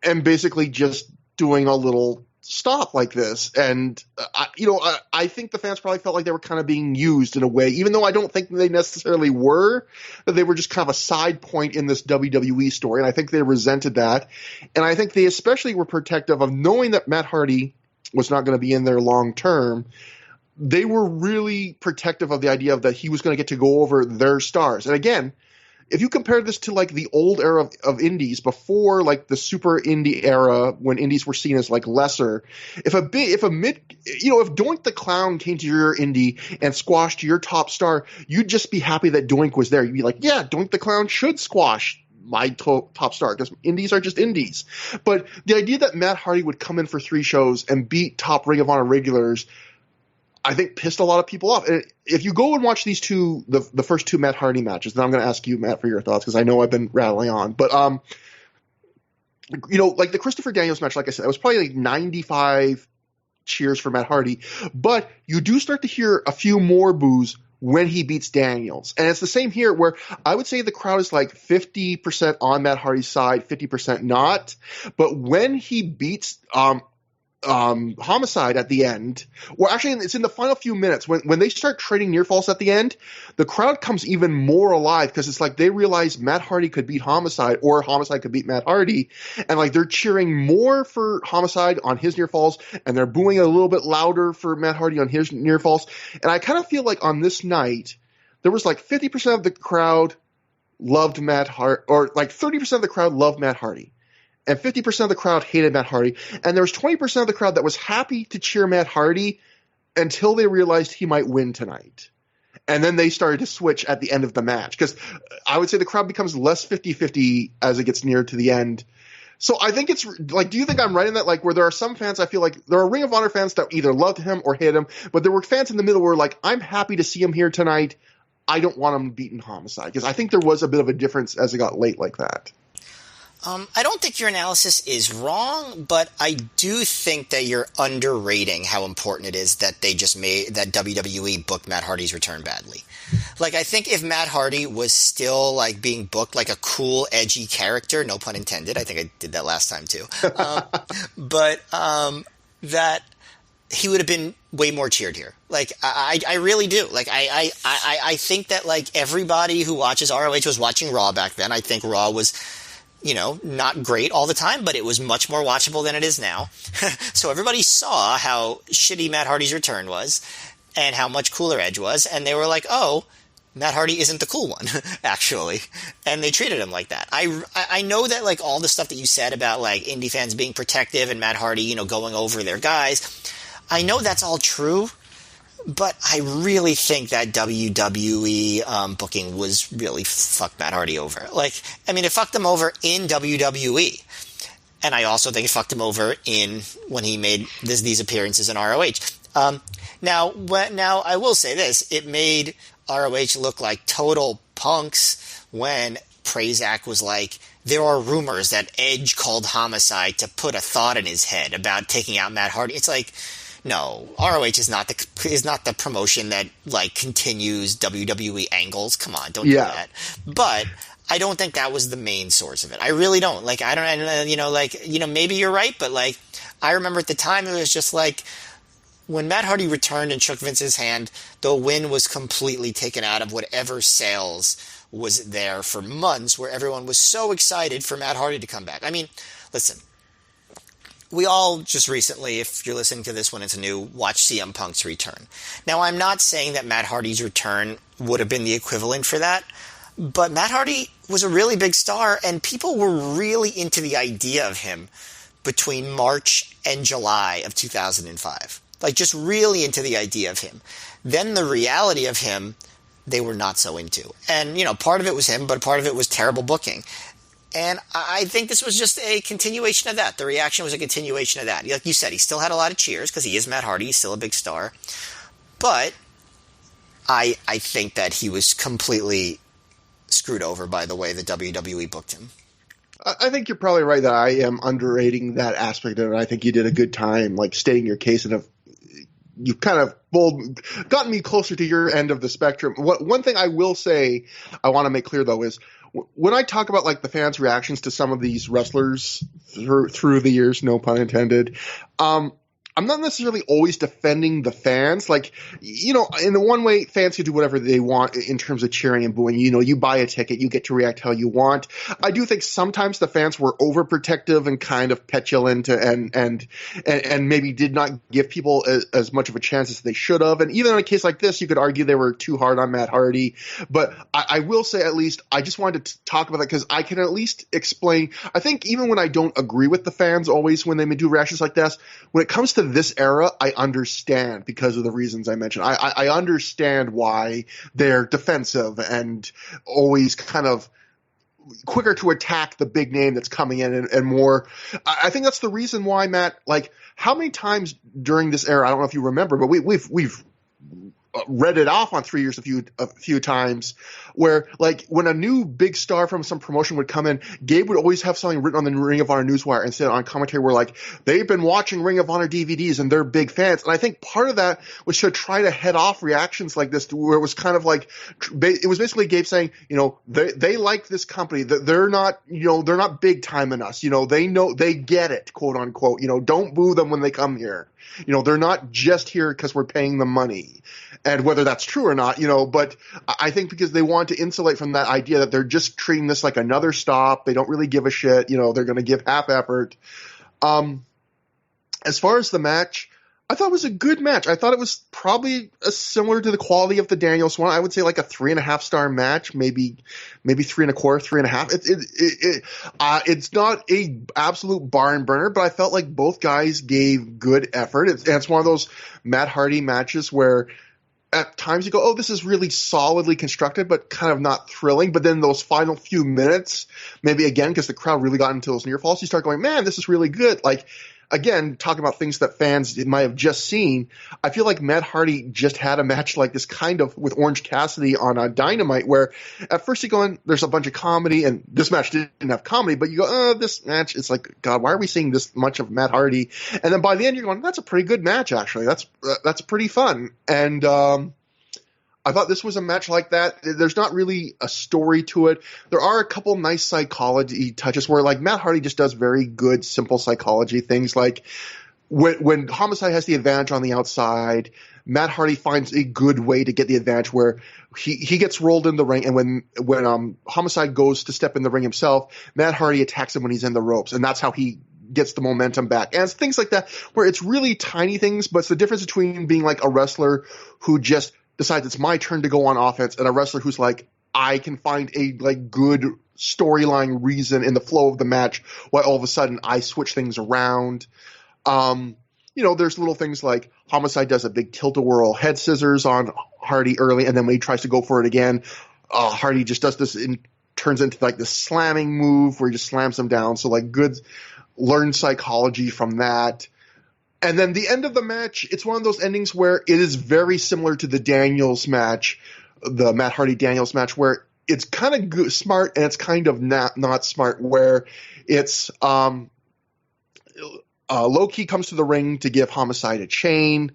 and basically just doing a little stop like this. And, I think the fans probably felt like they were kind of being used in a way, even though I don't think they necessarily were, that they were just kind of a side point in this WWE story. And I think they resented that. And I think they especially were protective of knowing that Matt Hardy was not going to be in there long term. They were really protective of the idea of that he was going to get to go over their stars. And again, if you compare this to like the old era of indies before like the super indie era when indies were seen as like lesser, if Doink the Clown came to your indie and squashed your top star, you'd just be happy that Doink was there. You'd be like, yeah, Doink the Clown should squash my top star because indies are just indies. But the idea that Matt Hardy would come in for 3 shows and beat top Ring of Honor regulars, I think pissed a lot of people off. And if you go and watch these the first 2 Matt Hardy matches, then I'm going to ask you, Matt, for your thoughts, because I know I've been rattling on. But, like the Christopher Daniels match, like I said, it was probably like 95 cheers for Matt Hardy. But you do start to hear a few more boos when he beats Daniels. And it's the same here, where I would say the crowd is like 50% on Matt Hardy's side, 50% not. But when he beats Homicide at the end, or actually it's in the final few minutes when they start trading near falls at the end, the crowd comes even more alive because it's like they realize Matt Hardy could beat Homicide or Homicide could beat Matt Hardy, and like they're cheering more for Homicide on his near falls and they're booing a little bit louder for Matt Hardy on his near falls. And I kind of feel like on this night there was like 50% of the crowd loved Matt Hardy, or like 30% of the crowd loved Matt Hardy, and 50% of the crowd hated Matt Hardy. And there was 20% of the crowd that was happy to cheer Matt Hardy until they realized he might win tonight. And then they started to switch at the end of the match, because I would say the crowd becomes less 50-50 as it gets near to the end. So I think it's like, do you think I'm right in that? Like, where there are some fans, I feel like there are Ring of Honor fans that either loved him or hated him, but there were fans in the middle where like, I'm happy to see him here tonight. I don't want him beating Homicide, because I think there was a bit of a difference as it got late like that. I don't think your analysis is wrong, but I do think that you're underrating how important it is that they just made that WWE booked Matt Hardy's return badly. Like, I think if Matt Hardy was still like being booked like a cool, edgy character, no pun intended, I think I did that last time too, but that he would have been way more cheered here. Like, I really do. Like, I think that like everybody who watches ROH was watching Raw back then. I think Raw was, not great all the time, but it was much more watchable than it is now. So everybody saw how shitty Matt Hardy's return was and how much cooler Edge was, and they were like, oh, Matt Hardy isn't the cool one, actually. And they treated him like that. I know that, like, all the stuff that you said about, like, indie fans being protective and Matt Hardy, going over their guys, I know that's all true, But I really think that WWE booking was really fucked Matt Hardy over. Like, I mean, it fucked him over in WWE. And I also think it fucked him over in when he made these appearances in ROH. Now I will say this: it made ROH look like total punks when Prazak was like, "There are rumors that Edge called Homicide to put a thought in his head about taking out Matt Hardy." It's like, no, ROH is not the promotion that like continues WWE angles. Come on, don't do that. But I don't think that was the main source of it. I really don't. Like, I don't, maybe you're right, but like, I remember at the time it was just like, when Matt Hardy returned and shook Vince's hand, the win was completely taken out of whatever sales was there for months, where everyone was so excited for Matt Hardy to come back. I mean, listen, we all just recently, if you're listening to this when it's new, watched CM Punk's return. Now, I'm not saying that Matt Hardy's return would have been the equivalent for that, but Matt Hardy was a really big star, and people were really into the idea of him between March and July of 2005. Like, just really into the idea of him. Then the reality of him, they were not so into. And, part of it was him, but part of it was terrible booking. And I think this was just a continuation of that. The reaction was a continuation of that. Like you said, he still had a lot of cheers because he is Matt Hardy. He's still a big star. But I think that he was completely screwed over by the way the WWE booked him. I think you're probably right that I am underrating that aspect of it. I think you did a good time, like, stating your case, and you've kind of gotten me closer to your end of the spectrum. One thing I will say I want to make clear, though, is when I talk about, like, the fans' reactions to some of these wrestlers through the years, no pun intended, I'm not necessarily always defending the fans. Like, in the one way, fans can do whatever they want in terms of cheering and booing. You buy a ticket, you get to react how you want. I do think sometimes the fans were overprotective and kind of petulant and maybe did not give people as much of a chance as they should have. And even in a case like this, you could argue they were too hard on Matt Hardy. But I will say, at least, I just wanted to talk about that because I can at least explain. I think even when I don't agree with the fans always when they do reactions like this, when it comes to this era, I understand because of the reasons I mentioned. I understand why they're defensive and always kind of quicker to attack the big name that's coming in and more. I think that's the reason why, Matt, like, how many times during this era, I don't know if you remember, but we've read it off on 3 years a few times, where, like, when a new big star from some promotion would come in, Gabe would always have something written on the Ring of Honor newswire and say on commentary where, like, they've been watching Ring of Honor DVDs and they're big fans. And I think part of that was to try to head off reactions like this, where it was kind of like, it was basically Gabe saying, they like this company, that they're not big time in us, they get it, quote unquote, don't boo them when they come here. They're not just here because we're paying them money. And whether that's true or not, but I think because they want to insulate from that idea that they're just treating this like another stop. They don't really give a shit. They're going to give half effort. As far as the match, I thought it was a good match. I thought it was probably similar to the quality of the Daniels one. I would say like a 3.5 star match, maybe 3.25, 3.5. It's not a absolute barn burner, but I felt like both guys gave good effort. It's one of those Matt Hardy matches where at times you go, oh, this is really solidly constructed, but kind of not thrilling. But then those final few minutes, maybe again, because the crowd really got into those near falls, you start going, man, this is really good. Like, again, talking about things that fans might have just seen, I feel like Matt Hardy just had a match like this kind of with Orange Cassidy on Dynamite, where at first you're going, there's a bunch of comedy, and this match didn't have comedy, but you go, oh, this match, it's like, God, why are we seeing this much of Matt Hardy? And then by the end you're going, that's a pretty good match, actually. That's pretty fun. And I thought this was a match like that. There's not really a story to it. There are a couple nice psychology touches where, like, Matt Hardy just does very good, simple psychology things. Like, when Homicide has the advantage on the outside, Matt Hardy finds a good way to get the advantage where he gets rolled in the ring, and when Homicide goes to step in the ring himself, Matt Hardy attacks him when he's in the ropes, and that's how he gets the momentum back. And it's things like that where it's really tiny things, but it's the difference between being like a wrestler who just decides it's my turn to go on offense and a wrestler who's like, I can find a like good storyline reason in the flow of the match why all of a sudden I switch things around. there's little things like Homicide does a big tilt-a-whirl head scissors on Hardy early, and then when he tries to go for it again, Hardy just does this and turns into like this slamming move where he just slams him down. So like good learned psychology from that. And then the end of the match, it's one of those endings where it is very similar to the Daniels match, the Matt Hardy-Daniels match, where it's kind of smart and it's kind of not smart, where it's Low-Ki comes to the ring to give Homicide a chain,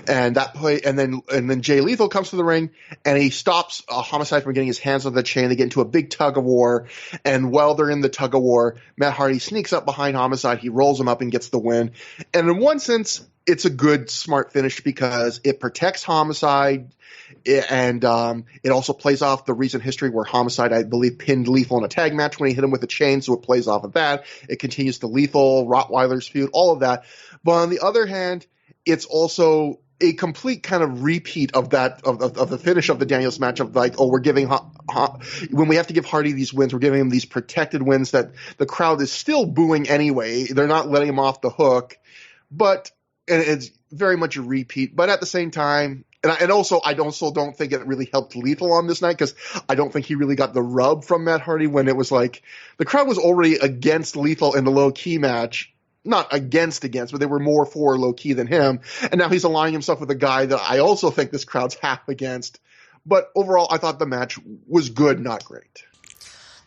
and then Jay Lethal comes to the ring and he stops Homicide from getting his hands on the chain. They get into a big tug of war, and while they're in the tug of war, Matt Hardy sneaks up behind Homicide. He rolls him up and gets the win. And in one sense, it's a good, smart finish because it protects Homicide. And it also plays off the recent history where Homicide, I believe, pinned Lethal in a tag match when he hit him with a chain, so it plays off of that. It continues the Lethal, Rottweiler's feud, all of that. But on the other hand, it's also a complete kind of repeat of that, of the finish of the Daniels match of like, we're giving, when we have to give Hardy these wins, we're giving him these protected wins that the crowd is still booing anyway. They're not letting him off the hook. But, and it's very much a repeat. But at the same time, I also don't think it really helped Lethal on this night because I don't think he really got the rub from Matt Hardy when it was like the crowd was already against Lethal in the Low-Ki match. Not against, but they were more for Low-Ki than him. And now he's aligning himself with a guy that I also think this crowd's half against. But overall, I thought the match was good, not great.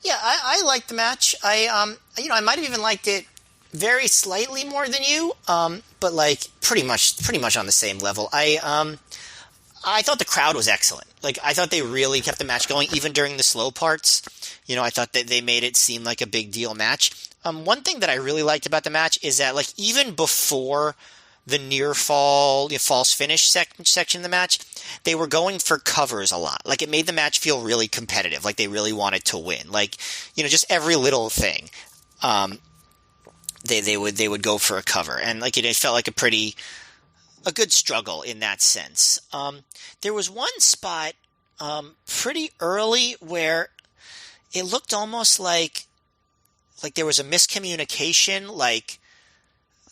Yeah, I liked the match. I might have even liked it very slightly more than you, but like pretty much on the same level. I thought the crowd was excellent. Like, I thought they really kept the match going, even during the slow parts. I thought that they made it seem like a big deal match. One thing that I really liked about the match is that, like, even before the near fall, false finish section of the match, they were going for covers a lot. Like, it made the match feel really competitive. Like, they really wanted to win. Like, just every little thing. They would go for a cover. And, like, it felt like a good struggle in that sense. There was one spot pretty early where it looked almost like there was a miscommunication, like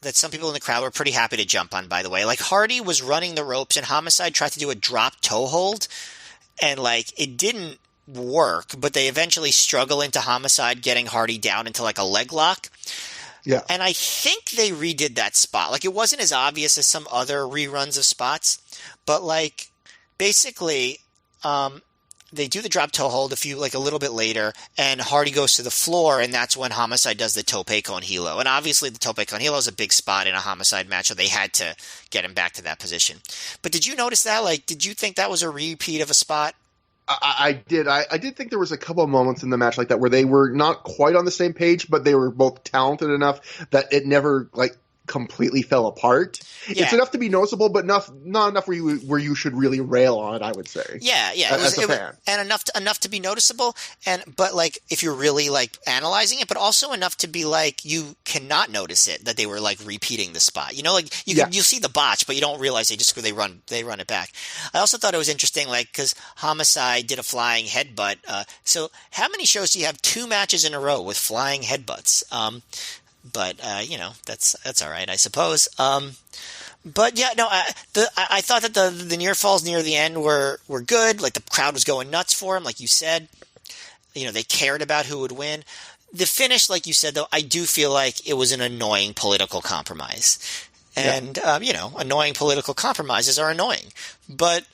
that some people in the crowd were pretty happy to jump on, by the way. Like, Hardy was running the ropes and Homicide tried to do a drop toe hold, and like it didn't work, but they eventually struggle into Homicide getting Hardy down into like a leg lock. Yeah. And I think they redid that spot. Like, it wasn't as obvious as some other reruns of spots, but like basically they do the drop toe hold a little bit later, and Hardy goes to the floor, and that's when Homicide does the tope con hilo. And obviously the tope con hilo is a big spot in a Homicide match, so they had to get him back to that position. But did you notice that? Like, did you think that was a repeat of a spot? I did. I did think there was a couple of moments in the match like that where they were not quite on the same page, but they were both talented enough that it never like completely fell apart. Yeah. It's enough to be noticeable, but not enough where you should really rail on it, I would say. Yeah. As a fan. And enough to be noticeable, but like if you're really like analyzing it, but also enough to be like you cannot notice it that they were like repeating the spot. Like you see the botch, but you don't realize they run it back. I also thought it was interesting, like because Homicide did a flying headbutt. So how many shows do you have 2 matches in a row with flying headbutts? But that's all right, I suppose. But yeah, no, I thought that the near falls near the end were good. Like, the crowd was going nuts for him, like you said. They cared about who would win. The finish, like you said, though, I do feel like it was an annoying political compromise. And annoying political compromises are annoying. But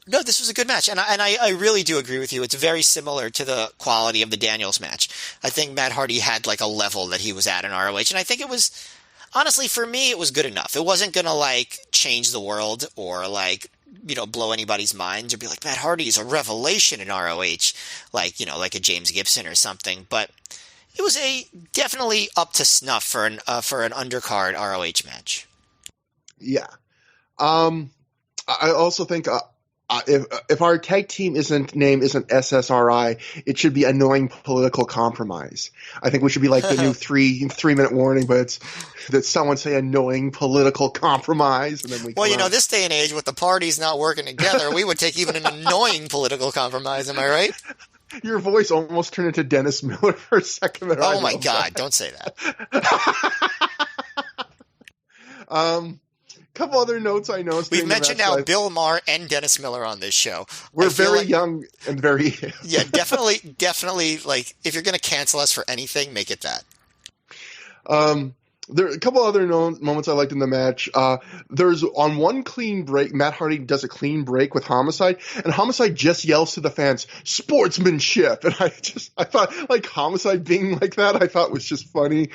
no, this was a good match, and I really do agree with you. It's very similar to the quality of the Daniels match. I think Matt Hardy had like a level that he was at in ROH, and I think it was, honestly, for me, it was good enough. It wasn't going to like change the world or like, blow anybody's minds or be like, Matt Hardy is a revelation in ROH, like a James Gibson or something. But it was definitely up to snuff for an undercard ROH match. Yeah. I also think if our tag team name isn't SSRI, it should be Annoying Political Compromise. I think we should be like the new 3-minute warning, but it's that someone say Annoying Political Compromise, and then we. Well, this day and age with the parties not working together, we would take even an annoying political compromise. Am I right? Your voice almost turned into Dennis Miller for a second. Oh my God! Don't say that. Couple other notes I noticed. We've during the mentioned match, now Bill Maher and Dennis Miller on this show. we're very young and very yeah, definitely. Like, if you're going to cancel us for anything, make it that. There are a couple other moments I liked in the match. There's on one clean break, Matt Hardy does a clean break with Homicide, and Homicide just yells to the fans, "Sportsmanship!" And I thought, like, Homicide being like that, I thought was just funny.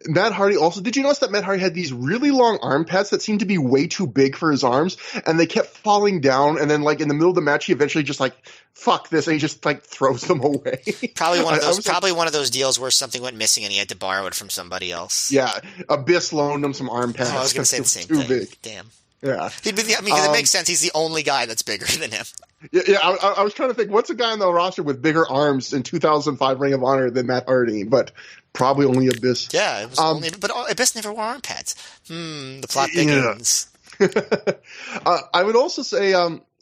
Matt Hardy also, did you notice that Matt Hardy had these really long arm pads that seemed to be way too big for his arms, and they kept falling down, and then, like, in the middle of the match, he eventually just, like, fuck this, and he just, like, throws them away. Probably one of those. One of those deals where something went missing and he had to borrow it from somebody else. Yeah, Abyss loaned him some arm pads. Oh, I was going to say the same too thing. Big. Damn. Yeah, because it makes sense. He's the only guy that's bigger than him. Yeah. I was trying to think, what's a guy on the roster with bigger arms in 2005 Ring of Honor than Matt Hardy? But probably only Abyss. Yeah, it was but Abyss never wore arm pads. The plot thickens. I would also say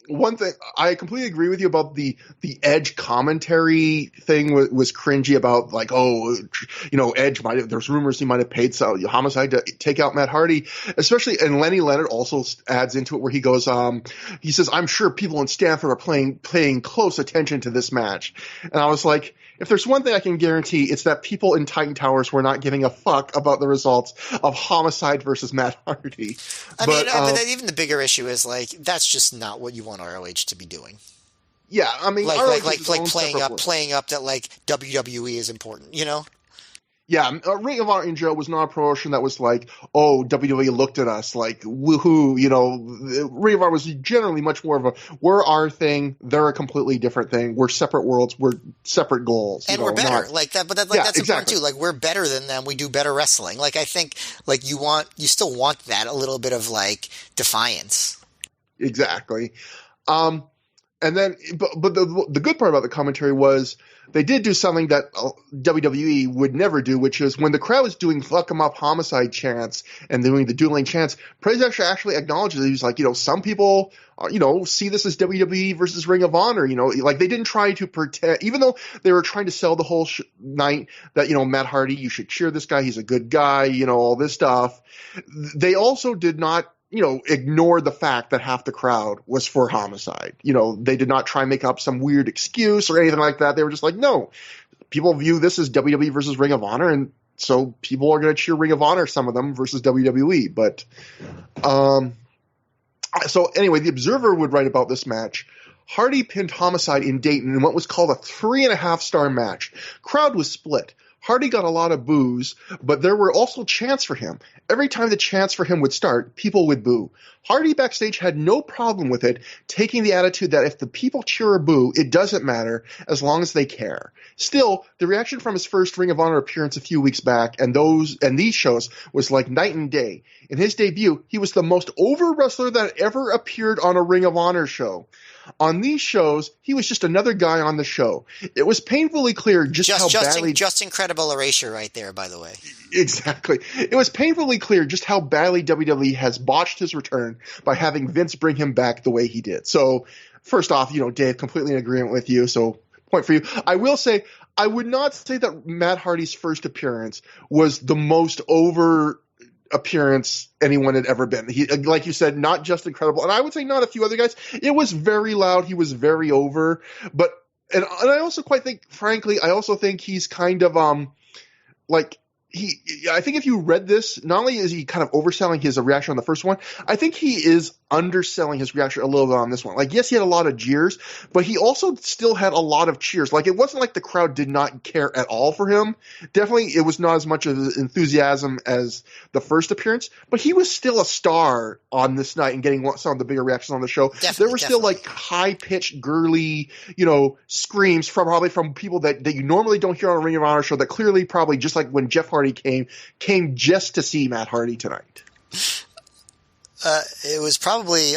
one thing. I completely agree with you about the Edge commentary thing was cringy about, like, Edge there's rumors he might have paid Homicide to take out Matt Hardy, especially, and Lenny Leonard also adds into it where he goes, he says, "I'm sure people in Stanford are paying close attention to this match," and I was like, if there's one thing I can guarantee, it's that people in Titan Towers were not giving a fuck about the results of Homicide versus Matt Hardy. But even the bigger issue is, like, that's just not what you want ROH to be doing. Yeah, I mean, like playing up that, like, WWE is important, you know? Yeah, Ring of Honor in Joe was not a promotion that was like, oh, WWE looked at us, like, woohoo, you know. Ring of Honor was generally much more of we're our thing, they're a completely different thing, we're separate worlds, we're separate goals. And we're better, like that, but that's important too. Like, we're better than them, we do better wrestling. Like, I think, like, you still want that, a little bit of, like, defiance. Exactly. And then, but the good part about the commentary was they did do something that WWE would never do, which is when the crowd was doing "fuck 'em up" Homicide chants and doing the dueling chants, Praise actually acknowledges it. He's like, some people, see this as WWE versus Ring of Honor. Like, they didn't try to pretend, even though they were trying to sell the whole night that, Matt Hardy, you should cheer this guy, he's a good guy, all this stuff. They also did not, ignore the fact that half the crowd was for Homicide. They did not try and make up some weird excuse or anything like that. They were just like, no, people view this as WWE versus Ring of Honor, and so people are going to cheer Ring of Honor, some of them, versus WWE. But so anyway, the Observer would write about this match. Hardy pinned Homicide in Dayton in what was called a 3.5-star match. Crowd was split. Hardy got a lot of boos, but there were also chants for him. Every time the chants for him would start, people would boo. Hardy backstage had no problem with it, taking the attitude that if the people cheer or boo, it doesn't matter as long as they care. Still, the reaction from his first Ring of Honor appearance a few weeks back and these shows was like night and day. In his debut, he was the most over wrestler that ever appeared on a Ring of Honor show. On these shows, he was just another guy on the show. It was painfully clear just incredible erasure right there, by the way. Exactly. It was painfully clear just how badly WWE has botched his return by having Vince bring him back the way he did. So, first off, Dave, completely in agreement with you. So, point for you. I will say, I would not say that Matt Hardy's first appearance was the most over appearance anyone had ever been. He, like you said, not just incredible, and I would say not a few other guys. It was very loud. He was very over, but and I also quite think, frankly, I also think he's kind of I think if you read this, not only is he kind of overselling his reaction on the first one, I think he is underselling his reaction a little bit on this one. Like, yes, he had a lot of jeers, but he also still had a lot of cheers. Like, it wasn't like the crowd did not care at all for him. Definitely, it was not as much of enthusiasm as the first appearance, but he was still a star on this night and getting some of the bigger reactions on the show. There were still, like, high-pitched, girly, screams probably from people that you normally don't hear on a Ring of Honor show that clearly probably, just like when Jeff Hardy came just to see Matt Hardy tonight. It was probably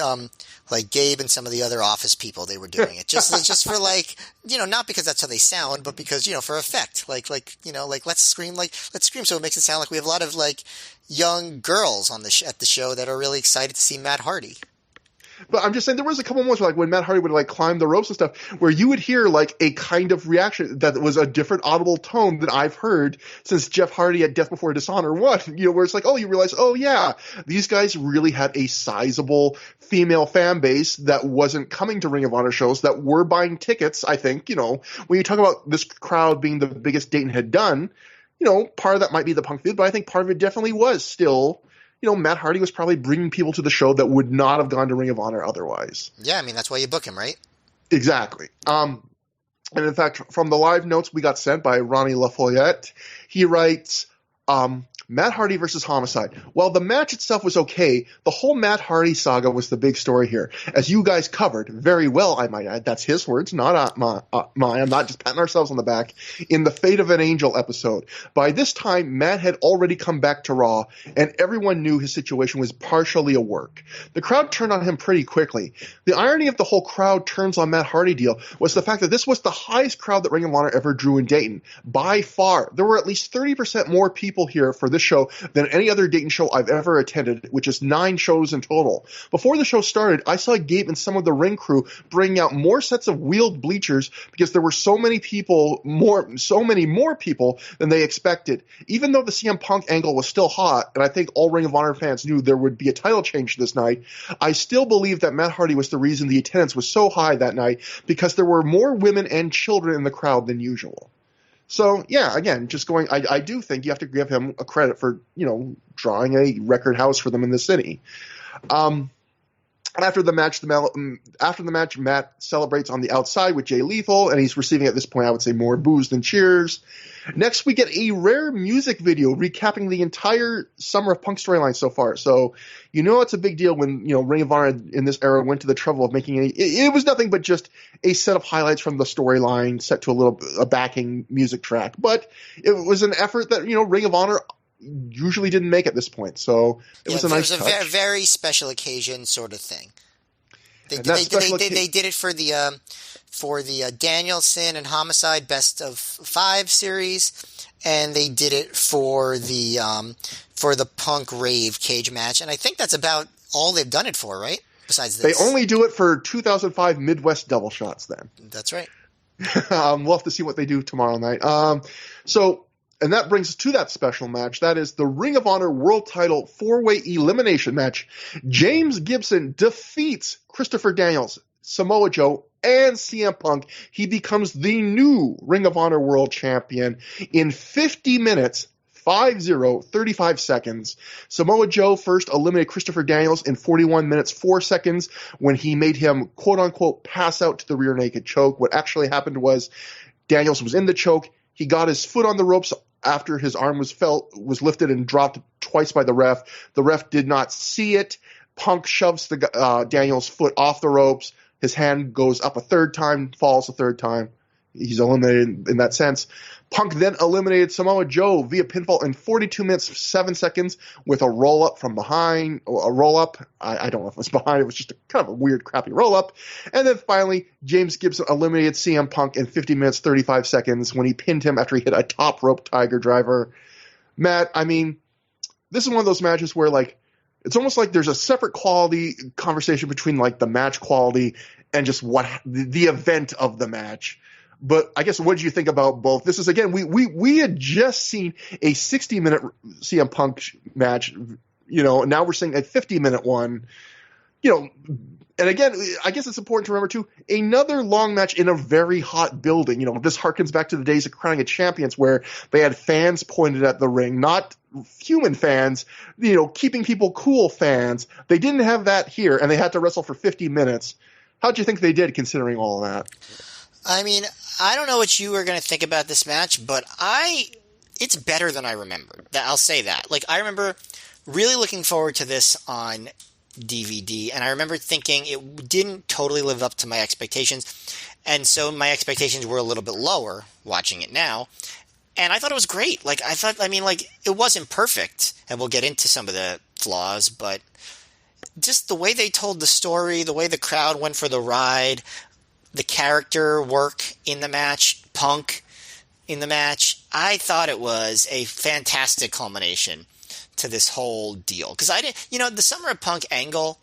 like Gabe and some of the other Office people. They were doing it just for, like, not because that's how they sound, but because for effect. Like let's scream so it makes it sound like we have a lot of, like, young girls on at the show that are really excited to see Matt Hardy. But I'm just saying there was a couple moments where, like, when Matt Hardy would, like, climb the ropes and stuff, where you would hear, like, a kind of reaction that was a different audible tone than I've heard since Jeff Hardy at Death Before Dishonor 1. You know, where it's like, oh, you realize, oh, yeah, these guys really had a sizable female fan base that wasn't coming to Ring of Honor shows, that were buying tickets, I think. You know, when you talk about this crowd being the biggest Dayton had done, you know, part of that might be the Punk feud, but I think part of it definitely was still, you know, Matt Hardy was probably bringing people to the show that would not have gone to Ring of Honor otherwise. Yeah, I mean, that's why you book him, right? Exactly. And in fact, from the live notes we got sent by Ronnie LaFollette, he writes, Matt Hardy versus Homicide. While the match itself was okay, the whole Matt Hardy saga was the big story here. As you guys covered very well, I might add, that's his words, not mine. I'm not just patting ourselves on the back. In the Fate of an Angel episode, by this time, Matt had already come back to Raw, and everyone knew his situation was partially a work. The crowd turned on him pretty quickly. The irony of the whole crowd turns on Matt Hardy deal was the fact that this was the highest crowd that Ring of Honor ever drew in Dayton. By far, there were at least 30% more people here for this show than any other Dayton show I've ever attended, which is 9 shows in total. Before the show started, I saw Gabe and some of the ring crew bringing out more sets of wheeled bleachers because there were so many more people than they expected. Even though the CM Punk angle was still hot, and I think all Ring of Honor fans knew there would be a title change this night, I still believe that Matt Hardy was the reason the attendance was so high that night, because there were more women and children in the crowd than usual. So, yeah, again, just going, I do think you have to give him a credit for, you know, drawing a record house for them in the city. After the match, Matt celebrates on the outside with Jay Lethal, and he's receiving at this point, I would say, more boos than cheers. Next, we get a rare music video recapping the entire Summer of Punk storyline so far. So, you know, it's a big deal when, you know, Ring of Honor in this era went to the trouble of making it was nothing but just a set of highlights from the storyline set to a backing music track. But it was an effort that, you know, Ring of Honor usually didn't make at this point. So it was a nice touch. It was a very special occasion sort of thing. They did it for the Danielson and Homicide Best of 5 series, and they did it for the Punk Rave cage match, and I think that's about all they've done it for, right? Besides this, they only do it for 2005 Midwest Double Shots. Then that's right. We'll have to see what they do tomorrow night. And that brings us to that special match. That is the Ring of Honor World Title 4-way elimination match. James Gibson defeats Christopher Daniels, Samoa Joe, and CM Punk. He becomes the new Ring of Honor World Champion in 50 minutes, 35 seconds. Samoa Joe first eliminated Christopher Daniels in 41 minutes, 4 seconds when he made him, quote-unquote, pass out to the rear naked choke. What actually happened was Daniels was in the choke. He got his foot on the ropes after his arm was lifted and dropped twice by the ref. The ref did not see it. Punk shoves Daniels' foot off the ropes. His hand goes up a third time, falls a third time. He's eliminated in that sense. Punk then eliminated Samoa Joe via pinfall in 42 minutes, 7 seconds with a roll-up from behind. A roll-up. I don't know if it was behind. It was just a kind of a weird, crappy roll-up. And then finally, James Gibson eliminated CM Punk in 50 minutes, 35 seconds when he pinned him after he hit a top rope Tiger Driver. Matt, I mean, this is one of those matches where, like, it's almost like there's a separate quality conversation between, like, the match quality and just the event of the match. But I guess, what did you think about both? This is, again, we had just seen a 60-minute CM Punk match, you know, now we're seeing a 50-minute one, you know, and again, I guess it's important to remember, too, another long match in a very hot building. You know, this harkens back to the days of Crowning of Champions where they had fans pointed at the ring, not human fans, you know, keeping people cool fans. They didn't have that here, and they had to wrestle for 50 minutes. How'd you think they did, considering all of that? I mean, I don't know what you were going to think about this match, but it's better than I remembered. I'll say that. Like, I remember really looking forward to this on DVD, and I remember thinking it didn't totally live up to my expectations, and so my expectations were a little bit lower watching it now, and I thought it was great. Like, it wasn't perfect, and we'll get into some of the flaws, but just the way they told the story, the way the crowd went for the ride, the character work in the match, Punk in the match, I thought it was a fantastic culmination to this whole deal. Because the Summer of Punk angle,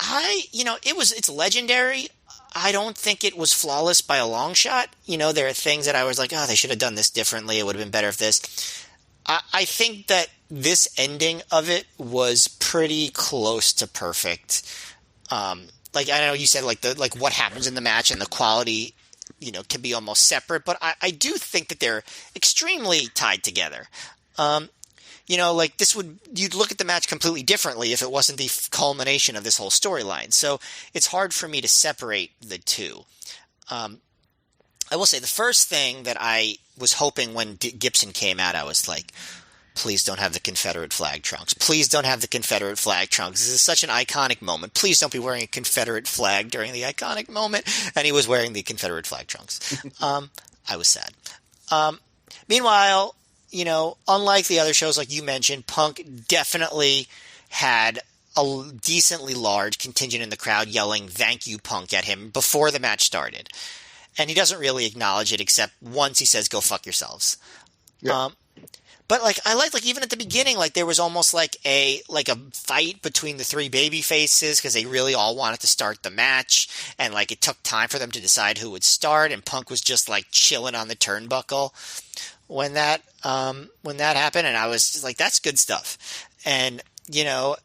It's legendary. I don't think it was flawless by a long shot. There are things that I was like, oh, they should have done this differently. It would have been better if this. I think that this ending of it was pretty close to perfect. Like I know you said, like what happens in the match and the quality, can be almost separate, but I do think that they're extremely tied together. Like you'd look at the match completely differently if it wasn't the culmination of this whole storyline. So it's hard for me to separate the two. I will say the first thing that I was hoping when Gibson came out, I was like, please don't have the Confederate flag trunks. Please don't have the Confederate flag trunks. This is such an iconic moment. Please don't be wearing a Confederate flag during the iconic moment. And he was wearing the Confederate flag trunks. I was sad. Meanwhile, unlike the other shows like you mentioned, Punk definitely had a decently large contingent in the crowd yelling "Thank you, Punk" at him before the match started. And he doesn't really acknowledge it except once he says, "Go fuck yourselves." Yeah. But I liked even at the beginning, there was almost like a fight between the three baby faces because they really all wanted to start the match, and it took time for them to decide who would start, and Punk was just chilling on the turnbuckle when that happened, and I was just like, that's good stuff. And the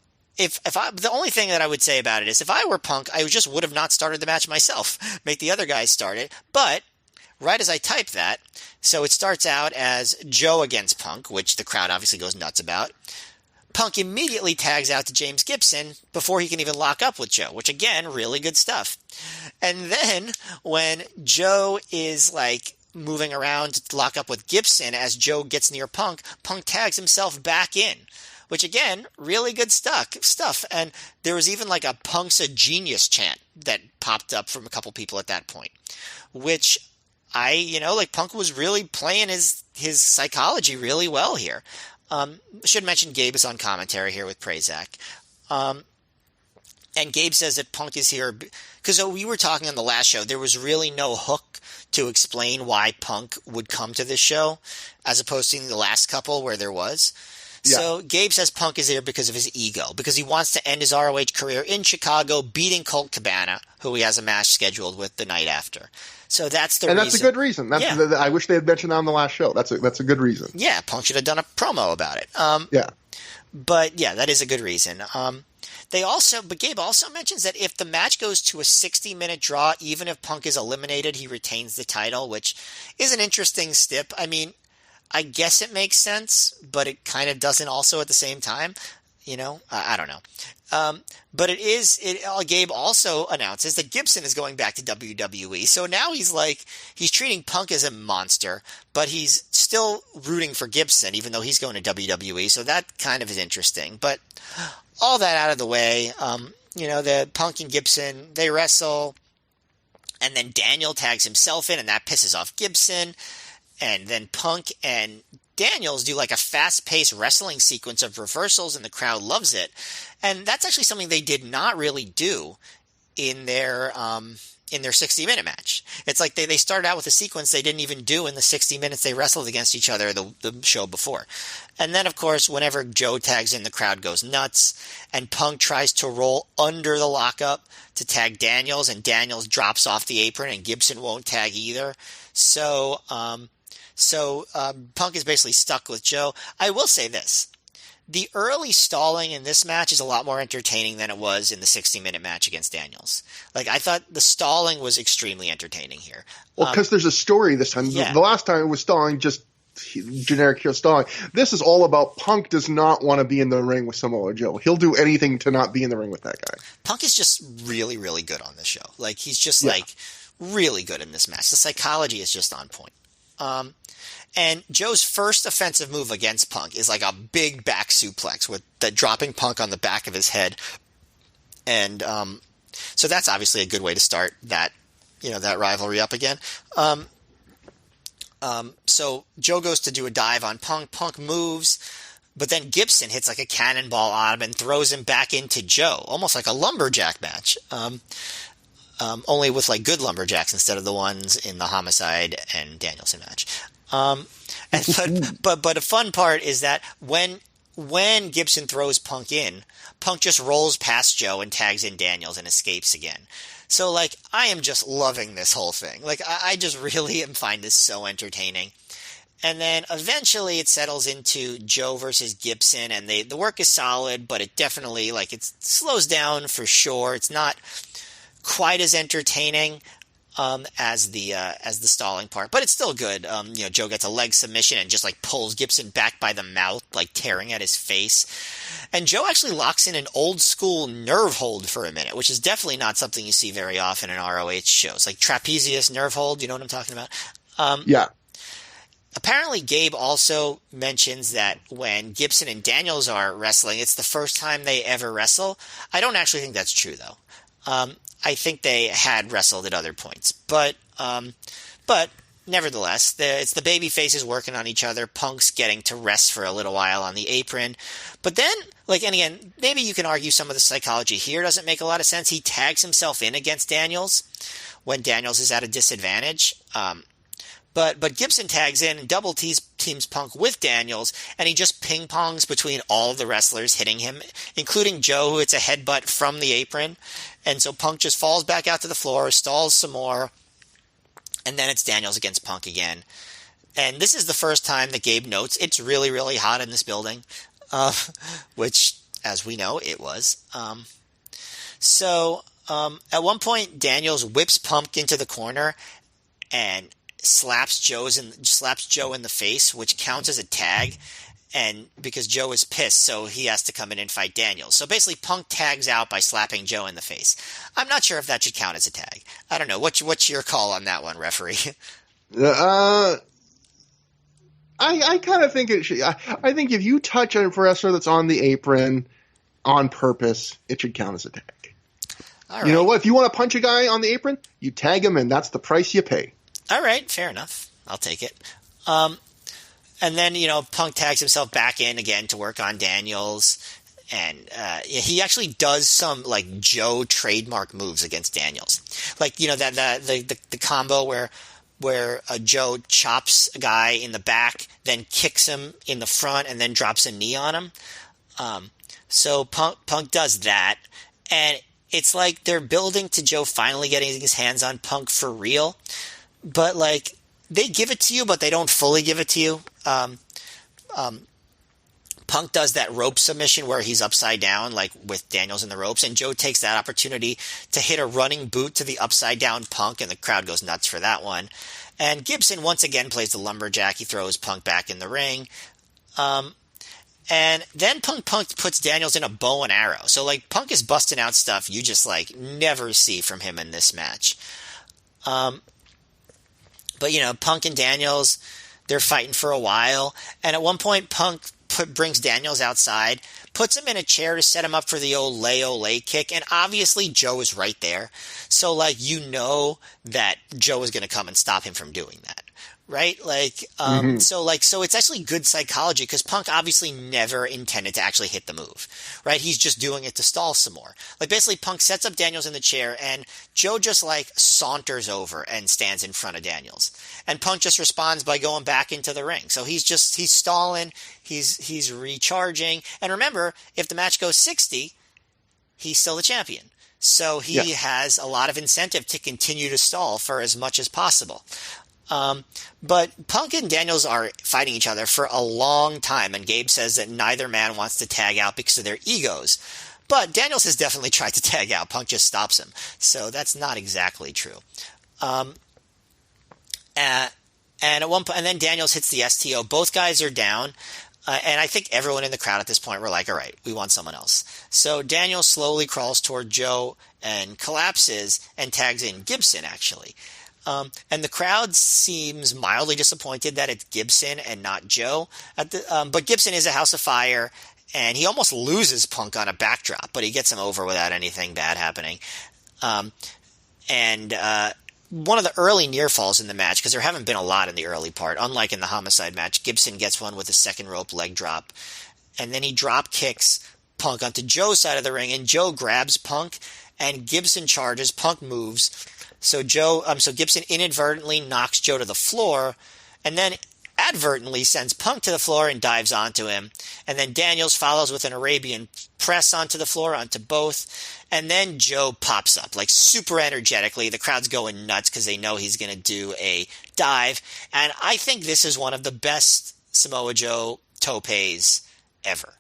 only thing that I would say about it is if I were Punk, I just would have not started the match myself, make the other guys start it. But right as I type that, so it starts out as Joe against Punk, which the crowd obviously goes nuts about. Punk immediately tags out to James Gibson before he can even lock up with Joe, which again, really good stuff. And then when Joe is moving around to lock up with Gibson as Joe gets near Punk, Punk tags himself back in, which again, really good stuff. And there was even a "Punk's a genius" chant that popped up from a couple people at that point, which Punk was really playing his psychology really well here. I should mention Gabe is on commentary here with Prazak. And Gabe says that Punk is here because we were talking on the last show, there was really no hook to explain why Punk would come to this show, as opposed to the last couple where there was. Yeah. So Gabe says Punk is here because of his ego, because he wants to end his ROH career in Chicago, beating Colt Cabana, who he has a match scheduled with the night after. So that's the reason. And that's a good reason. I wish they had mentioned that on the last show. That's a good reason. Yeah, Punk should have done a promo about it. Yeah. But yeah, that is a good reason. But Gabe also mentions that if the match goes to a 60-minute draw, even if Punk is eliminated, he retains the title, which is an interesting stip. I mean, I guess it makes sense, but it kind of doesn't also at the same time. I don't know. But Gabe also announces that Gibson is going back to WWE. So now he's treating Punk as a monster, but he's still rooting for Gibson, even though he's going to WWE. So that kind of is interesting. But all that out of the way, the Punk and Gibson, they wrestle, and then Daniel tags himself in, and that pisses off Gibson. And then Punk and Daniels do a fast-paced wrestling sequence of reversals, and the crowd loves it. And that's actually something they did not really do in their 60-minute match. It's like they started out with a sequence they didn't even do in the 60 minutes they wrestled against each other the show before. And then, of course, whenever Joe tags in, the crowd goes nuts, and Punk tries to roll under the lockup to tag Daniels, and Daniels drops off the apron, and Gibson won't tag either. So Punk is basically stuck with Joe. I will say this. The early stalling in this match is a lot more entertaining than it was in the 60-minute match against Daniels. I thought the stalling was extremely entertaining here. Well, because there's a story this time. Yeah. The last time it was stalling, just generic heel stalling. This is all about Punk does not want to be in the ring with Samoa Joe. He'll do anything to not be in the ring with that guy. Punk is just really, really good on this show. He's just really good in this match. The psychology is just on point. And Joe's first offensive move against Punk is a big back suplex with dropping Punk on the back of his head. And so that's obviously a good way to start that rivalry up again. So Joe goes to do a dive on Punk. Punk moves, but then Gibson hits a cannonball on him and throws him back into Joe, almost like a lumberjack match. Only with good lumberjacks instead of the ones in the Homicide and Danielson match. But a fun part is that when when Gibson throws Punk in, Punk just rolls past Joe and tags in Daniels and escapes again. So, like, I am just loving this whole thing. Like, I just really find this so entertaining. And then eventually it settles into Joe versus Gibson, and the work is solid, but it definitely, like, it slows down for sure. It's not quite as entertaining as the stalling part, but it's still good. Joe gets a leg submission and just like pulls Gibson back by the mouth, like tearing at his face. And Joe actually locks in an old school nerve hold for a minute, which is definitely not something you see very often in ROH shows, like trapezius nerve hold. You know what I'm talking about? Yeah. Apparently, Gabe also mentions that when Gibson and Daniels are wrestling, it's the first time they ever wrestle. I don't actually think that's true, though. I think they had wrestled at other points. But nevertheless, it's the baby faces working on each other. Punk's getting to rest for a little while on the apron. But then, like, and again, maybe you can argue some of the psychology here doesn't make a lot of sense. He tags himself in against Daniels when Daniels is at a disadvantage. But Gibson tags in and double teams Punk with Daniels, and he just ping-pongs between all of the wrestlers hitting him, including Joe, who hits a headbutt from the apron. And so Punk just falls back out to the floor, stalls some more, and then it's Daniels against Punk again. And this is the first time that Gabe notes it's really, really hot in this building, which, as we know, it was. At one point, Daniels whips Punk into the corner and slaps Joe in the face, which counts as a tag, and because Joe is pissed, so he has to come in and fight Daniels. So basically, Punk tags out by slapping Joe in the face. I'm not sure if that should count as a tag. I don't know. What's your call on that one, referee? I kind of think it should. I think if you touch a wrestler that's on the apron on purpose, it should count as a tag. All right. You know what? If you want to punch a guy on the apron, you tag him, and that's the price you pay. All right, fair enough. I'll take it. And then, Punk tags himself back in again to work on Daniels. And he actually does some, like, Joe trademark moves against Daniels. Like, the combo where Joe chops a guy in the back, then kicks him in the front, and then drops a knee on him. So Punk does that. And it's like they're building to Joe finally getting his hands on Punk for real. But, like, they give it to you, but they don't fully give it to you. Punk does that rope submission where he's upside down, like, with Daniels in the ropes, and Joe takes that opportunity to hit a running boot to the upside down Punk, and the crowd goes nuts for that one. And Gibson once again plays the lumberjack. He throws Punk back in the ring. And then Punk puts Daniels in a bow and arrow. So, like, Punk is busting out stuff you just, like, never see from him in this match. But, Punk and Daniels, they're fighting for a while. And at one point, Punk brings Daniels outside, puts him in a chair to set him up for the old lay kick. And obviously, Joe is right there. So, like, that Joe is going to come and stop him from doing that. Right? Like, so it's actually good psychology because Punk obviously never intended to actually hit the move, right? He's just doing it to stall some more. Like, basically, Punk sets up Daniels in the chair and Joe just, like, saunters over and stands in front of Daniels. And Punk just responds by going back into the ring. So he's stalling, he's recharging. And remember, if the match goes 60, he's still the champion. So he has a lot of incentive to continue to stall for as much as possible. But Punk and Daniels are fighting each other for a long time, and Gabe says that neither man wants to tag out because of their egos. But Daniels has definitely tried to tag out. Punk just stops him. So that's not exactly true. And at one point, and then Daniels hits the STO. Both guys are down. And I think everyone in the crowd at this point were like, all right, we want someone else. So Daniels slowly crawls toward Joe and collapses and tags in Gibson, actually. And the crowd seems mildly disappointed that it's Gibson and not Joe. But Gibson is a house of fire, and he almost loses Punk on a backdrop, but he gets him over without anything bad happening. And one of the early near falls in the match, because there haven't been a lot in the early part, unlike in the Homicide match, Gibson gets one with a second rope leg drop. And then he drop kicks Punk onto Joe's side of the ring, and Joe grabs Punk, and Gibson charges. Punk moves. So Gibson inadvertently knocks Joe to the floor, and then advertently sends Punk to the floor and dives onto him. And then Daniels follows with an Arabian press onto the floor, onto both. And then Joe pops up, like super energetically. The crowd's going nuts because they know he's going to do a dive. And I think this is one of the best Samoa Joe topes ever.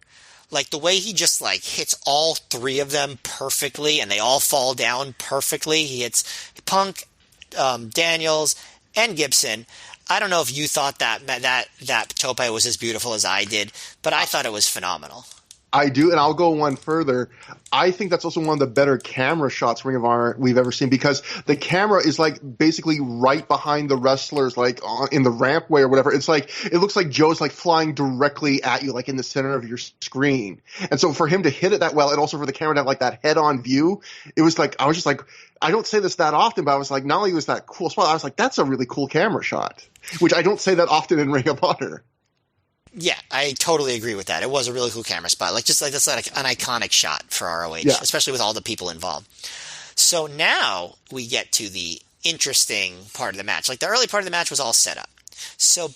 Like the way he just like hits all three of them perfectly and they all fall down perfectly. He hits Punk, Daniels, and Gibson. I don't know if you thought that tope was as beautiful as I did, but I thought it was phenomenal. I do, and I'll go one further. I think that's also one of the better camera shots Ring of Honor we've ever seen, because the camera is like basically right behind the wrestlers, like in the rampway or whatever. It's like it looks like Joe's like flying directly at you, like in the center of your screen. And so for him to hit it that well, and also for the camera to have like that head-on view, it was like I was just like, I don't say this that often, but I was like, not only was that cool spot, I was like, that's a really cool camera shot, which I don't say that often in Ring of Honor. Yeah, I totally agree with that. It was a really cool camera spot. Like just like that's like an iconic shot for ROH, yeah. Especially with all the people involved. So now we get to the interesting part of the match. Like the early part of the match was all set up. So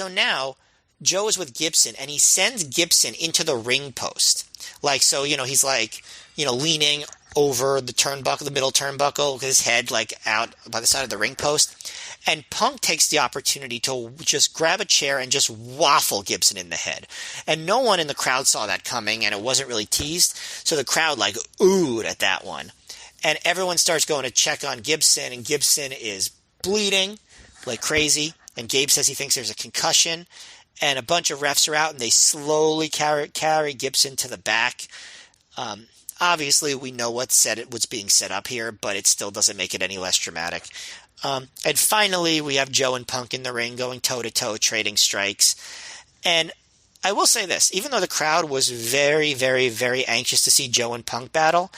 now Joe is with Gibson and he sends Gibson into the ring post. Like so, he's like, leaning over the turnbuckle, the middle turnbuckle, with his head like out by the side of the ring post. And Punk takes the opportunity to just grab a chair and just waffle Gibson in the head. And no one in the crowd saw that coming, and it wasn't really teased. So the crowd like oohed at that one. And everyone starts going to check on Gibson, and Gibson is bleeding like crazy. And Gabe says he thinks there's a concussion. And a bunch of refs are out, and they slowly carry Gibson to the back. Obviously, we know what's being set up here, but it still doesn't make it any less dramatic. And finally, we have Joe and Punk in the ring going toe-to-toe, trading strikes. And I will say this, even though the crowd was very, very, very anxious to see Joe and Punk battle,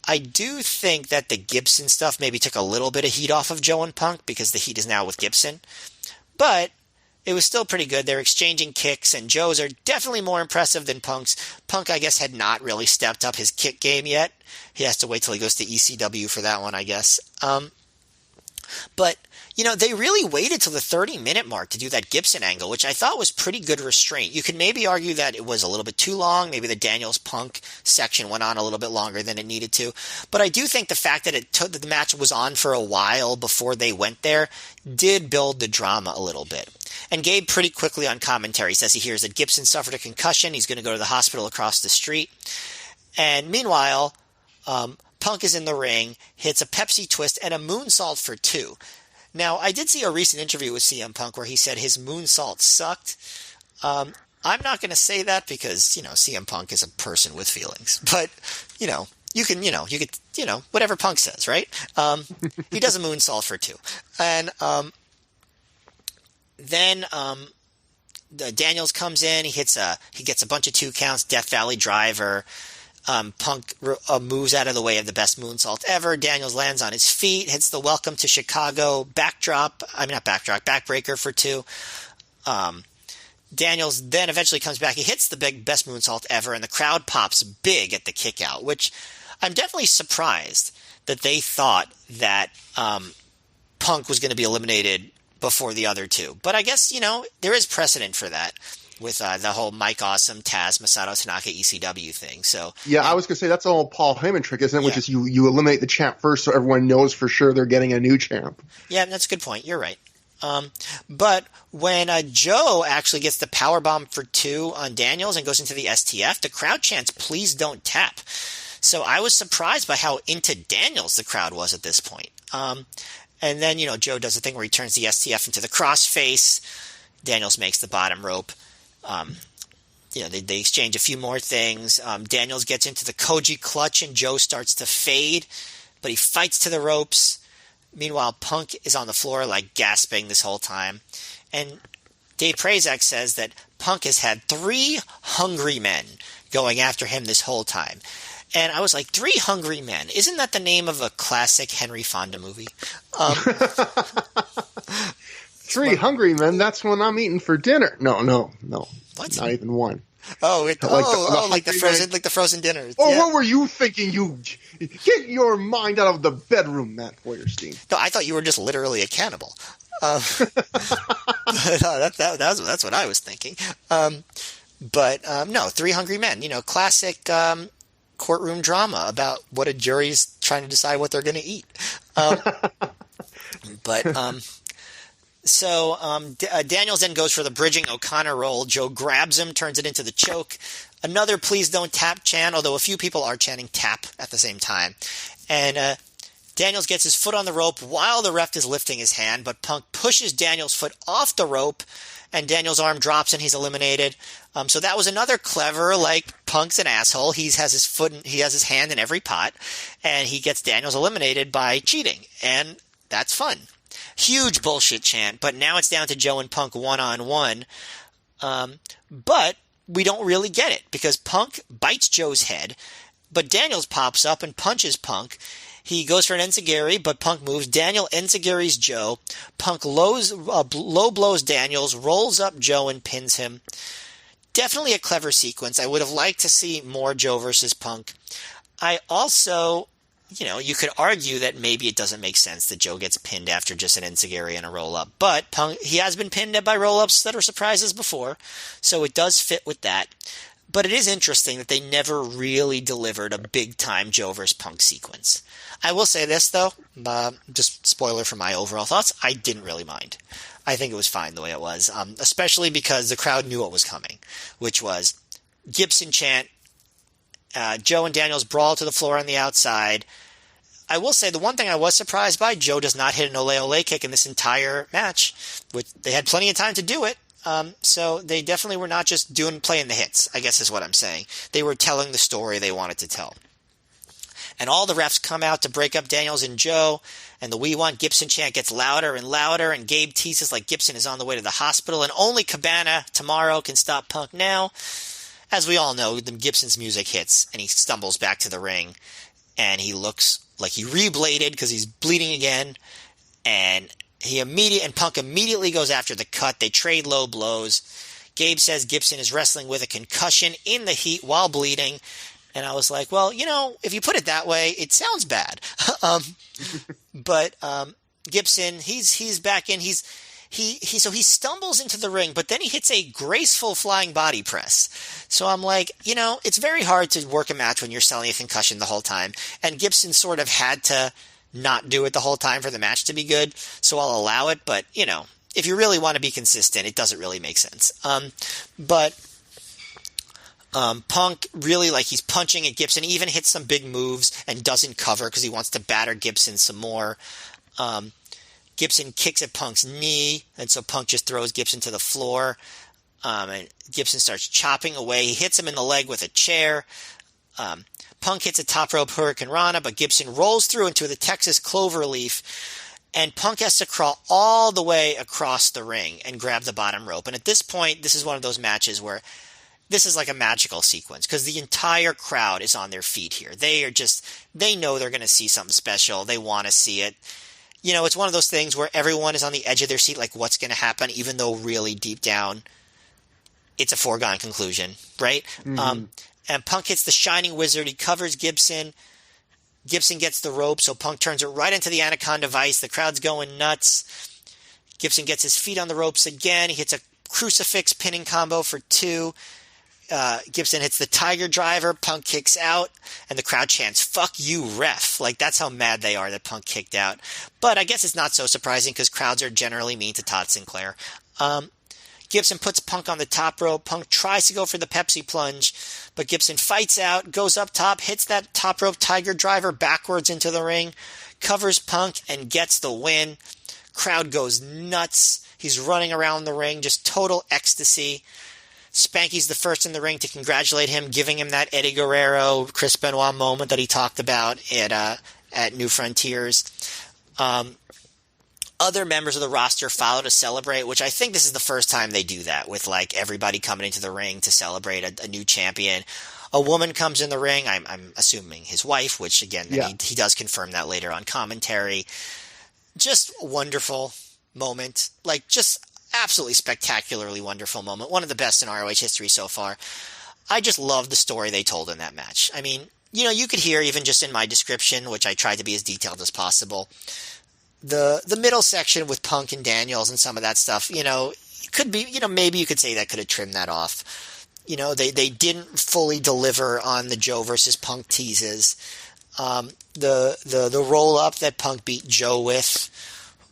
I do think that the Gibson stuff maybe took a little bit of heat off of Joe and Punk because the heat is now with Gibson. But it was still pretty good. They're exchanging kicks, and Joe's are definitely more impressive than Punk's. Punk, I guess, had not really stepped up his kick game yet. He has to wait till he goes to ECW for that one, I guess. But, they really waited till the 30-minute mark to do that Gibson angle, which I thought was pretty good restraint. You could maybe argue that it was a little bit too long. Maybe the Daniels-Punk section went on a little bit longer than it needed to. But I do think the fact that the match was on for a while before they went there did build the drama a little bit. And Gabe pretty quickly on commentary says he hears that Gibson suffered a concussion. He's going to go to the hospital across the street. And meanwhile, Punk is in the ring, hits a Pepsi twist and a moonsault for 2. Now, I did see a recent interview with CM Punk where he said his moonsault sucked. I'm not going to say that because, CM Punk is a person with feelings. But, you could, whatever Punk says, right? He does a moonsault for 2. And then Daniels comes in, he gets a bunch of 2 counts, Death Valley Driver. Punk moves out of the way of the best moonsault ever. Daniels lands on his feet, hits the Welcome to Chicago backbreaker for 2. Daniels then eventually comes back. He hits the best moonsault ever, and the crowd pops big at the kick out, which I'm definitely surprised that they thought that Punk was going to be eliminated before the other 2. But I guess, there is precedent for that with the whole Mike Awesome, Taz, Masato Tanaka, ECW thing. So yeah, I was going to say that's all Paul Heyman trick, isn't it? Which is you eliminate the champ first so everyone knows for sure they're getting a new champ. Yeah, that's a good point. You're right. But when Joe actually gets the powerbomb for 2 on Daniels and goes into the STF, the crowd chants, "Please don't tap." So I was surprised by how into Daniels the crowd was at this point. And then, Joe does the thing where he turns the STF into the crossface. Daniels makes the bottom rope. They exchange a few more things. Daniels gets into the Koji clutch and Joe starts to fade, but he fights to the ropes. Meanwhile, Punk is on the floor like gasping this whole time. And Dave Prazak says that Punk has had 3 hungry men going after him this whole time. And I was like, 3 hungry men. Isn't that the name of a classic Henry Fonda movie? 3 hungry men, that's when I'm eating for dinner. No. What? Not even one. Like like the Hungry frozen, Man. like the frozen dinners. Or Yeah. what were you thinking? You get your mind out of the bedroom, Matt Feuerstein. No, I thought you were just literally a cannibal. But that's what I was thinking. No, Three Hungry Men. Classic courtroom drama about what a jury's trying to decide what they're going to eat. Daniels then goes for the bridging O'Connor roll. Joe grabs him, turns it into the choke. Another please don't tap chant, although a few people are chanting tap at the same time. And Daniels gets his foot on the rope while the ref is lifting his hand, but Punk pushes Daniels' foot off the rope, and Daniels' arm drops and he's eliminated. So that was another clever, Punk's an asshole. He has his hand in every pot, and he gets Daniels eliminated by cheating, and that's fun. Huge bullshit chant, but now it's down to Joe and Punk one-on-one. But we don't really get it, because Punk bites Joe's head, but Daniels pops up and punches Punk. He goes for an enziguri, but Punk moves. Daniel enziguris Joe. Punk low blows Daniels, rolls up Joe, and pins him. Definitely a clever sequence. I would have liked to see more Joe versus Punk. I also, you could argue that maybe it doesn't make sense that Joe gets pinned after just an enziguri and a roll-up. But Punk, he has been pinned by roll-ups that are surprises before, so it does fit with that. But it is interesting that they never really delivered a big-time Joe vs. Punk sequence. I will say this, though, just spoiler for my overall thoughts, I didn't really mind. I think it was fine the way it was, especially because the crowd knew what was coming, which was Gibson chant, Joe and Daniels brawl to the floor on the outside. I will say the one thing I was surprised by, Joe does not hit an ole ole kick in this entire match, which they had plenty of time to do it. So they definitely were not just playing the hits, I guess is what I'm saying. They were telling the story they wanted to tell. And all the refs come out to break up Daniels and Joe, and the We Want Gibson chant gets louder and louder, and Gabe teases like Gibson is on the way to the hospital, and only Cabana tomorrow can stop Punk now. As we all know, Gibson's music hits, and he stumbles back to the ring, and he looks like he rebladed because he's bleeding again, and Punk immediately goes after the cut. They trade low blows. Gabe says Gibson is wrestling with a concussion in the heat while bleeding. And I was like, well, if you put it that way, it sounds bad. But Gibson, he's back in. So he stumbles into the ring, but then he hits a graceful flying body press. So I'm like, it's very hard to work a match when you're selling a concussion the whole time. And Gibson sort of had to not do it the whole time for the match to be good. So I'll allow it. But, if you really want to be consistent, it doesn't really make sense. Punk really, he's punching at Gibson. He even hits some big moves and doesn't cover because he wants to batter Gibson some more. Gibson kicks at Punk's knee, and so Punk just throws Gibson to the floor. And Gibson starts chopping away. He hits him in the leg with a chair. Punk hits a top rope Hurricane Rana, but Gibson rolls through into the Texas Cloverleaf, and Punk has to crawl all the way across the ring and grab the bottom rope. And at this point, this is one of those matches where this is like a magical sequence because the entire crowd is on their feet here. They know they're going to see something special. They want to see it. It's one of those things where everyone is on the edge of their seat, like what's going to happen, even though really deep down, it's a foregone conclusion, right? Mm-hmm. And Punk hits the Shining Wizard. He covers Gibson. Gibson gets the rope, so Punk turns it right into the Anaconda Vice. The crowd's going nuts. Gibson gets his feet on the ropes again. He hits a crucifix pinning combo for 2. Gibson hits the Tiger Driver. Punk kicks out, and the crowd chants, "Fuck you, ref." That's how mad they are that Punk kicked out. But I guess it's not so surprising because crowds are generally mean to Todd Sinclair. Gibson puts Punk on the top rope. Punk tries to go for the Pepsi plunge, but Gibson fights out, goes up top, hits that top rope Tiger Driver backwards into the ring, covers Punk, and gets the win. Crowd goes nuts. He's running around the ring, just total ecstasy. Spanky's the first in the ring to congratulate him, giving him that Eddie Guerrero, Chris Benoit moment that he talked about at New Frontiers. Other members of the roster follow to celebrate, which I think this is the first time they do that, with everybody coming into the ring to celebrate a new champion. A woman comes in the ring, I'm assuming his wife, which again, he does confirm that later on commentary. Just a wonderful moment. absolutely spectacularly wonderful moment. One of the best in ROH history so far. I just love the story they told in that match. I mean, you could hear even just in my description, which I tried to be as detailed as possible, the middle section with Punk and Daniels and some of that stuff, it could be, maybe you could say that could have trimmed that off. They didn't fully deliver on the Joe versus Punk teases. The roll up that Punk beat Joe with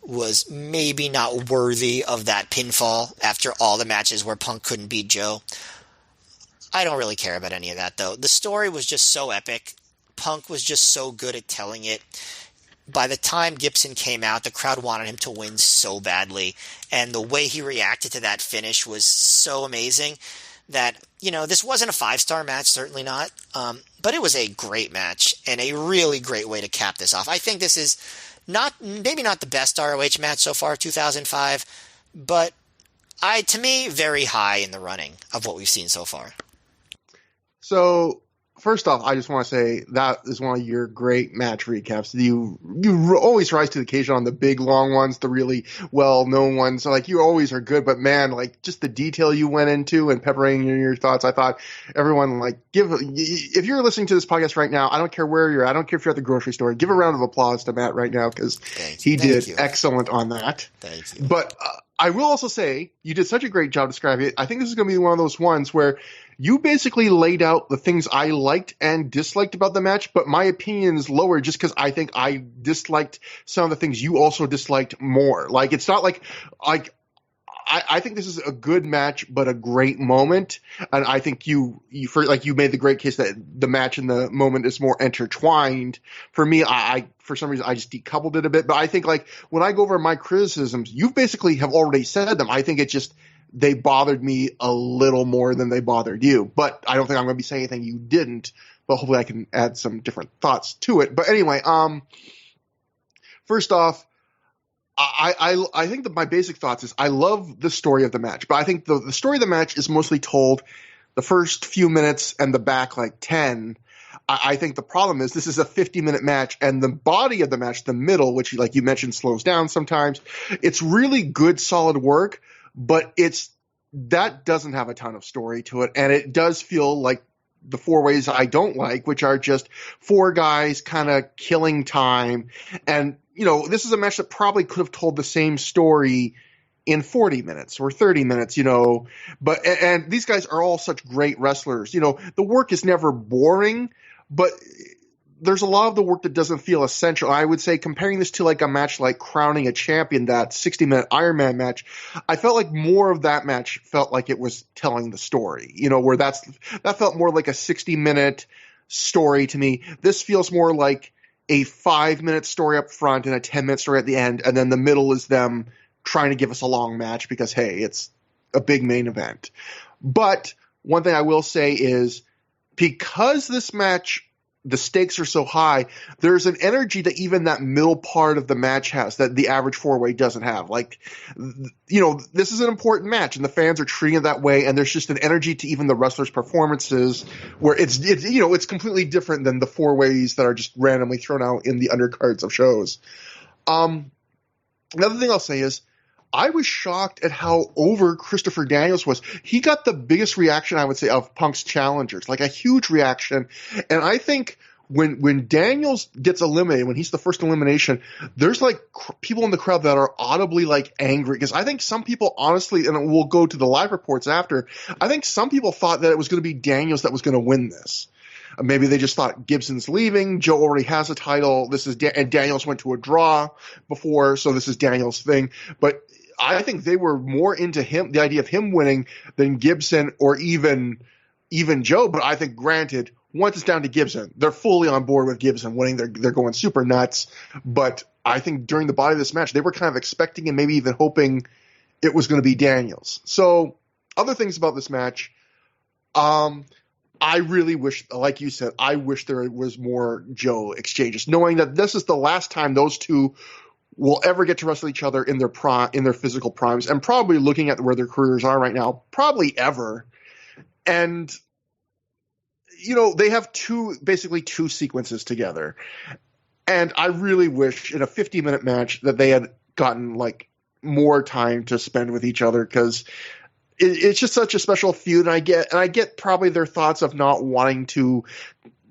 was maybe not worthy of that pinfall after all the matches where Punk couldn't beat Joe. I don't really care about any of that, though. The story was just so epic. Punk was just so good at telling it. By the time Gibson came out, the crowd wanted him to win so badly. And the way he reacted to that finish was so amazing that, this wasn't a 5-star match, certainly not. But it was a great match and a really great way to cap this off. I think this is maybe not the best ROH match so far, 2005, but to me, very high in the running of what we've seen so far. So, first off, I just want to say that is one of your great match recaps. You always rise to the occasion on the big, long ones, the really well-known ones. So, you always are good. But, man, just the detail you went into and peppering in your thoughts, I thought everyone, if you're listening to this podcast right now, I don't care where you're at. I don't care if you're at the grocery store. Give a round of applause to Matt right now because he did excellent on that. Thank you. But I will also say you did such a great job describing it. I think this is going to be one of those ones where you basically laid out the things I liked and disliked about the match, but my opinion is lower just because I think I disliked some of the things you also disliked more. It's not I think this is a good match, but a great moment. And I think you made the great case that the match and the moment is more intertwined. For me, I for some reason, I just decoupled it a bit. But I think when I go over my criticisms, you basically have already said them. I think it's just they bothered me a little more than they bothered you. But I don't think I'm going to be saying anything you didn't. But hopefully I can add some different thoughts to it. But anyway, first off, I think that my basic thoughts is I love the story of the match, but I think the story of the match is mostly told the first few minutes and the back 10. I think the problem is this is a 50-minute match, and the body of the match, the middle, which like you mentioned slows down sometimes, it's really good, solid work, but that doesn't have a ton of story to it, and it does feel like the 4 ways I don't like, which are just 4 guys kind of killing time. And, this is a match that probably could have told the same story in 40 minutes or 30 minutes, but, and these guys are all such great wrestlers. The work is never boring, but there's a lot of the work that doesn't feel essential. I would say comparing this to a match like crowning a champion, that 60-minute Iron Man match, I felt like more of that match felt like it was telling the story, where that felt more like a 60-minute story to me. This feels more like a 5-minute story up front and a 10-minute story at the end. And then the middle is them trying to give us a long match because, hey, it's a big main event. But one thing I will say is because this match, the stakes are so high, there's an energy that even that middle part of the match has that the average 4-way doesn't have. This is an important match and the fans are treating it that way. And there's just an energy to even the wrestlers' performances where it's completely different than the 4-ways that are just randomly thrown out in the undercards of shows. Another thing I'll say is I was shocked at how over Christopher Daniels was. He got the biggest reaction, I would say, of Punk's challengers, a huge reaction. And I think when Daniels gets eliminated, when he's the first elimination, there's people in the crowd that are audibly angry. Because I think some people honestly, and we'll go to the live reports after, I think some people thought that it was going to be Daniels that was going to win this. Maybe they just thought Gibson's leaving. Joe already has a title. And Daniels went to a draw before, so this is Daniels' thing. But I think they were more into the idea of him winning than Gibson or even Joe. But I think, granted, once it's down to Gibson, they're fully on board with Gibson winning. They're going super nuts. But I think during the body of this match, they were kind of expecting and maybe even hoping it was going to be Daniels. So other things about this match, I really wish, like you said, I wish there was more Joe exchanges, knowing that this is the last time those two will ever get to wrestle each other in their physical primes, and probably looking at where their careers are right now, probably ever. And, they have basically two sequences together. And I really wish in a 50-minute match that they had gotten more time to spend with each other, because it's just such a special feud. And I get probably their thoughts of not wanting to.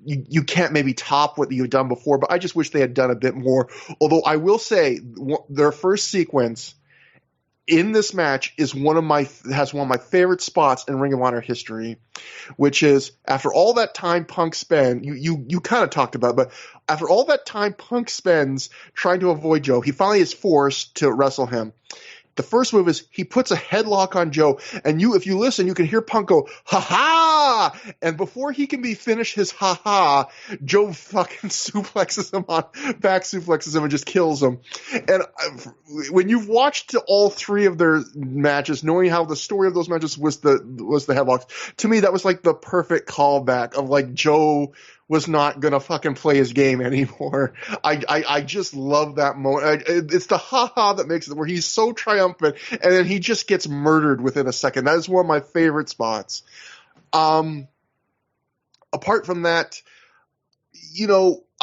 You can't maybe top what you've done before, but I just wish they had done a bit more. Although I will say their first sequence in this match has one of my favorite spots in Ring of Honor history, which is after all that time Punk spent, you kind of talked about it, but after all that time Punk spends trying to avoid Joe, he finally is forced to wrestle him. The first move is he puts a headlock on Joe, and if you listen, you can hear Punk go, ha ha! And before he can be finished his ha ha, Joe fucking back suplexes him and just kills him. And when you've watched all three of their matches, knowing how the story of those matches was the headlocks, to me that was like the perfect callback of like Joe was not gonna fucking play his game anymore. I just love that moment. It's the ha-ha that makes it, where he's so triumphant and then he just gets murdered within a second. That is one of my favorite spots. Apart from that,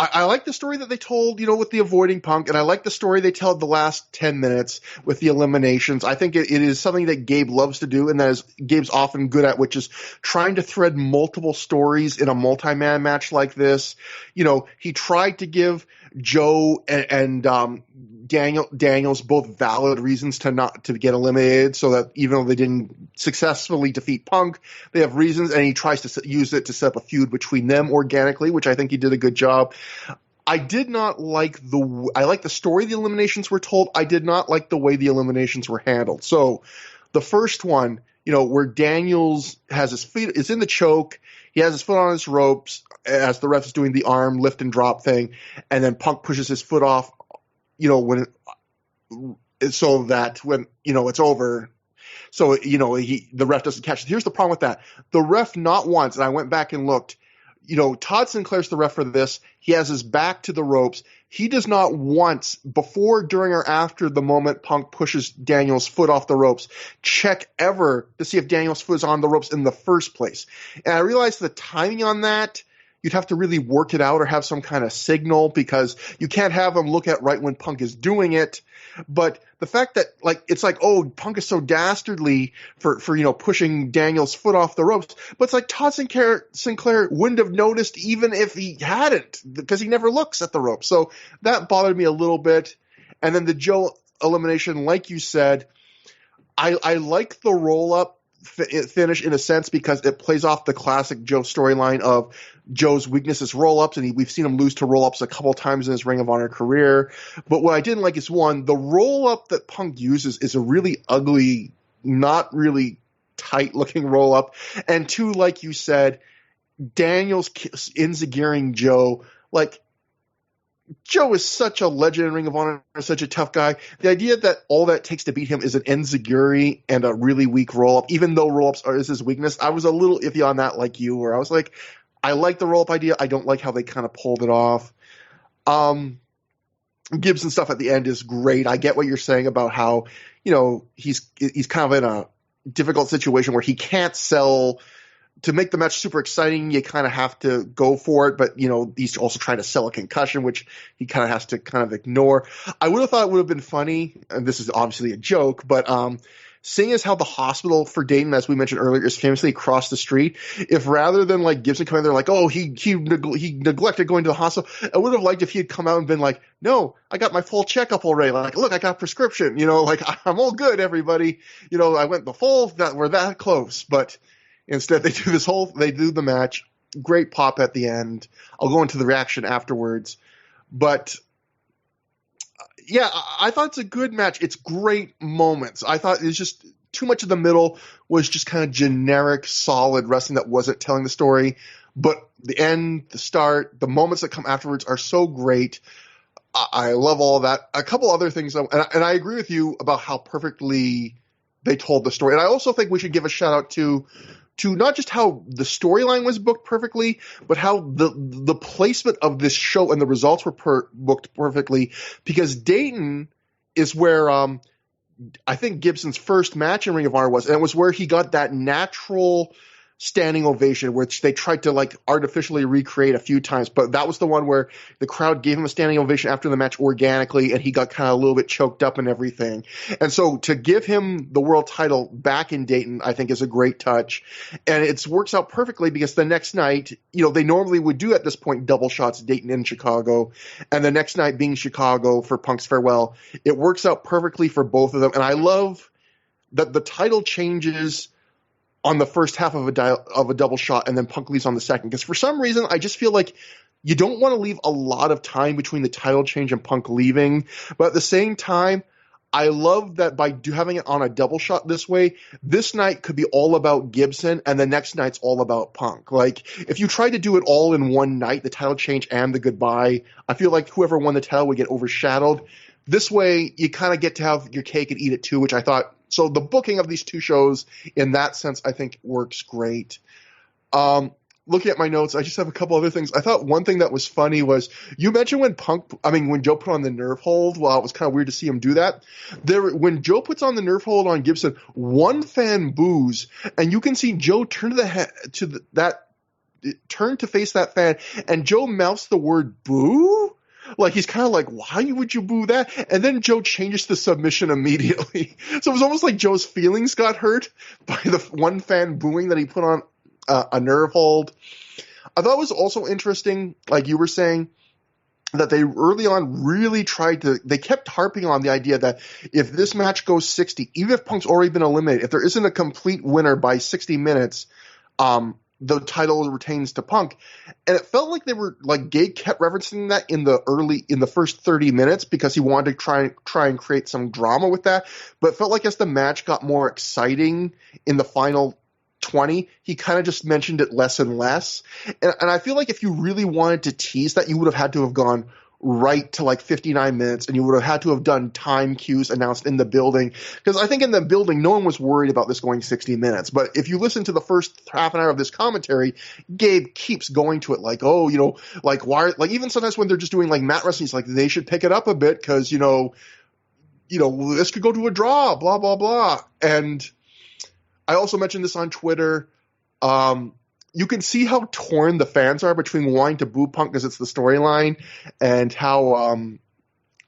I like the story that they told, with the avoiding Punk, and I like the story they tell the last 10 minutes with the eliminations. I think it is something that Gabe loves to do, and that is Gabe's often good at, which is trying to thread multiple stories in a multi-man match like this. He tried to give Joe and Daniels both valid reasons to get eliminated, so that even though they didn't successfully defeat Punk, they have reasons, and he tries to use it to set up a feud between them organically, which I think he did a good job. I did not like I like the story the eliminations were told. I did not like the way the eliminations were handled. So the first one, where Daniels has his feet is in the choke, he has his foot on his ropes as the ref is doing the arm lift and drop thing, and then Punk pushes his foot off, so that when it's over. So, the ref doesn't catch it. Here's the problem with that. The ref not once, and I went back and looked, Todd Sinclair's the ref for this. He has his back to the ropes. He does not once, before, during, or after the moment Punk pushes Daniel's foot off the ropes, check ever to see if Daniel's foot is on the ropes in the first place. And I realized the timing on that, you'd have to really work it out or have some kind of signal, because you can't have him look at right when Punk is doing it. But the fact that, it's like, oh, Punk is so dastardly for pushing Daniel's foot off the ropes. But it's like Todd Sinclair wouldn't have noticed even if he hadn't, because he never looks at the ropes. So that bothered me a little bit. And then the Joe elimination, like you said, I like the roll-up finish in a sense, because it plays off the classic Joe storyline of Joe's weakness is roll-ups, and we've seen him lose to roll-ups a couple times in his Ring of Honor career. But what I didn't like is, one, the roll-up that Punk uses is a really ugly, not really tight-looking roll-up, and two, like you said, Daniels enziguring Joe. Joe is such a legend in Ring of Honor, such a tough guy. The idea that all that takes to beat him is an enziguri and a really weak roll-up, even though roll-ups is his weakness, I was a little iffy on that, like you, where I was like, I like the roll-up idea. I don't like how they kind of pulled it off. Gibson stuff at the end is great. I get what you're saying about how, he's kind of in a difficult situation where he can't sell. To make the match super exciting, you kind of have to go for it, but, he's also trying to sell a concussion, which he kind of has to kind of ignore. I would have thought it would have been funny, and this is obviously a joke, but seeing as how the hospital for Dayton, as we mentioned earlier, is famously across the street, if rather than Gibson coming there oh, he neglected going to the hospital, I would have liked if he had come out and been like, no, I got my full checkup already. Look, I got a prescription, I'm all good, everybody. I went we're that close, but instead, they do the match. Great pop at the end. I'll go into the reaction afterwards. But, yeah, I thought it's a good match. It's great moments. I thought it was just too much of the middle was just kind of generic, solid wrestling that wasn't telling the story. But the end, the start, the moments that come afterwards are so great. I love all that. A couple other things, and I agree with you about how perfectly they told the story. And I also think we should give a shout-out to not just how the storyline was booked perfectly, but how the placement of this show and the results were booked perfectly, because Dayton is where I think Gibson's first match in Ring of Honor was, and it was where he got that natural standing ovation, which they tried to like artificially recreate a few times, but that was the one where the crowd gave him a standing ovation after the match organically, and he got kind of a little bit choked up and everything. And so to give him the world title back in Dayton, I think is a great touch. And it works out perfectly because the next night, they normally would do at this point double shots, Dayton and Chicago, and the next night being Chicago for Punk's farewell. It works out perfectly for both of them. And I love that the title changes on the first half of a double shot, and then Punk leaves on the second. Because for some reason, I just feel like you don't want to leave a lot of time between the title change and Punk leaving. But at the same time, I love that by having it on a double shot this way, this night could be all about Gibson, and the next night's all about Punk. Like, if you tried to do it all in one night, the title change and the goodbye, I feel like whoever won the title would get overshadowed. This way, you kind of get to have your cake and eat it too, which I thought. So the booking of these two shows, in that sense, I think works great. Looking at my notes, I just have a couple other things. I thought one thing that was funny was you mentioned when Joe put on the nerve hold. Well, it was kind of weird to see him do that. When Joe puts on the nerve hold on Gibson, one fan boos, and you can see Joe turn to face that fan, and Joe mouths the word "boo." Like, he's kind of like, why would you boo that? And then Joe changes the submission immediately. So it was almost like Joe's feelings got hurt by the one fan booing that he put on a nerve hold. I thought it was also interesting, like you were saying, that they early on really they kept harping on the idea that if this match goes 60, even if Punk's already been eliminated, if there isn't a complete winner by 60 minutes, the title retains to Punk. And it felt like Gabe kept referencing that in the first 30 minutes because he wanted to try and create some drama with that. But it felt like as the match got more exciting in the final 20, he kind of just mentioned it less and less. And I feel like if you really wanted to tease that, you would have had to have gone right to like 59 minutes, and you would have had to have done time cues announced in the building, because I think in the building no one was worried about this going 60 minutes. But if you listen to the first half an hour of this commentary, Gabe keeps going to it like, like why, like even sometimes when they're just doing like mat wrestling, he's like, they should pick it up a bit because this could go to a draw, blah blah blah. And I also mentioned this on Twitter. You can see how torn the fans are between wanting to boo Punk because it's the storyline, and how and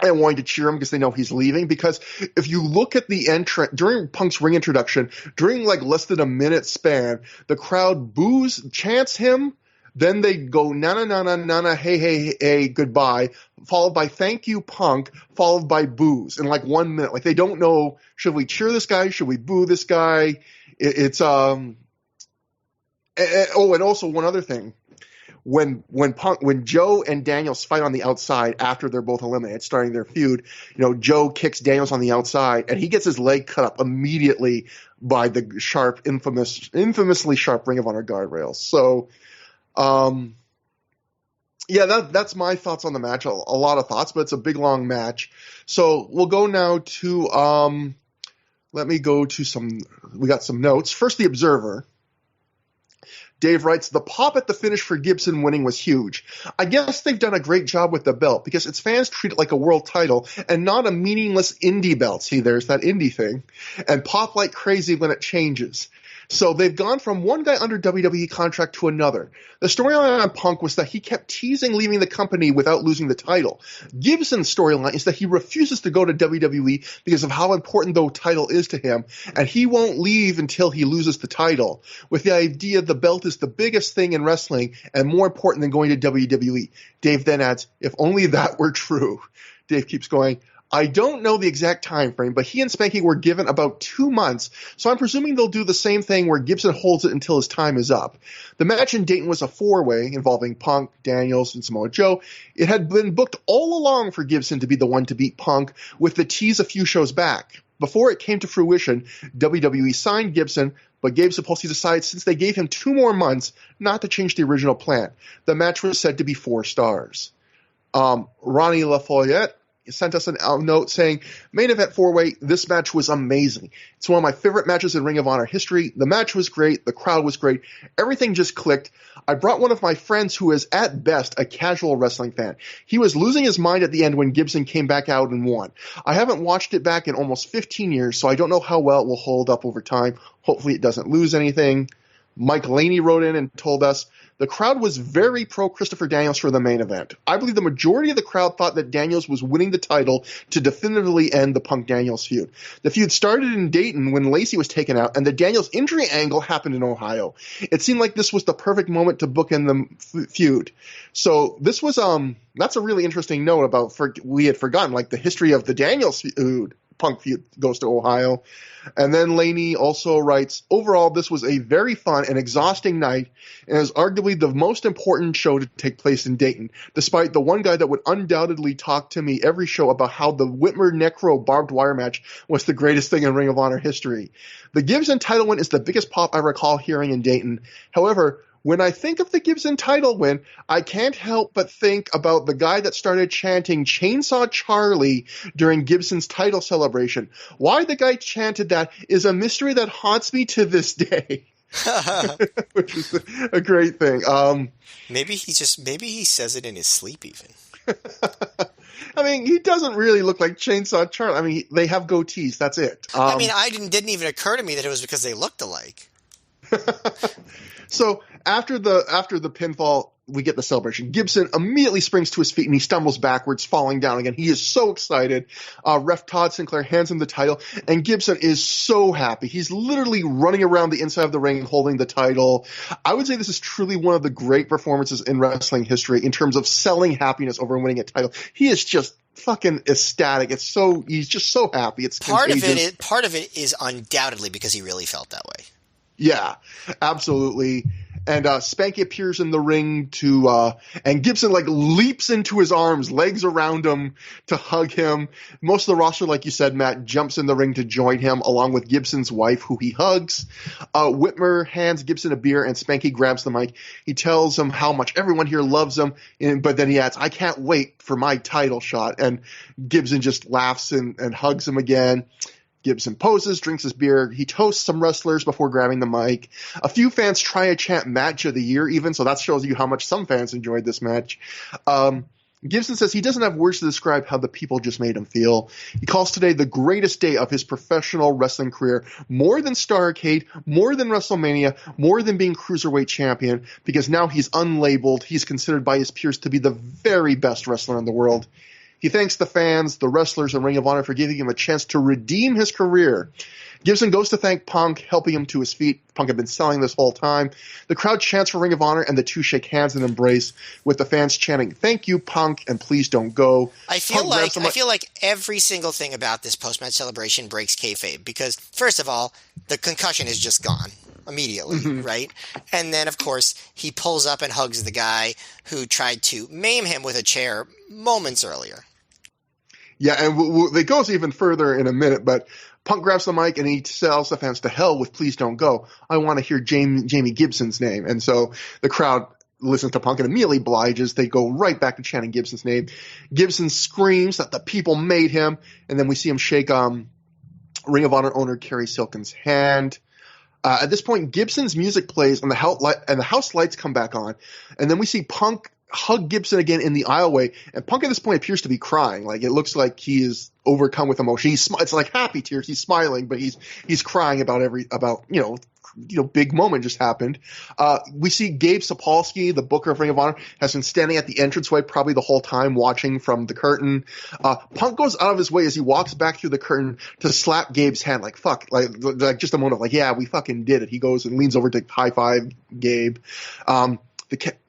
wanting to cheer him because they know he's leaving. Because if you look at the entrance during Punk's ring introduction, during like less than a minute span, the crowd chants him, then they go na na na na na na hey hey hey goodbye, followed by thank you Punk, followed by boos in like 1 minute. Like they don't know, should we cheer this guy, should we boo this guy? And also one other thing, when Joe and Daniels fight on the outside after they're both eliminated, starting their feud, Joe kicks Daniels on the outside, and he gets his leg cut up immediately by the infamously sharp Ring of Honor guardrails. So, that's my thoughts on the match. A lot of thoughts, but it's a big long match. So we'll go now to let me go to we got some notes. First, the Observer. Dave writes, the pop at the finish for Gibson winning was huge. I guess they've done a great job with the belt because its fans treat it like a world title and not a meaningless indie belt. See, there's that indie thing. And pop like crazy when it changes. So they've gone from one guy under WWE contract to another. The storyline on Punk was that he kept teasing leaving the company without losing the title. Gibson's storyline is that he refuses to go to WWE because of how important the title is to him, and he won't leave until he loses the title, with the idea the belt is the biggest thing in wrestling and more important than going to WWE. Dave then adds, if only that were true. Dave keeps going, I don't know the exact time frame, but he and Spanky were given about 2 months, so I'm presuming they'll do the same thing where Gibson holds it until his time is up. The match in Dayton was a 4-way involving Punk, Daniels, and Samoa Joe. It had been booked all along for Gibson to be the one to beat Punk, with the tease a few shows back. Before it came to fruition, WWE signed Gibson, but Gabe Sapolsky decided since they gave him 2 more months not to change the original plan. The match was said to be 4 stars. Ronnie Lafayette sent us a note saying, main event 4-way, this match was amazing. It's one of my favorite matches in Ring of Honor history. The match was great. The crowd was great. Everything just clicked. I brought one of my friends who is at best a casual wrestling fan. He was losing his mind at the end when Gibson came back out and won. I haven't watched it back in almost 15 years, so I don't know how well it will hold up over time. Hopefully it doesn't lose anything. Mike Laney wrote in and told us, the crowd was very pro Christopher Daniels for the main event. I believe the majority of the crowd thought that Daniels was winning the title to definitively end the Punk-Daniels feud. The feud started in Dayton when Lacey was taken out, and the Daniels injury angle happened in Ohio. It seemed like this was the perfect moment to book in the feud. So this was that's a really interesting note about we had forgotten, like, the history of the Daniels feud. Punk feud goes to Ohio. And then Laney also writes, overall, this was a very fun and exhausting night and is arguably the most important show to take place in Dayton, despite the one guy that would undoubtedly talk to me every show about how the Whitmer Necro barbed wire match was the greatest thing in Ring of Honor history. The Gibson title win is the biggest pop I recall hearing in Dayton. However, when I think of the Gibson title win, I can't help but think about the guy that started chanting Chainsaw Charlie during Gibson's title celebration. Why the guy chanted that is a mystery that haunts me to this day. Which is a great thing. Maybe he says it in his sleep even. I mean, he doesn't really look like Chainsaw Charlie. I mean, they have goatees. That's it. It didn't even occur to me that it was because they looked alike. So after the pinfall, we get the celebration. Gibson immediately springs to his feet and he stumbles backwards, falling down again. He is so excited. Ref Todd Sinclair hands him the title, and Gibson is so happy. He's literally running around the inside of the ring holding the title. I would say this is truly one of the great performances in wrestling history in terms of selling happiness over winning a title. He is just fucking ecstatic. He's just so happy. It's contagious. Part of it is undoubtedly because he really felt that way. Yeah, absolutely. And Spanky appears in the ring and Gibson leaps into his arms, legs around him to hug him. Most of the roster, like you said, Matt, jumps in the ring to join him along with Gibson's wife, who he hugs. Whitmer hands Gibson a beer and Spanky grabs the mic. He tells him how much everyone here loves him, but then he adds, I can't wait for my title shot. And Gibson just laughs and hugs him again. Gibson poses, drinks his beer. He toasts some wrestlers before grabbing the mic. A few fans try to chant match of the year even, so that shows you how much some fans enjoyed this match. Gibson says he doesn't have words to describe how the people just made him feel. He calls today the greatest day of his professional wrestling career, more than Starrcade, more than WrestleMania, more than being Cruiserweight champion, because now he's unlabeled. He's considered by his peers to be the very best wrestler in the world. He thanks the fans, the wrestlers, and Ring of Honor for giving him a chance to redeem his career. Gibson goes to thank Punk, helping him to his feet. Punk had been selling this whole time. The crowd chants for Ring of Honor, and the two shake hands and embrace, with the fans chanting, thank you, Punk, and please don't go. I feel like every single thing about this post-match celebration breaks kayfabe, because, first of all, the concussion is just gone immediately, right? And then, of course, he pulls up and hugs the guy who tried to maim him with a chair moments earlier. Yeah, and it goes even further in a minute, but Punk grabs the mic and he tells the fans, to hell with please don't go. I want to hear Jamie Gibson's name. And so the crowd listens to Punk and immediately obliges. They go right back to chanting Gibson's name. Gibson screams that the people made him, and then we see him shake Ring of Honor owner Kerry Silkin's hand. At this point, Gibson's music plays and the house lights come back on, and then we see Punk hug Gibson again in the aisleway, and Punk at this point appears to be crying. Like, it looks like he is overcome with emotion. It's like happy tears. He's smiling, but he's crying about big moment just happened. We see Gabe Sapolsky, the booker of Ring of Honor, has been standing at the entranceway probably the whole time, watching from the curtain. Punk goes out of his way as he walks back through the curtain to slap Gabe's hand, like fuck, like just a moment of like, yeah, we fucking did it. He goes and leans over to high five Gabe.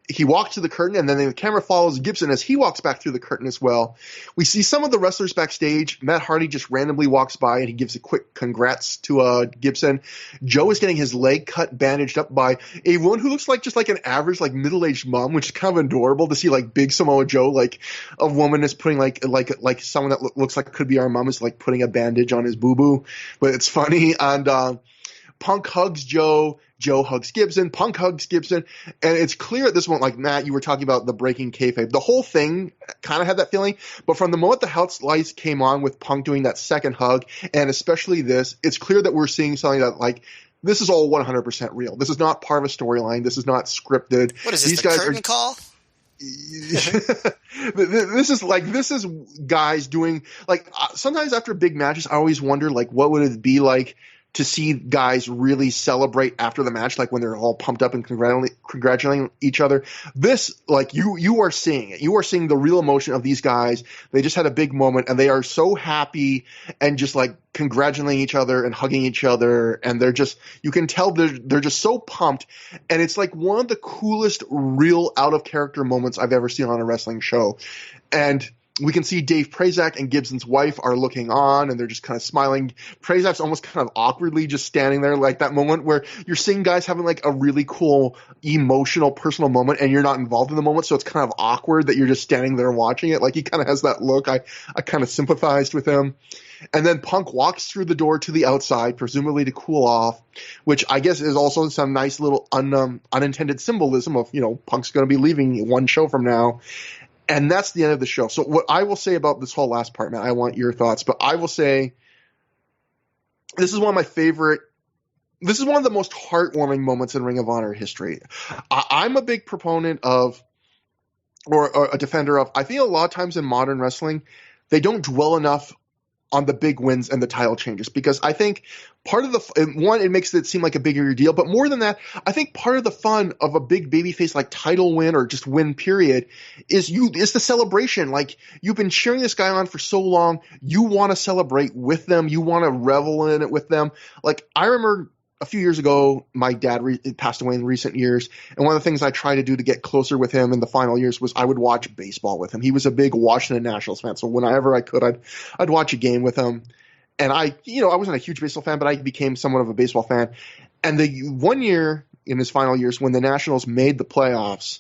He walks to the curtain, and then the camera follows Gibson as he walks back through the curtain as well. We see some of the wrestlers backstage. Matt Hardy just randomly walks by, and he gives a quick congrats to Gibson. Joe is getting his leg cut, bandaged up by a woman who looks like just like an average, like middle-aged mom, which is kind of adorable to see, like Big Samoa Joe, like a woman is putting like someone that looks like could be our mom is like putting a bandage on his boo-boo, but it's funny. And Punk hugs Joe. Joe hugs Gibson. Punk hugs Gibson. And it's clear at this moment, like Matt, you were talking about the breaking kayfabe. The whole thing kind of had that feeling. But from the moment the house lights came on with Punk doing that second hug, and especially this, it's clear that we're seeing something that, like, this is all 100% real. This is not part of a storyline. This is not scripted. What is this, the curtain call? This is guys doing, like, sometimes after big matches, I always wonder, like, what would it be like to see guys really celebrate after the match, like when they're all pumped up and congratulating each other. This, like, you are seeing it. You are seeing the real emotion of these guys. They just had a big moment, and they are so happy and just like congratulating each other and hugging each other, and they're just, you can tell they're just so pumped, and it's like one of the coolest real out of character moments I've ever seen on a wrestling show. And we can see Dave Prazak and Gibson's wife are looking on, and they're just kind of smiling. Prazak's almost kind of awkwardly just standing there, like that moment where you're seeing guys having like a really cool emotional personal moment and you're not involved in the moment, so it's kind of awkward that you're just standing there watching it. Like, he kind of has that look. I kind of sympathized with him. And then Punk walks through the door to the outside, presumably to cool off, which I guess is also some nice little unintended symbolism of, Punk's going to be leaving one show from now. And that's the end of the show. So what I will say about this whole last part, Matt, I want your thoughts, but I will say this is one of my favorite. This is one of the most heartwarming moments in Ring of Honor history. I'm a big proponent of, or a defender of, I feel a lot of times in modern wrestling, they don't dwell enough on the big wins and the title changes, because I think part of it makes it seem like a bigger deal, but more than that, I think part of the fun of a big babyface like title win or just win period is the celebration. Like, you've been cheering this guy on for so long, you want to celebrate with them, you want to revel in it with them. Like, I remember a few years ago, my dad passed away in recent years, and one of the things I tried to do to get closer with him in the final years was I would watch baseball with him. He was a big Washington Nationals fan, so whenever I could, I'd watch a game with him. And I wasn't a huge baseball fan, but I became somewhat of a baseball fan. And the one year in his final years when the Nationals made the playoffs,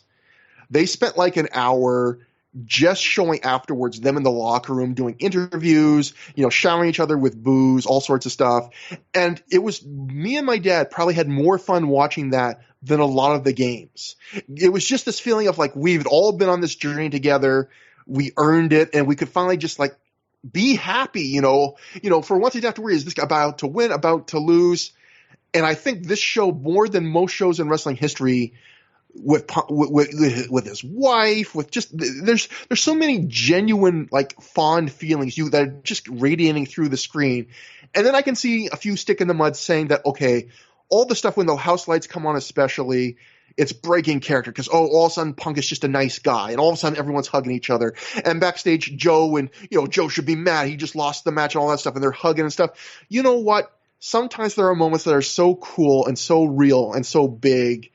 they spent like an hour just showing afterwards them in the locker room doing interviews, showering each other with booze, all sorts of stuff. And it was me and my dad probably had more fun watching that than a lot of the games. It was just this feeling of like, we've all been on this journey together. We earned it, and we could finally just like be happy, for once you don't have to worry, is this guy about to win, about to lose? And I think this show, more than most shows in wrestling history, with his wife, with just, there's so many genuine, like, fond feelings that are just radiating through the screen. And then I can see a few stick in the mud saying that, okay, all the stuff when the house lights come on, especially, it's breaking character because, all of a sudden Punk is just a nice guy, and all of a sudden everyone's hugging each other. And backstage, Joe should be mad, he just lost the match and all that stuff, and they're hugging and stuff. You know what? Sometimes there are moments that are so cool and so real and so big,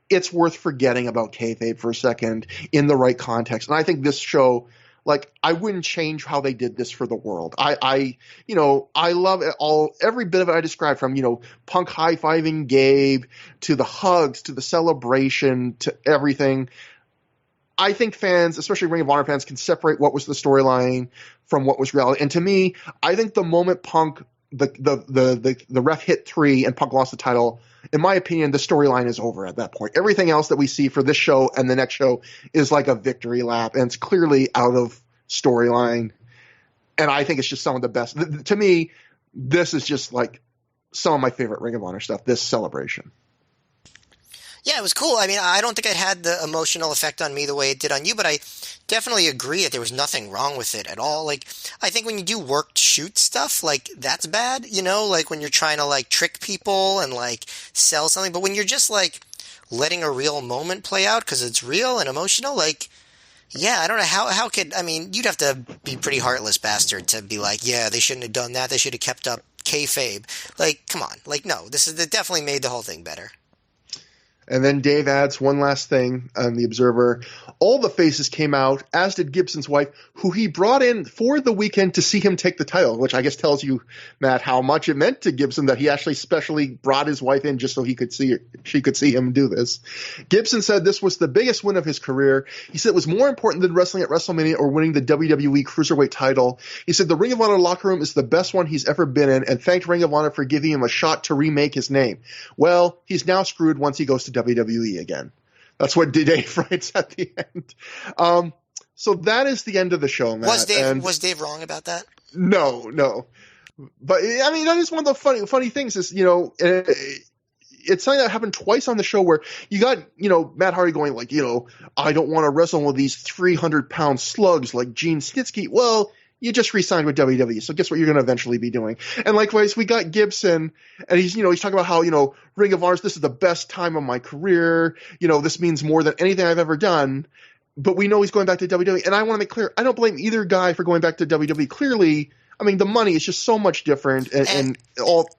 it's worth forgetting about kayfabe for a second in the right context. And I think this show, like, I wouldn't change how they did this for the world. I love it all, every bit of it I described, from, Punk high-fiving Gabe, to the hugs, to the celebration, to everything. I think fans, especially Ring of Honor fans, can separate what was the storyline from what was reality. And to me, I think the moment Punk, the ref hit 3 and Punk lost the title, in my opinion, the storyline is over at that point. Everything else that we see for this show and the next show is like a victory lap, and it's clearly out of storyline. And I think it's just some of the best. To me, this is just like some of my favorite Ring of Honor stuff, this celebration. Yeah, it was cool. I mean, I don't think it had the emotional effect on me the way it did on you, but I definitely agree that there was nothing wrong with it at all. Like, I think when you do worked shoot stuff, like, that's bad, like when you're trying to, like, trick people and, like, sell something. But when you're just, like, letting a real moment play out because it's real and emotional, like, yeah, I don't know how could, I mean, you'd have to be a pretty heartless bastard to be like, yeah, they shouldn't have done that. They should have kept up kayfabe. Like, come on. Like, no, it definitely made the whole thing better. And then Dave adds one last thing on the Observer. All the faces came out, as did Gibson's wife, who he brought in for the weekend to see him take the title, which I guess tells you, Matt, how much it meant to Gibson that he actually specially brought his wife in just so she could see him do this. Gibson said this was the biggest win of his career. He said it was more important than wrestling at WrestleMania or winning the WWE Cruiserweight title. He said the Ring of Honor locker room is the best one he's ever been in, and thanked Ring of Honor for giving him a shot to remake his name. Well, he's now screwed once he goes to WWE again. That's what Dave writes at the end. So that is the end of the show, Matt. Was Dave wrong about that? No. But I mean, that is one of the funny things is, it's something that happened twice on the show where you got, Matt Hardy going like, I don't want to wrestle with these 300-pound slugs like Gene Snitsky. Well, you just re-signed with WWE. So guess what you're going to eventually be doing? And likewise, we got Gibson, and he's talking about how, Ring of Honor, this is the best time of my career. This means more than anything I've ever done. But we know he's going back to WWE. And I want to make clear, I don't blame either guy for going back to WWE. Clearly, I mean, the money is just so much different and all.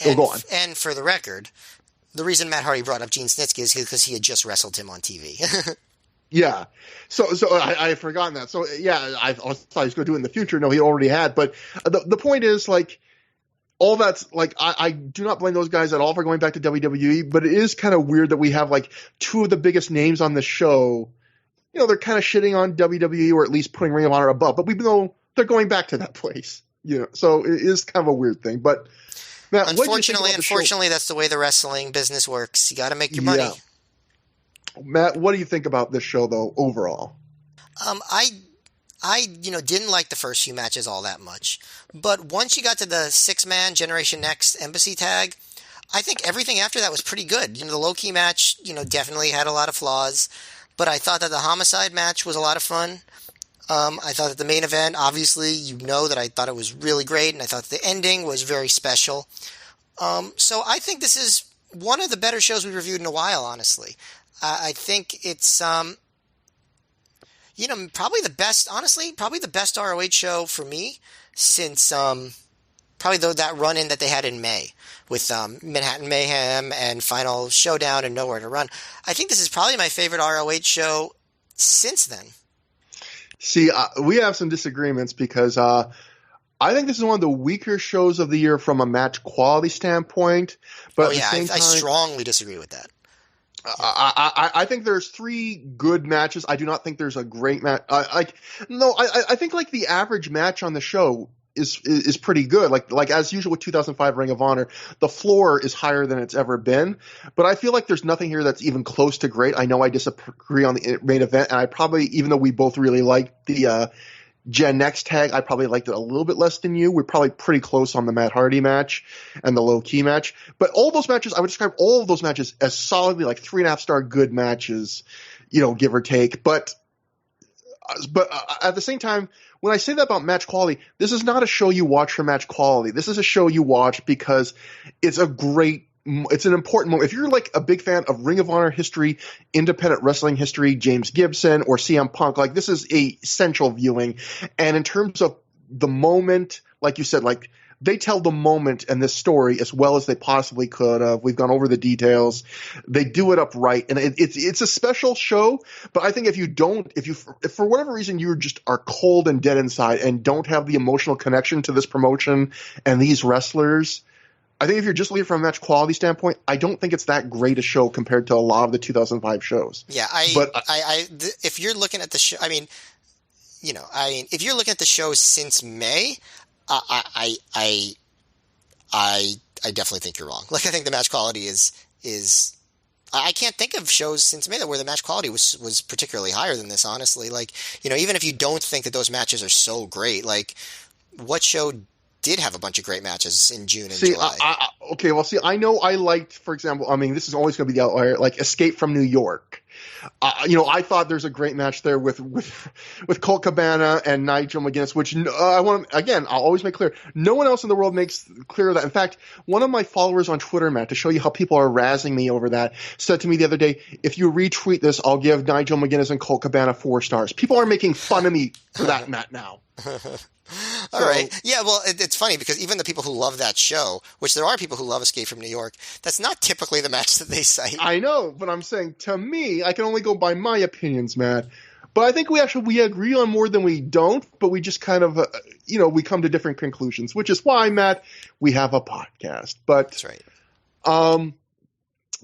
Go on. And for the record, the reason Matt Hardy brought up Gene Snitsky is because he had just wrestled him on TV. Yeah. So I had forgotten that. So yeah, I thought he was going to do it in the future. No, he already had. But the point is, like, all that's like, I do not blame those guys at all for going back to WWE, but it is kind of weird that we have like two of the biggest names on the show. They're kind of shitting on WWE, or at least putting Ring of Honor above, but we know they're going back to that place. So it is kind of a weird thing. But Matt, unfortunately, that's the way the wrestling business works. You got to make your money. Matt, what do you think about this show, though, overall? I didn't like the first few matches all that much, but once you got to the 6-man Generation Next Embassy tag, I think everything after that was pretty good. The low-key match, definitely had a lot of flaws, but I thought that the Homicide match was a lot of fun. I thought that the main event, obviously, that I thought it was really great, and I thought the ending was very special. So I think this is one of the better shows we've reviewed in a while, honestly. I think it's, probably the best ROH show for me since probably that run-in that they had in May with Manhattan Mayhem and Final Showdown and Nowhere to Run. I think this is probably my favorite ROH show since then. See, we have some disagreements because I think this is one of the weaker shows of the year from a match quality standpoint. But I strongly disagree with that. I think there's 3 good matches. I do not think there's a great match. I think like the average match on the show is pretty good. Like as usual with 2005 Ring of Honor, the floor is higher than it's ever been. But I feel like there's nothing here that's even close to great. I know I disagree on the main event, and I probably, even though we both really liked the Gen Next tag, I probably liked it a little bit less than you. We're probably pretty close on the Matt Hardy match and the low key match. But all those matches, I would describe all of those matches as solidly like 3.5-star good matches, give or take. But at the same time, when I say that about match quality, this is not a show you watch for match quality. This is a show you watch because it's an important moment. If you're like a big fan of Ring of Honor history, independent wrestling history, James Gibson or CM Punk, like this is a essential viewing. And in terms of the moment, like you said, like they tell the moment and this story as well as they possibly could have. We've gone over the details. They do it up right. And it's a special show, but I think if for whatever reason you just are cold and dead inside and don't have the emotional connection to this promotion and these wrestlers, I think if you're just looking from a match quality standpoint, I don't think it's that great a show compared to a lot of the 2005 shows. Yeah, if you're looking at the show, if you're looking at the show since May, I definitely think you're wrong. Like, I think the match quality is I can't think of shows since May where the match quality was particularly higher than this, honestly. Like, even if you don't think that those matches are so great, like, what show did have a bunch of great matches in June and July? I know I liked, for example, this is always going to be the outlier, like Escape from New York. I thought there's a great match there with Colt Cabana and Nigel McGuinness, which I'll always make clear, no one else in the world makes clear that. In fact, one of my followers on Twitter, Matt, to show you how people are razzing me over that, said to me the other day, if you retweet this, I'll give Nigel McGuinness and Colt Cabana 4 stars. People are making fun of me for that, Matt, now. All right. Yeah, well, it's funny because even the people who love that show, which there are people who love Escape from New York, that's not typically the match that they cite. I know, but I'm saying, to me, I can only go by my opinions, Matt. But I think we agree on more than we don't, but we just kind of, we come to different conclusions, which is why, Matt, we have a podcast. But that's right.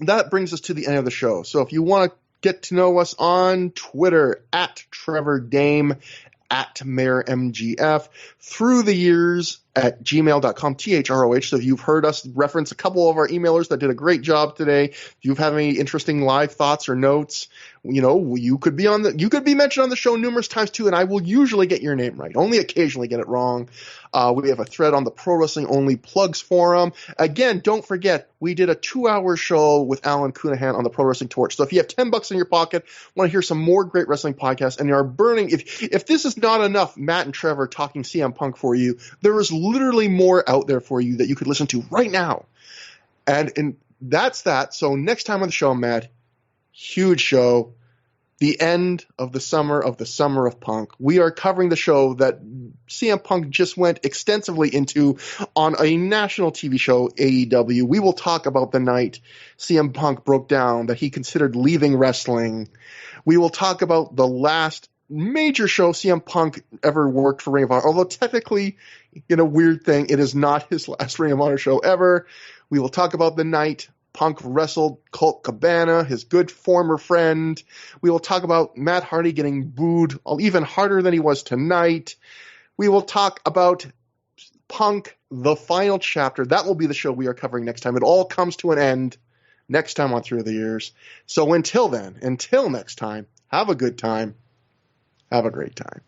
That brings us to the end of the show. So if you want to get to know us on Twitter, at Trevor Dame, at Mayor MGF, ThROH The Years, at gmail.com, THROH. So if you've heard us reference a couple of our emailers that did a great job today, if you have any interesting live thoughts or notes, you could be mentioned on the show numerous times too, and I will usually get your name right. Only occasionally get it wrong. We have a thread on the Pro Wrestling Only Plugs forum. Again, don't forget, we did a 2-hour show with Alan Cunahan on the Pro Wrestling Torch. So if you have $10 in your pocket, want to hear some more great wrestling podcasts, and you are burning, if this is not enough Matt and Trevor talking CM Punk for you, there is literally more out there for you that you could listen to right now. And that's that. So next time on the show, Matt, huge show. The end of the summer of Punk. We are covering the show that CM Punk just went extensively into on a national TV show, AEW. We will talk about the night CM Punk broke down that he considered leaving wrestling. We will talk about the last major show CM Punk ever worked for Ring of Honor, although technically, in a weird thing, it is not his last Ring of Honor show ever. We will talk about the night Punk wrestled Colt Cabana, his good former friend. We will talk about Matt Hardy getting booed even harder than he was tonight. We will talk about Punk, the final chapter. That will be the show we are covering next time. It all comes to an end next time on Through the Years. So until then, until next time, have a good time. Have a great time.